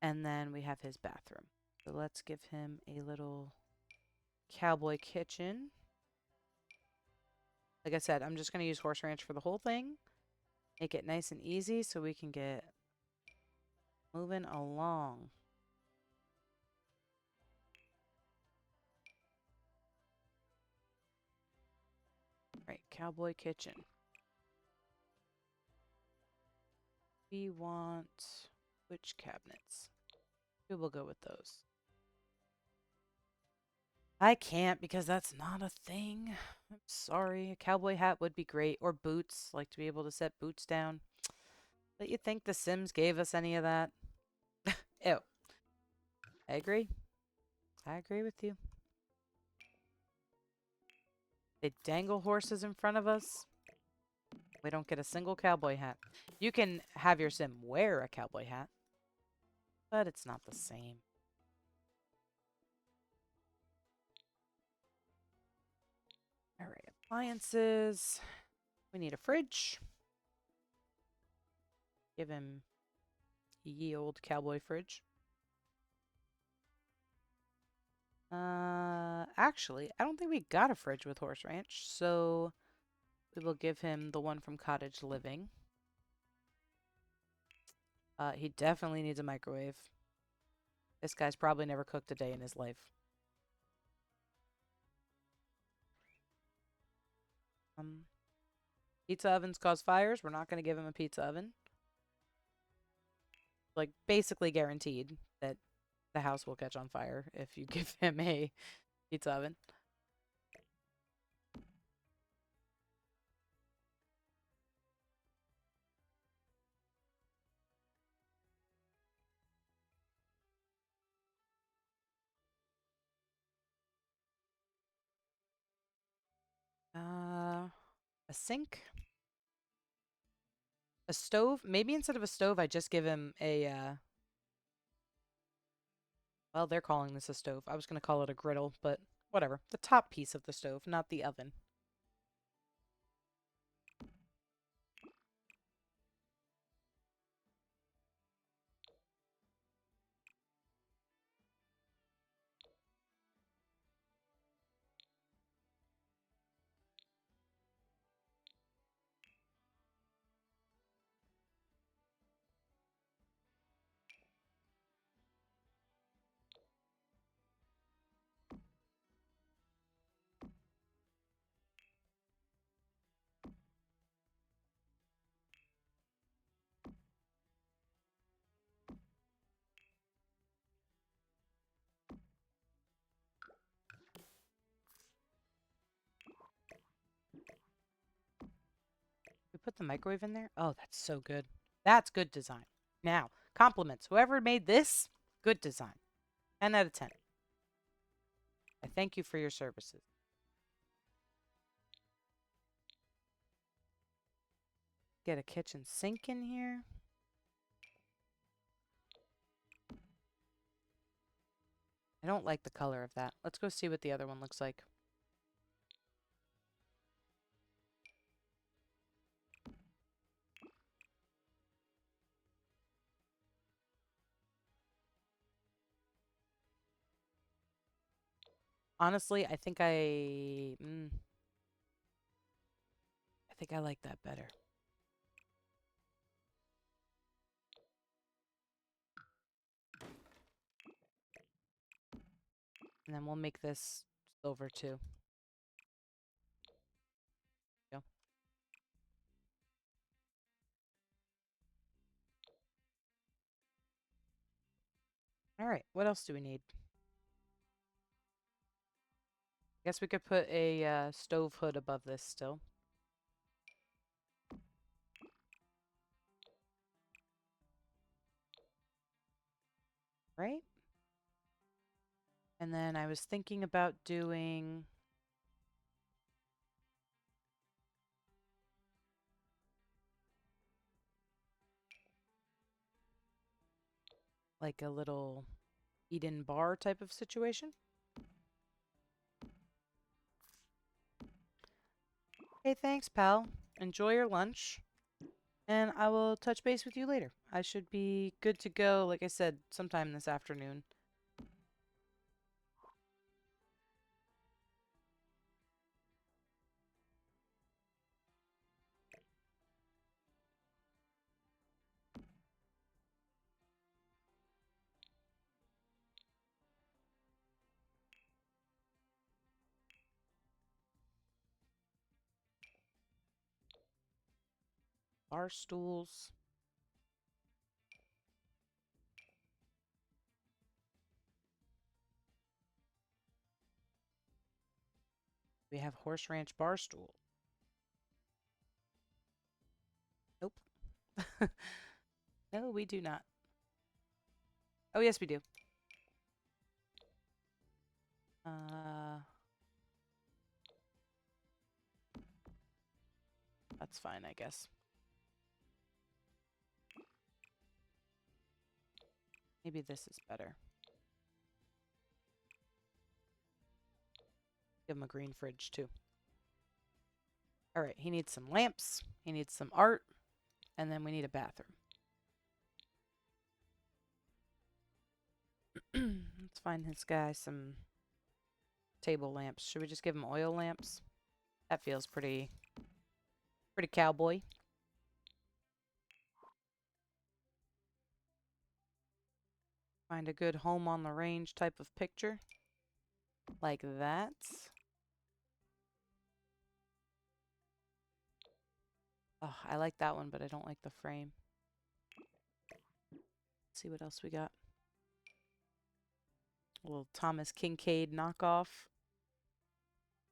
And then we have his bathroom. So let's give him a little cowboy kitchen. Like I said, I'm just going to use Horse Ranch for the whole thing. Make it nice and easy so we can get moving along. Right, cowboy kitchen. We want which cabinets? We will go with those. I can't because that's not a thing. I'm sorry. A cowboy hat would be great. Or boots. Like to be able to set boots down. But you think The Sims gave us any of that? Ew. I agree. I agree with you. They dangle horses in front of us. We don't get a single cowboy hat. You can have your sim wear a cowboy hat, but it's not the same. All right, appliances. We need a fridge. Give him ye old cowboy fridge. Actually, I don't think we got a fridge with Horse Ranch, so we will give him the one from Cottage Living. He definitely needs a microwave. This guy's probably never cooked a day in his life. Pizza ovens cause fires. We're not going to give him a pizza oven. Like, basically guaranteed that the house will catch on fire if you give him a pizza oven. A sink. A stove. Maybe instead of a stove, I just give him a, well, they're calling this a stove. I was going to call it a griddle, but whatever. The top piece of the stove, not the oven. We put the microwave in there? Oh, that's so good. That's good design. Now, compliments. Whoever made this, good design. 10 out of 10. I thank you for your services. Get a kitchen sink in here. I don't like the color of that. Let's go see what the other one looks like. Honestly, I think I like that better. And then we'll make this silver too. Go. All right, what else do we need? Guess we could put a stove hood above this still. Right? And then I was thinking about doing like a little eat-in bar type of situation. Hey, thanks, pal. Enjoy your lunch. And I will touch base with you later. I should be good to go, like I said, sometime this afternoon. Bar stools. We have horse ranch bar stool. Nope. No, we do not. Oh, yes, we do. That's fine, I guess. Maybe this is better. Give him a green fridge, too. All right, he needs some lamps. He needs some art. And then we need a bathroom. Let's find this guy some table lamps. Should we just give him oil lamps? That feels pretty cowboy. Find a good home on the range type of picture. Like that. Oh, I like that one, but I don't like the frame. Let's see what else we got. A little Thomas Kincaid knockoff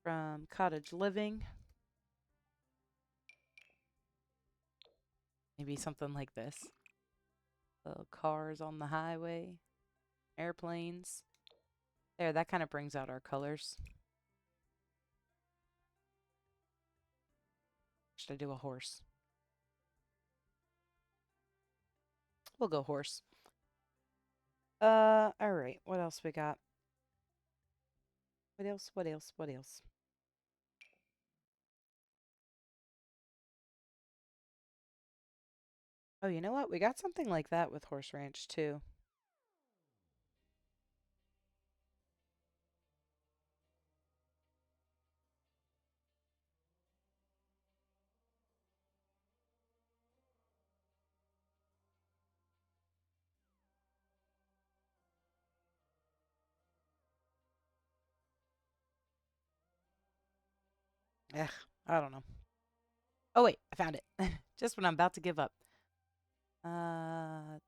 from Cottage Living. Maybe something like this. Little cars on the highway. Airplanes. There, that kind of brings out our colors. Should I do a horse? We'll go horse. Alright. What else we got? What else? What else? What else? Oh, you know what? We got something like that with Horse Ranch, too. Ugh, I don't know. Oh, wait. I found it. Just when I'm about to give up. Uh,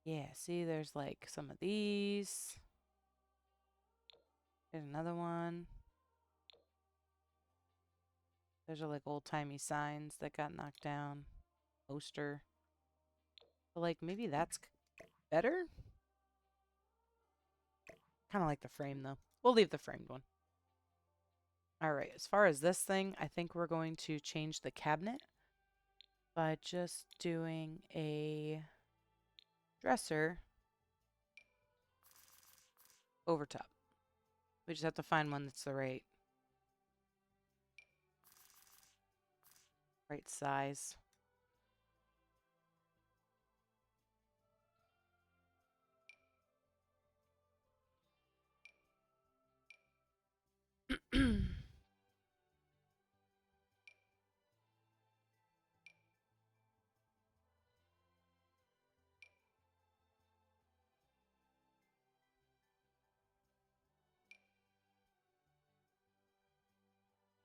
yeah, see, there's like some of these. There's another one. Those are like old-timey signs that got knocked down. Poster. But like, maybe that's better? Kind of like the frame, though. We'll leave the framed one. Alright, as far as this thing, I think we're going to change the cabinet by just doing a dresser over top. We just have to find one that's the right size.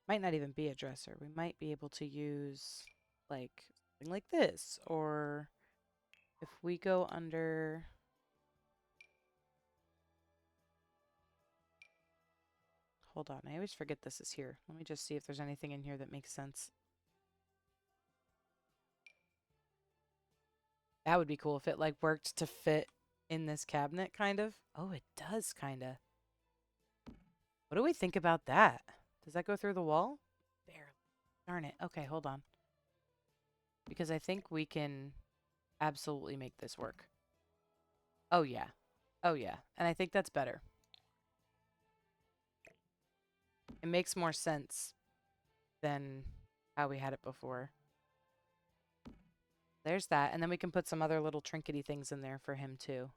Might not even be a dresser. We might be able to use like something like this or If we go under... Hold on, I always forget this is here. Let me just see if there's anything in here that makes sense. That would be cool if it like worked to fit in this cabinet, kind of. Oh, it does, kind of. What do we think about that? Does that go through the wall? Barely. Darn it. Okay, hold on. Because I think we can absolutely make this work. Oh, yeah. Oh, yeah. And I think that's better. It makes more sense than how we had it before. There's that. And then we can put some other little trinkety things in there for him, too.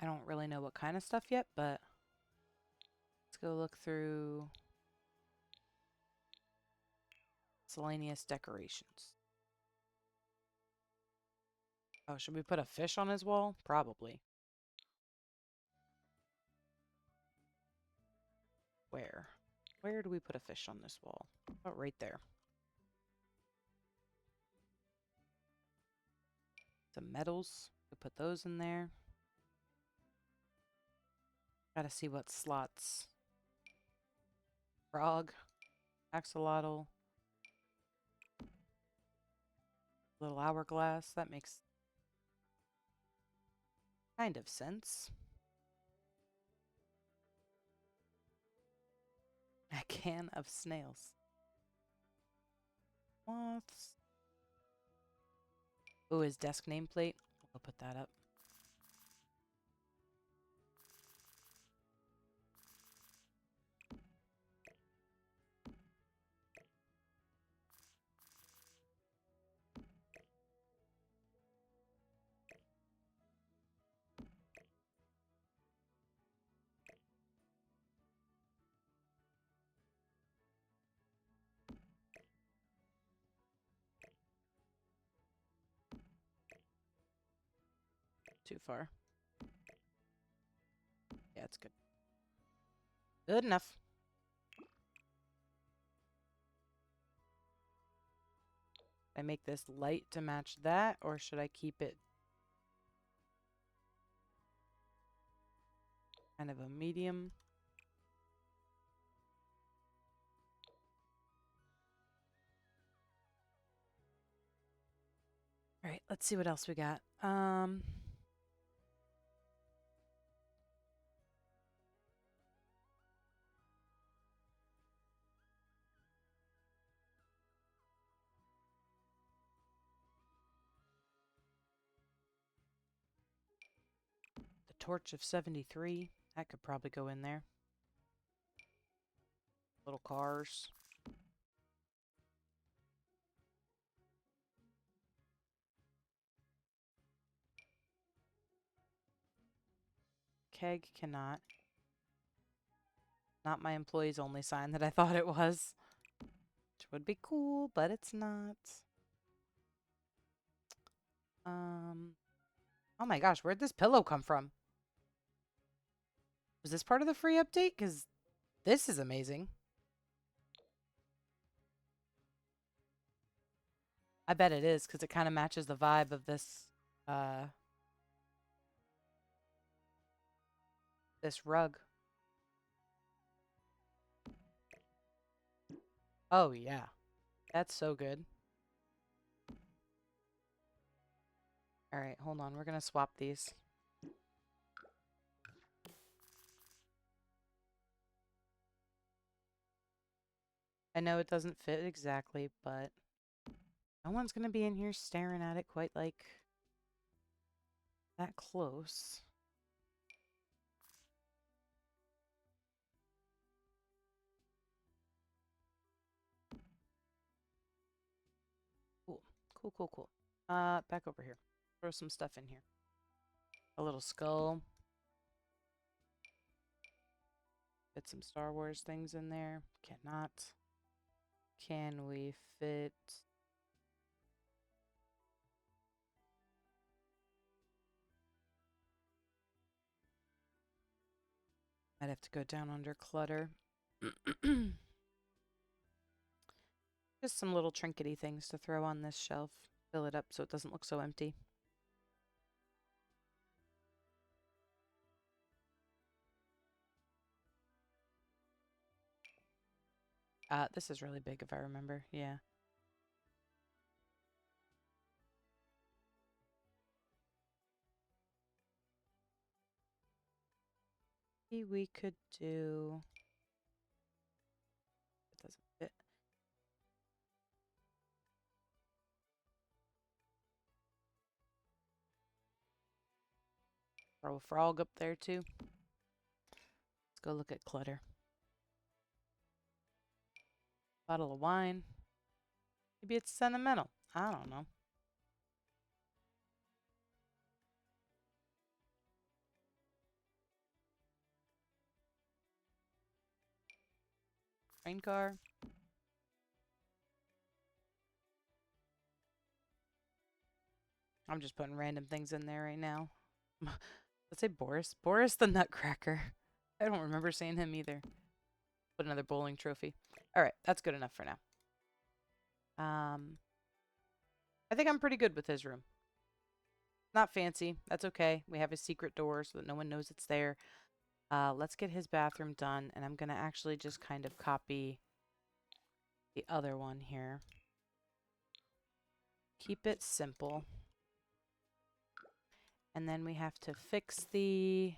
I don't really know what kind of stuff yet, but let's go look through miscellaneous decorations. Oh, should we put a fish on his wall? Probably. Where? Where do we put a fish on this wall? Oh, right there. Some medals. We put those in there. Gotta see what slots. Frog. Axolotl. Little hourglass. That makes kind of sense. A can of snails. Moths. Oh, his desk nameplate. We'll put that up. Too far. Yeah, it's good. Good enough. I make this light to match that, or should I keep it kind of a medium? All right, let's see what else we got. The torch of 73. That could probably go in there. Little cars. Keg cannot. Not my employees only sign that I thought it was. Which would be cool, but it's not. Oh my gosh, where'd this pillow come from? Was this part of the free update? Because this is amazing. I bet it is, because it kind of matches the vibe of this, this rug. Oh, yeah. That's so good. All right, hold on. We're going to swap these. I know it doesn't fit exactly, but no one's going to be in here staring at it quite like that close. Cool. Cool, cool, cool. Back over here. Throw some stuff in here. A little skull. Fit some Star Wars things in there. Cannot. Can we fit... I'd have to go down under clutter. Just some little trinkety things to throw on this shelf. Fill it up so it doesn't look so empty. This is really big if I remember. Yeah. Maybe we could do... It doesn't fit. Throw a frog up there too. Let's go look at clutter. Bottle of wine. Maybe it's sentimental. I don't know. Train car. I'm just putting random things in there right now. Let's say Boris. Boris the Nutcracker. I don't remember seeing him either. Put another bowling trophy. All right, that's good enough for now. I think I'm pretty good with his room. Not fancy. That's okay. We have a secret door so that no one knows it's there. Let's get his bathroom done, and I'm going to actually just kind of copy the other one here. Keep it simple. And then we have to fix the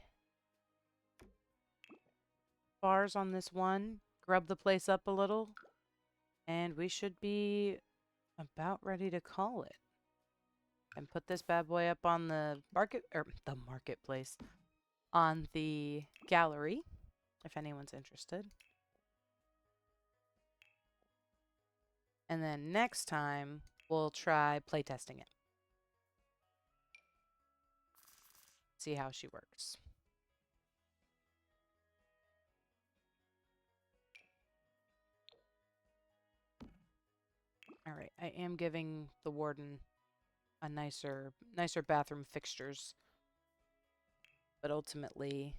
bars on this one. Grub the place up a little. And we should be about ready to call it. And put this bad boy up on the marketplace. On the gallery, if anyone's interested. And then next time, we'll try playtesting it. See how she works. All right, I am giving the warden a nicer bathroom fixtures. But ultimately,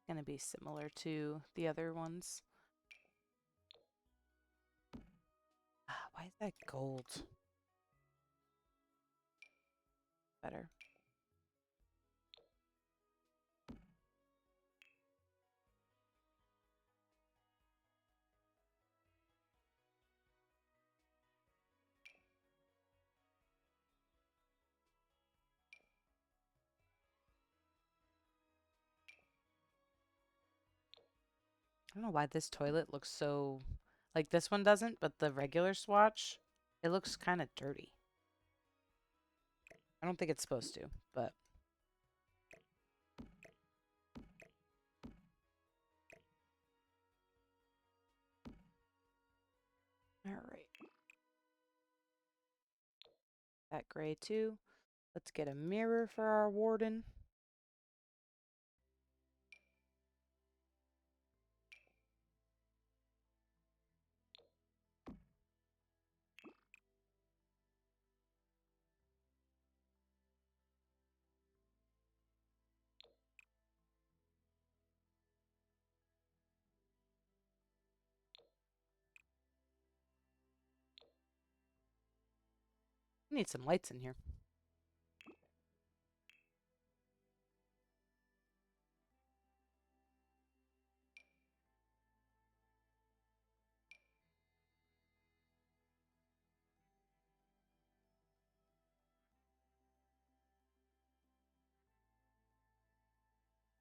going to be similar to the other ones. Why is that gold? Better. I don't know why this toilet looks so... Like, this one doesn't, but the regular swatch, it looks kind of dirty. I don't think it's supposed to, but... Alright. That gray, too. Let's get a mirror for our warden. We need some lights in here.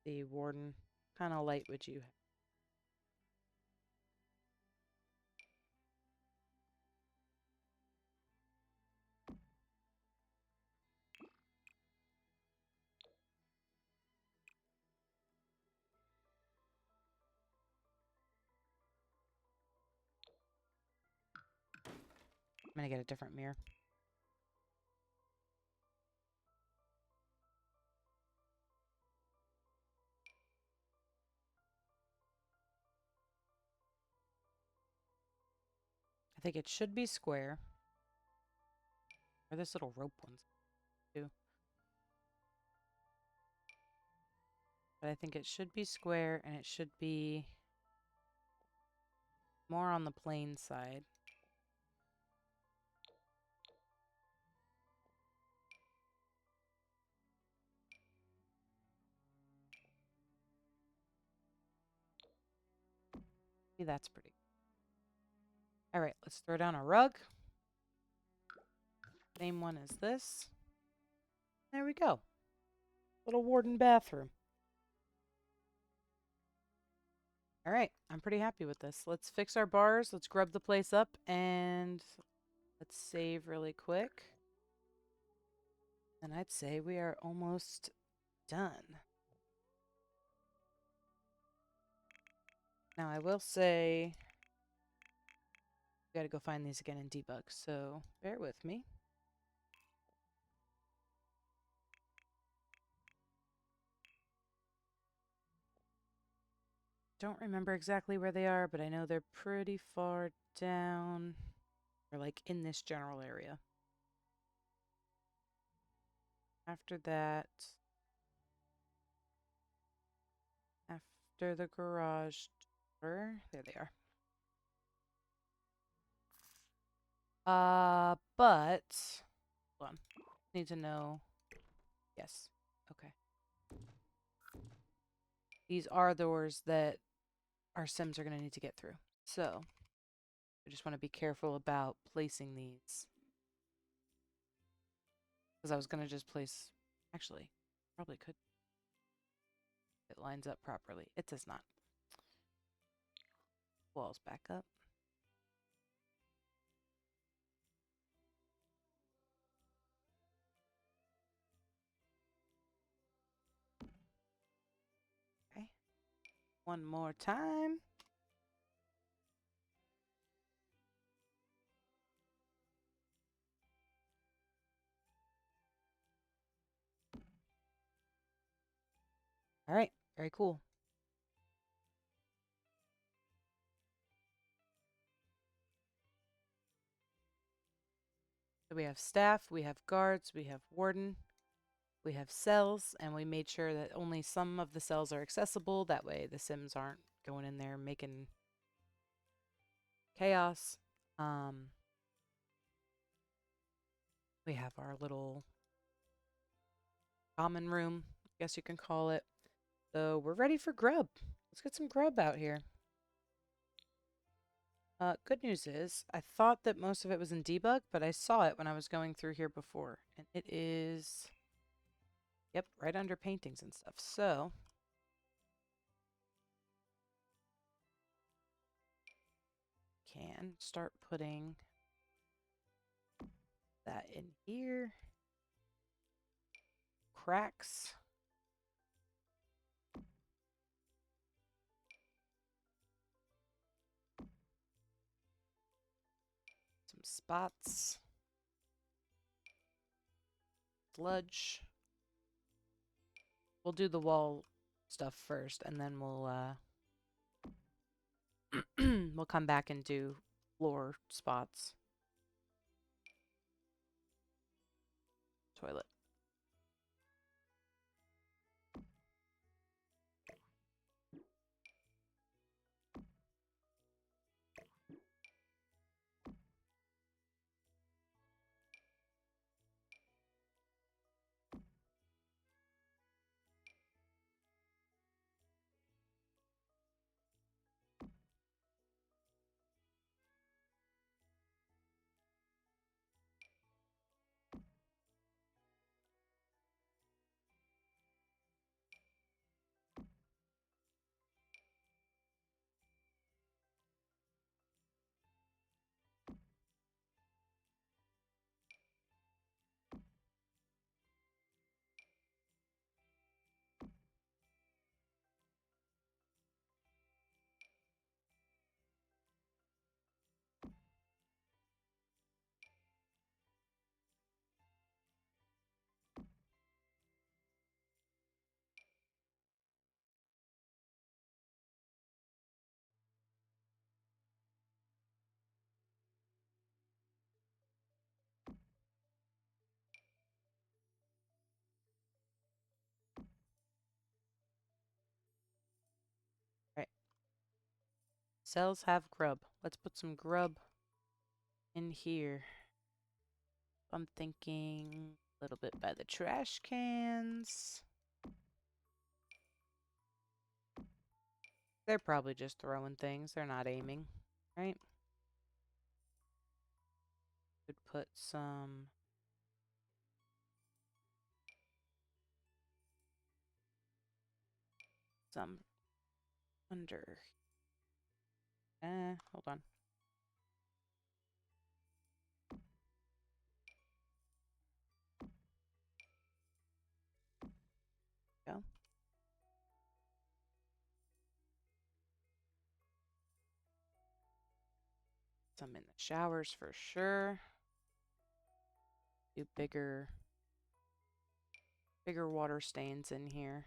The warden. What kind of light would you have? I'm gonna get a different mirror. I think it should be square. Or this little rope one's too. but I think it should be square and it should be more on the plain side. See, that's pretty. All right, let's throw down a rug. Same one as this. There we go. Little warden bathroom. All right, I'm pretty happy with this. Let's fix our bars. Let's grub the place up and let's save really quick. And I'd say we are almost done. Now I will say we gotta go find these again and debug, so bear with me. Don't remember exactly where they are, but I know they're pretty far down. Or like in this general area. After that, after the garage door, there they are. But hold on. Need to know. Yes. Okay. These are doors that our Sims are going to need to get through. So, I just want to be careful about placing these. Because I was going to just place... Actually, probably could. It lines up properly. It does not. Walls back up. Okay. One more time. All right. Very cool. So we have staff, we have guards, we have warden, we have cells, and we made sure that only some of the cells are accessible. That way the Sims aren't going in there making chaos. We have our little common room, I guess you can call it. So we're ready for grub. Let's get some grub out here. Good news is, I thought that most of it was in debug, but I saw it when I was going through here before. And it is, yep, right under paintings and stuff. So, can start putting that in here. Cracks. Some spots. Sludge. We'll do the wall stuff first, and then we'll we'll come back and do floor spots. Toilet. Cells have grub. Let's put some grub in here. I'm thinking a little bit by the trash cans. They're probably just throwing things. They're not aiming, right? Could put some under. Hold on. Go. Some in the showers for sure. Do bigger water stains in here.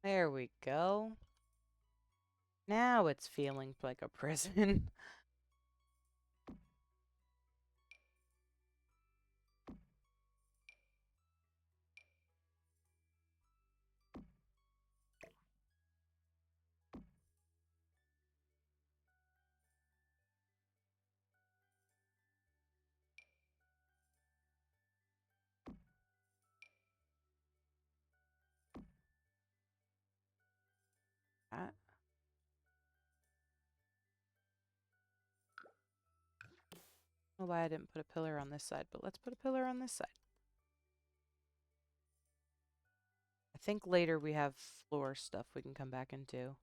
There we go. Now it's feeling like a prison. I don't know why I didn't put a pillar on this side, but let's put a pillar on this side. I think later we have floor stuff we can come back into.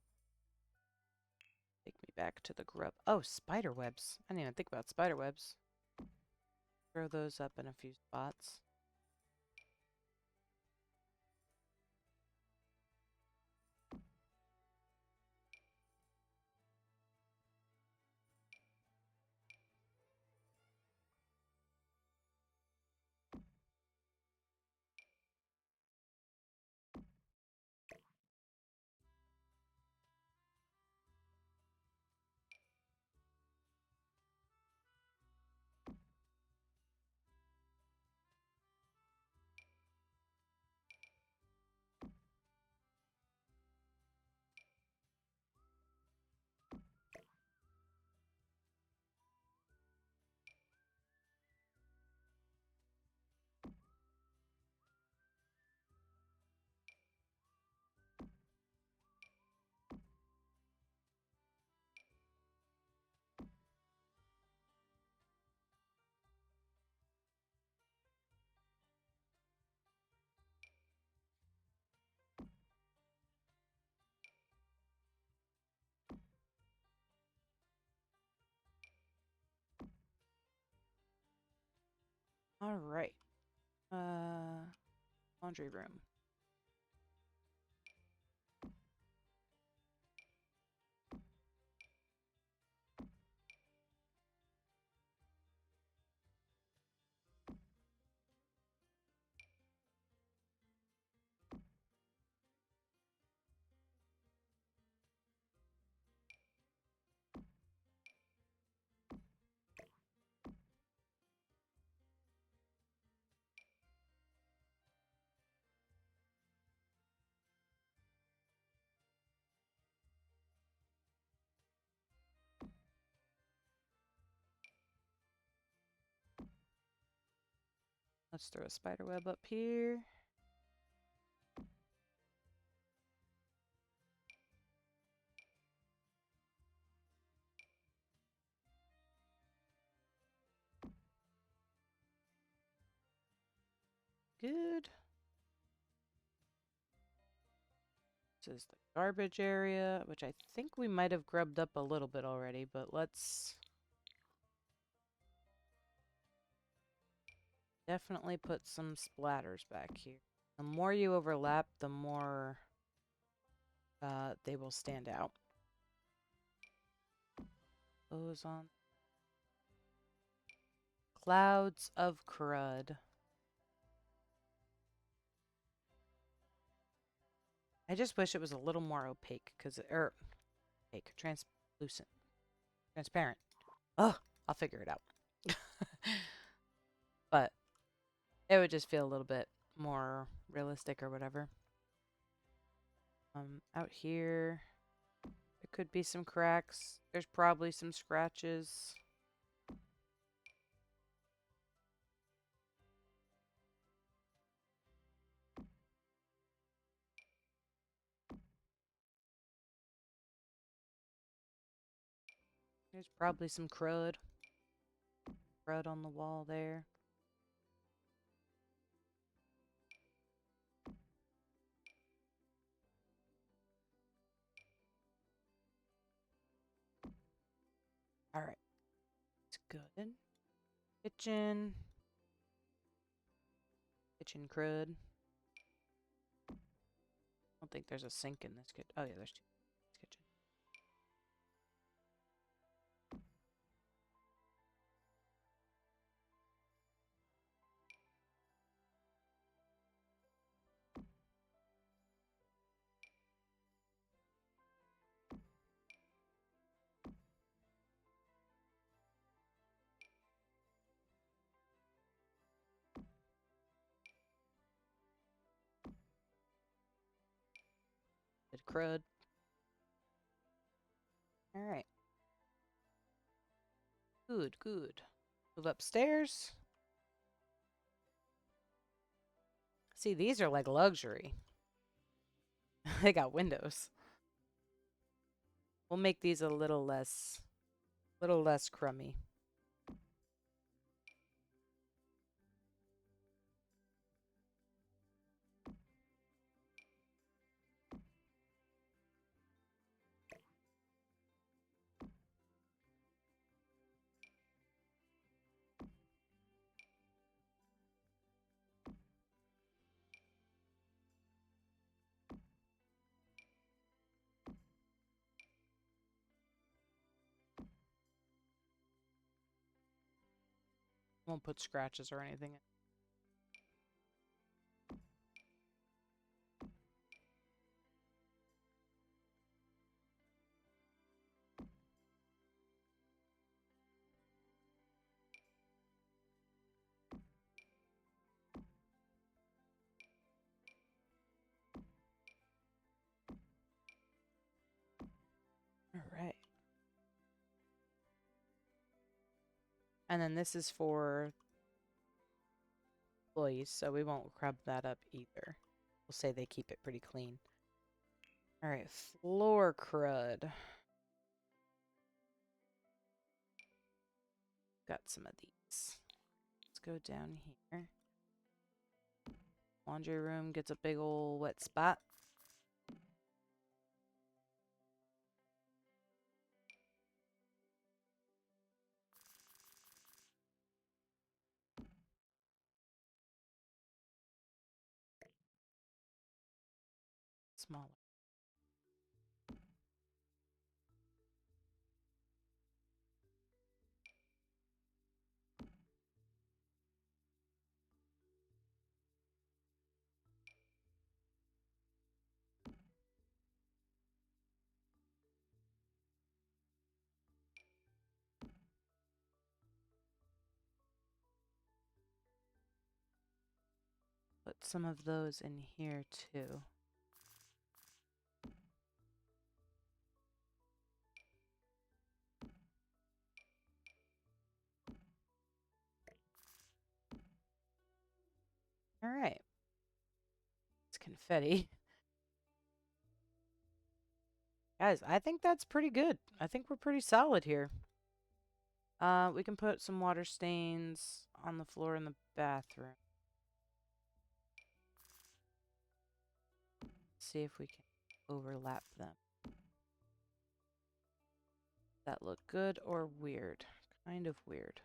Take me back to the grub. Oh, spider webs. I didn't even think about spider webs. Throw those up in a few spots. All right. Laundry room. Let's throw a spider web up here. Good. This is the garbage area, which I think we might have grubbed up a little bit already, but let's definitely put some splatters back here. The more you overlap, the more they will stand out. Those on. Clouds of crud. I just wish it was a little more opaque, opaque, translucent, transparent. Oh, I'll figure it out. But it would just feel a little bit more realistic or whatever. Out here, there could be some cracks. There's probably some scratches. There's probably some crud. Crud on the wall there. All right. It's good. Kitchen. Kitchen crud. I don't think there's a sink in this kitchen. Oh, yeah, there's two in this kitchen. Good crud. All right. Good, good. Move upstairs. See, these are like luxury. They got windows. We'll make these a little less crummy. Won't put scratches or anything in. All right. And then this is for employees, so we won't crub that up either. We'll say they keep it pretty clean. All right, floor crud. Got some of these. Let's go down here. Laundry room gets a big old wet spot. Smaller. Put some of those in here too. All right. It's confetti. Guys, I think that's pretty good. I think we're pretty solid here. We can put some water stains on the floor in the bathroom. See if we can overlap them. That look good or weird? Kind of weird.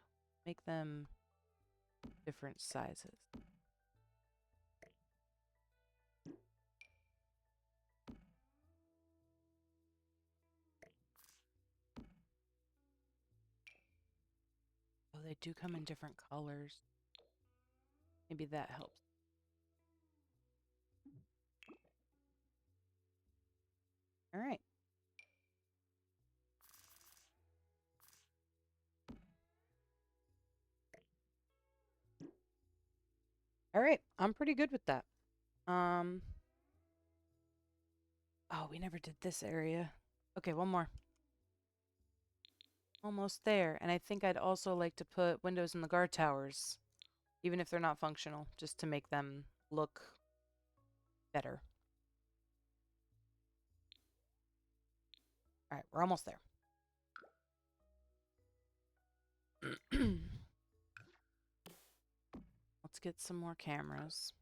Make them different sizes. Oh, they do come in different colors. Maybe that helps. All right. All right. I'm pretty good with that. Oh, we never did this area. Okay, one more. Almost there. And I think I'd also like to put windows in the guard towers, even if they're not functional, just to make them look better. All right, we're almost there. Let's get some more cameras.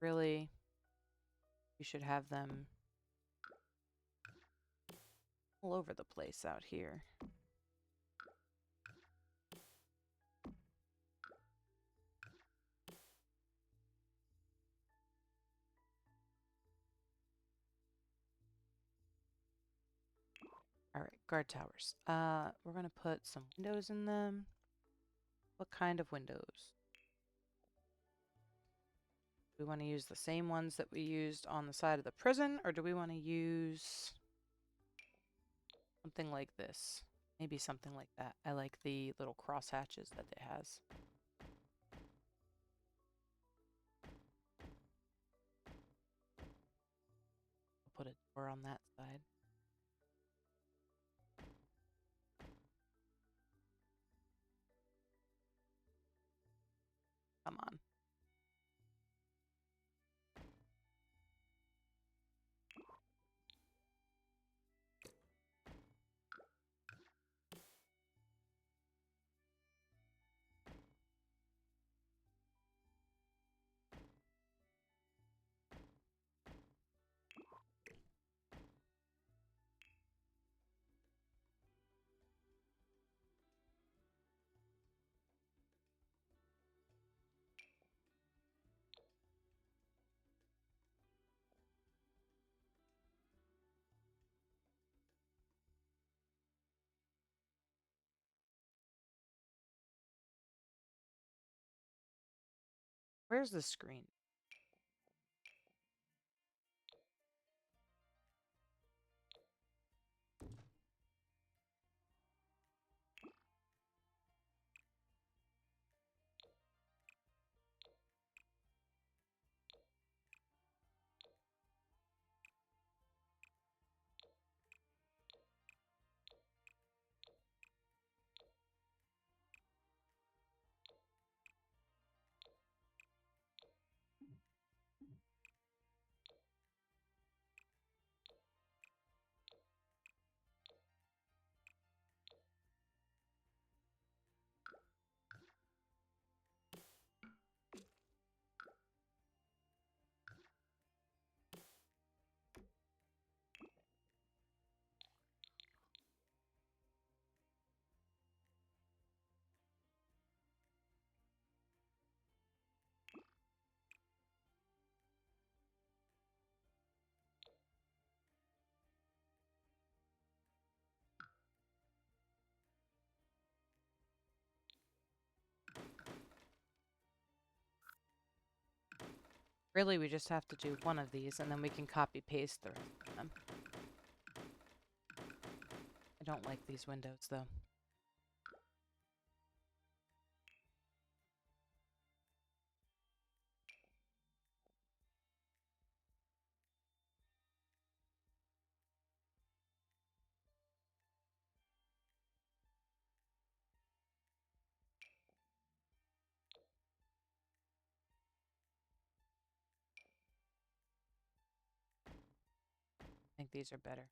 Really, you should have them all over the place out here. All right, guard towers. We're gonna put some windows in them. What kind of windows? Do we want to use the same ones that we used on the side of the prison, or do we want to use something like this? Maybe something like that. I like the little cross hatches that it has. I'll put a door on that side. Come on. Where's the screen? Really, we just have to do one of these, and then we can copy paste the rest of them. I don't like these windows, though. I think these are better.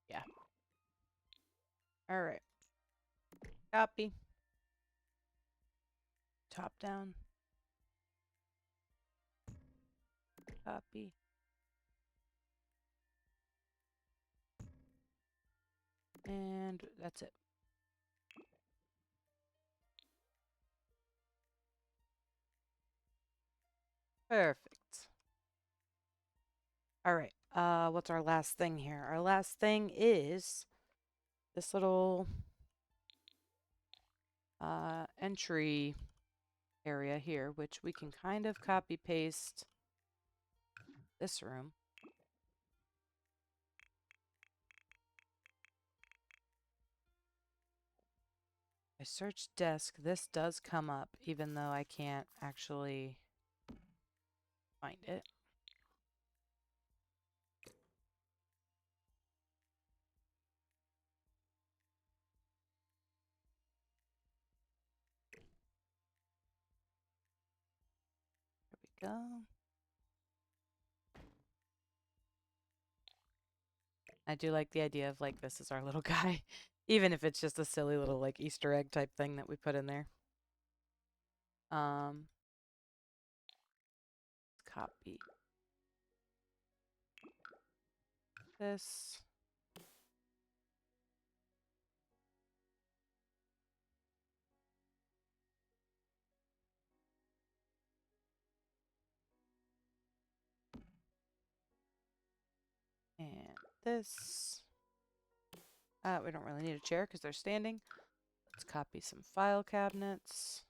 Yeah. All right. Copy. Top down. Copy. And that's it. Perfect. All right. What's our last thing here? Our last thing is this little entry area here, which we can kind of copy paste this room. I search desk. This does come up, even though I can't actually find it. There we go. I do like the idea of like this is our little guy, even if it's just a silly little like Easter egg type thing that we put in there. Let's copy this. And this. We don't really need a chair because they're standing. Let's copy some file cabinets.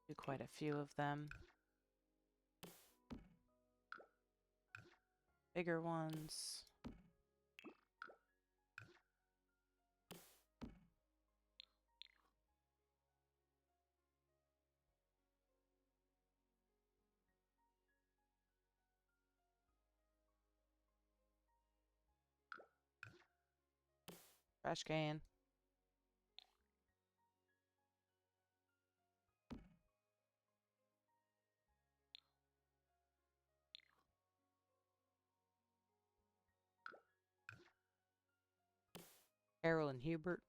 Do quite a few of them. Bigger ones. Trash can. Carol and Hubert.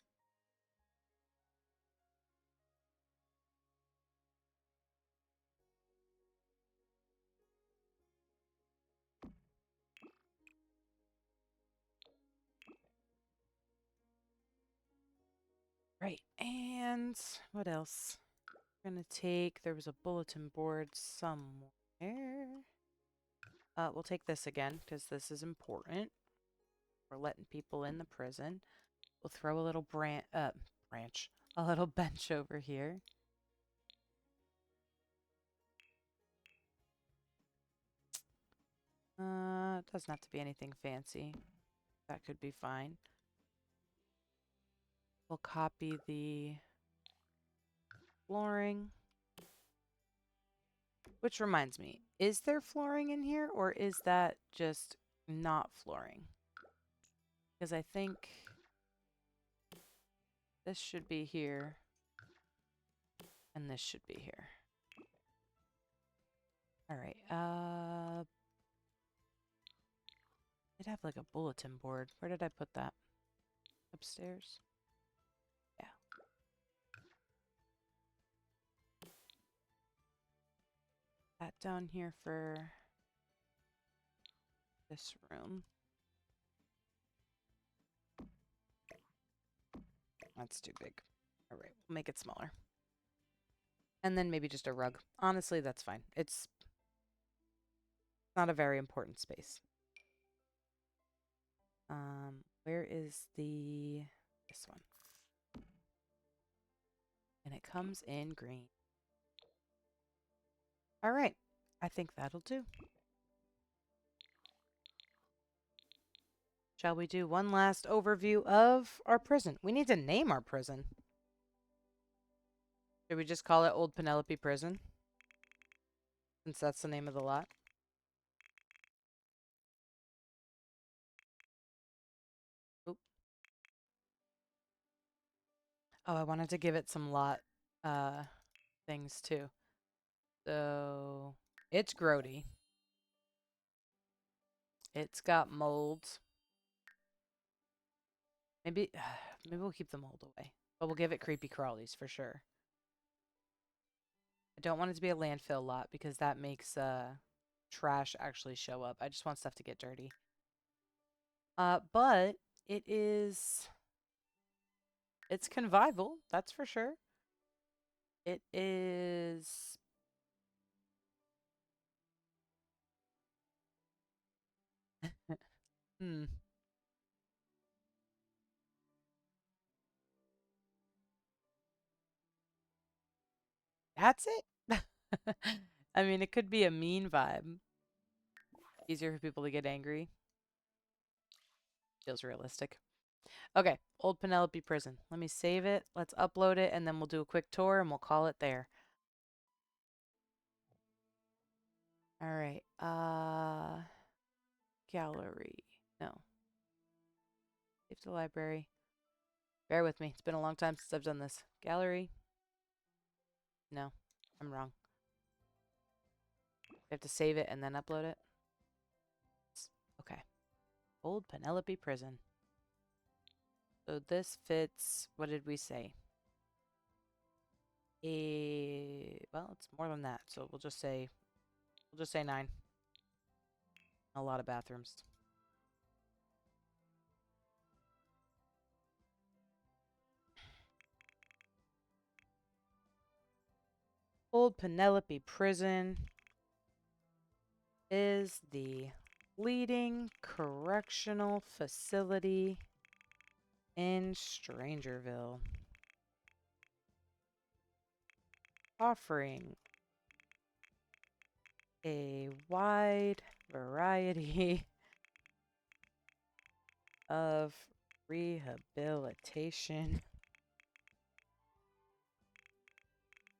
Right, and what else? We're gonna take, there was a bulletin board somewhere. We'll take this again, because this is important. We're letting people in the prison. We'll throw a little branch, a little bench over here. It doesn't have to be anything fancy. That could be fine. We'll copy the flooring. Which reminds me, is there flooring in here or is that just not flooring? Because I think this should be here and this should be here. All right. I'd have like a bulletin board. Where did I put that? Upstairs? Yeah. That down here for this room. That's too big. All right, we'll make it smaller. And then maybe just a rug. Honestly, that's fine. It's not a very important space. Where is this one? And it comes in green. All right, I think that'll do. Shall we do one last overview of our prison? We need to name our prison. Should we just call it Old Penelope Prison? Since that's the name of the lot. Oop. Oh, I wanted to give it some lot things too. So it's grody. It's got mold. Maybe we'll keep the mold away. But we'll give it creepy crawlies for sure. I don't want it to be a landfill lot because that makes trash actually show up. I just want stuff to get dirty. But it is, it's convivial, that's for sure. It is, hmm, that's it. I mean, it could be a mean vibe. Easier for people to get angry. Feels realistic. Okay, Old Penelope Prison. Let me save it. Let's upload it, and then we'll do a quick tour, and we'll call it there. All right. Gallery. No. Save the library. Bear with me. It's been a long time since I've done this. Gallery. No, I'm wrong. I have to save it and then upload it. Okay. Old Penelope Prison. So this fits, what did we say? Well, it's more than that. So we'll just say 9. A lot of bathrooms. Old Penelope Prison is the leading correctional facility in Strangerville, offering a wide variety of rehabilitation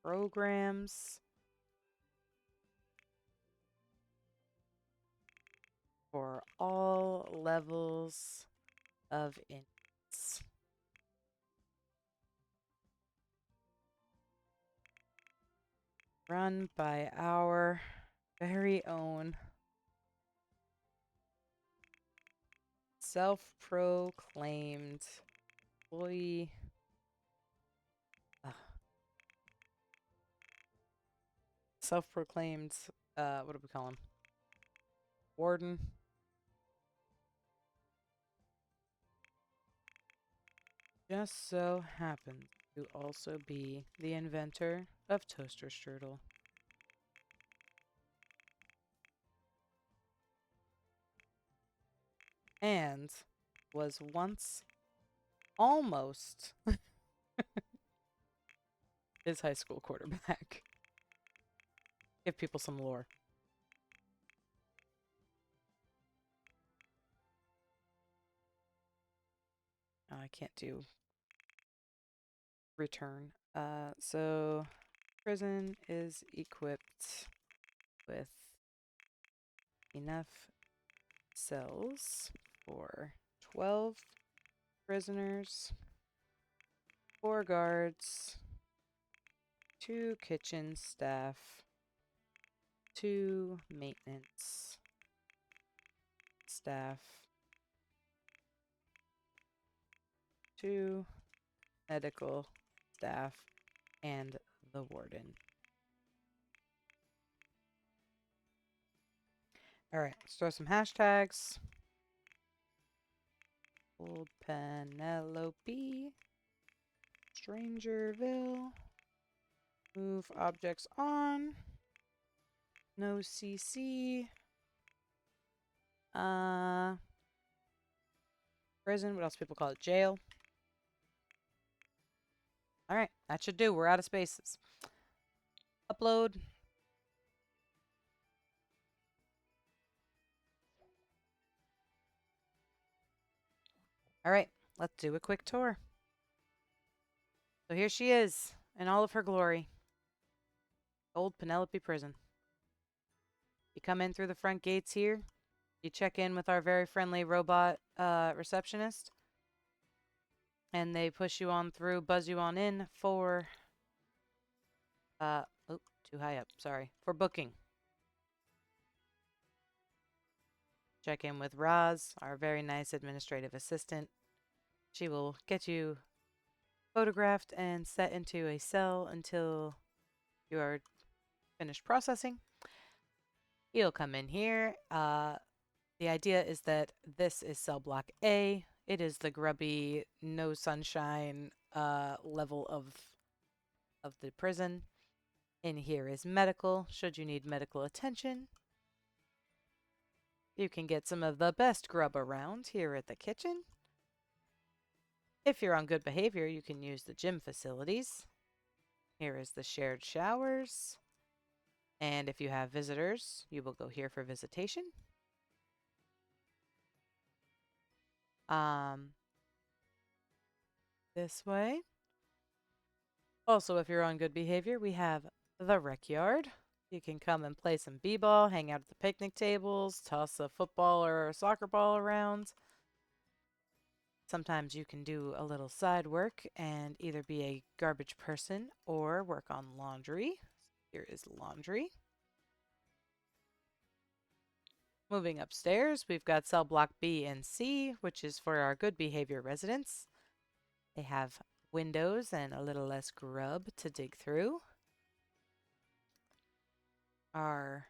programs for all levels of inmates. Run by our very own self-proclaimed employee. Self-proclaimed, what do we call him? Warden. Just so happens to also be the inventor of toaster strudel. And was once almost his high school quarterback. Give people some lore. I can't do return. So prison is equipped with enough cells for 12 prisoners, 4 guards, 2 kitchen staff, 2 maintenance staff, 2 medical staff, and the warden. Alright, let's throw some hashtags. Old Penelope, Strangerville, move objects on, NoCC, prison, what else people call it? Jail. Alright, that should do. We're out of spaces. Upload. Alright, let's do a quick tour. So here she is, in all of her glory. Old Penelope Prison. You come in through the front gates here. You check in with our very friendly robot receptionist. And they push you on through, buzz you on in for... oh, too high up, sorry. For booking. Check in with Roz, our very nice administrative assistant. She will get you photographed and set into a cell until you are finished processing. He'll come in here. The idea is that this is cell block A. It is the grubby, no sunshine level of the prison. In here is medical, should you need medical attention. You can get some of the best grub around here at the kitchen. If you're on good behavior, you can use the gym facilities. Here is the shared showers. And if you have visitors, you will go here for visitation. This way. Also, if you're on good behavior, we have the rec yard. You can come and play some b-ball, hang out at the picnic tables, toss a football or a soccer ball around. Sometimes you can do a little side work and either be a garbage person or work on laundry. Here is laundry. Moving upstairs, we've got cell block B and C, which is for our good behavior residents. They have windows and a little less grub to dig through. Our,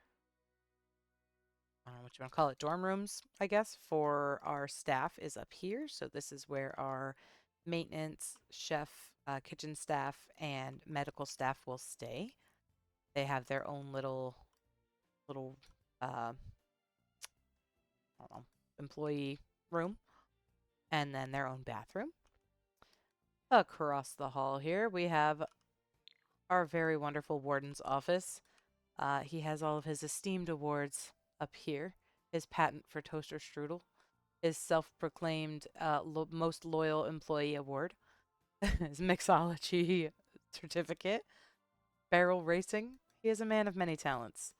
I don't know what you want to call it, dorm rooms, I guess, for our staff is up here. So this is where our maintenance, chef, kitchen staff, and medical staff will stay. They have their own little, I don't know, employee room, and then their own bathroom. Across the hall here, we have our very wonderful warden's office. He has all of his esteemed awards up here. His patent for toaster strudel, his self-proclaimed most loyal employee award, his mixology certificate, barrel racing. He is a man of many talents.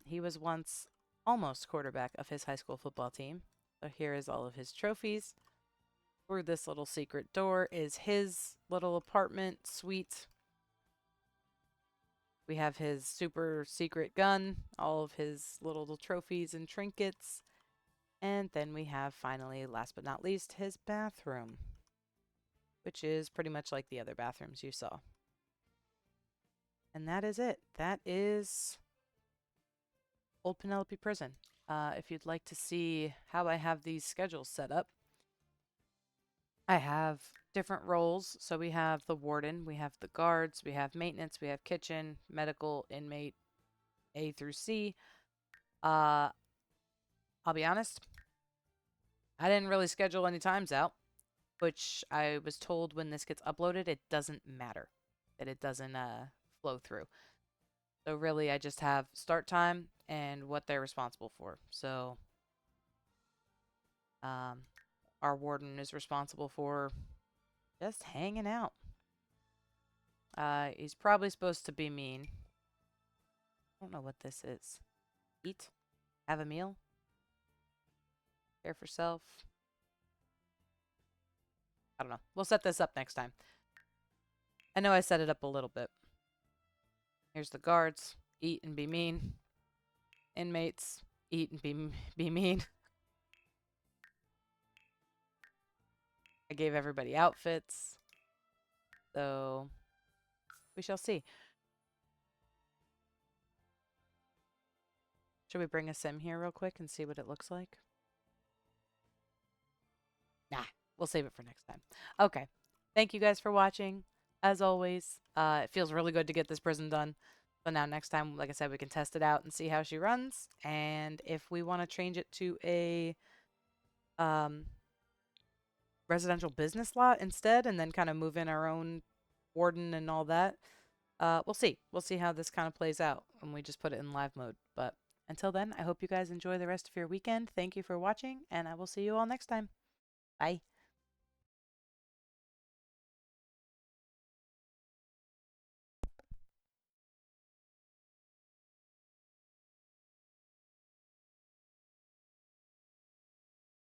He was once almost quarterback of his high school football team. So here is all of his trophies. Through this little secret door is his little apartment suite. We have his super secret gun, all of his little trophies and trinkets. And then we have, finally, last but not least, his bathroom, which is pretty much like the other bathrooms you saw. And that is it. That is Old Penelope Prison. If you'd like to see how I have these schedules set up, I have different roles. So we have the warden, we have the guards, we have maintenance, we have kitchen, medical, inmate, A through C. I'll be honest, I didn't really schedule any times out, which I was told when this gets uploaded, it doesn't matter, that it doesn't flow through. So really, I just have start time and what they're responsible for. So our warden is responsible for just hanging out. He's probably supposed to be mean. I don't know what this is. Eat? Have a meal? Care for self? I don't know. We'll set this up next time. I know I set it up a little bit. Here's the guards. Eat and be mean. Inmates. Eat and be mean. I gave everybody outfits. So we shall see. Should we bring a sim here real quick and see what it looks like? Nah, we'll save it for next time. Okay. Thank you guys for watching. As always, it feels really good to get this prison done. So now next time, like I said, we can test it out and see how she runs. And if we want to change it to a residential business lot instead and then kind of move in our own warden and all that, we'll see. We'll see how this kind of plays out when we just put it in live mode. But until then, I hope you guys enjoy the rest of your weekend. Thank you for watching, and I will see you all next time. Bye.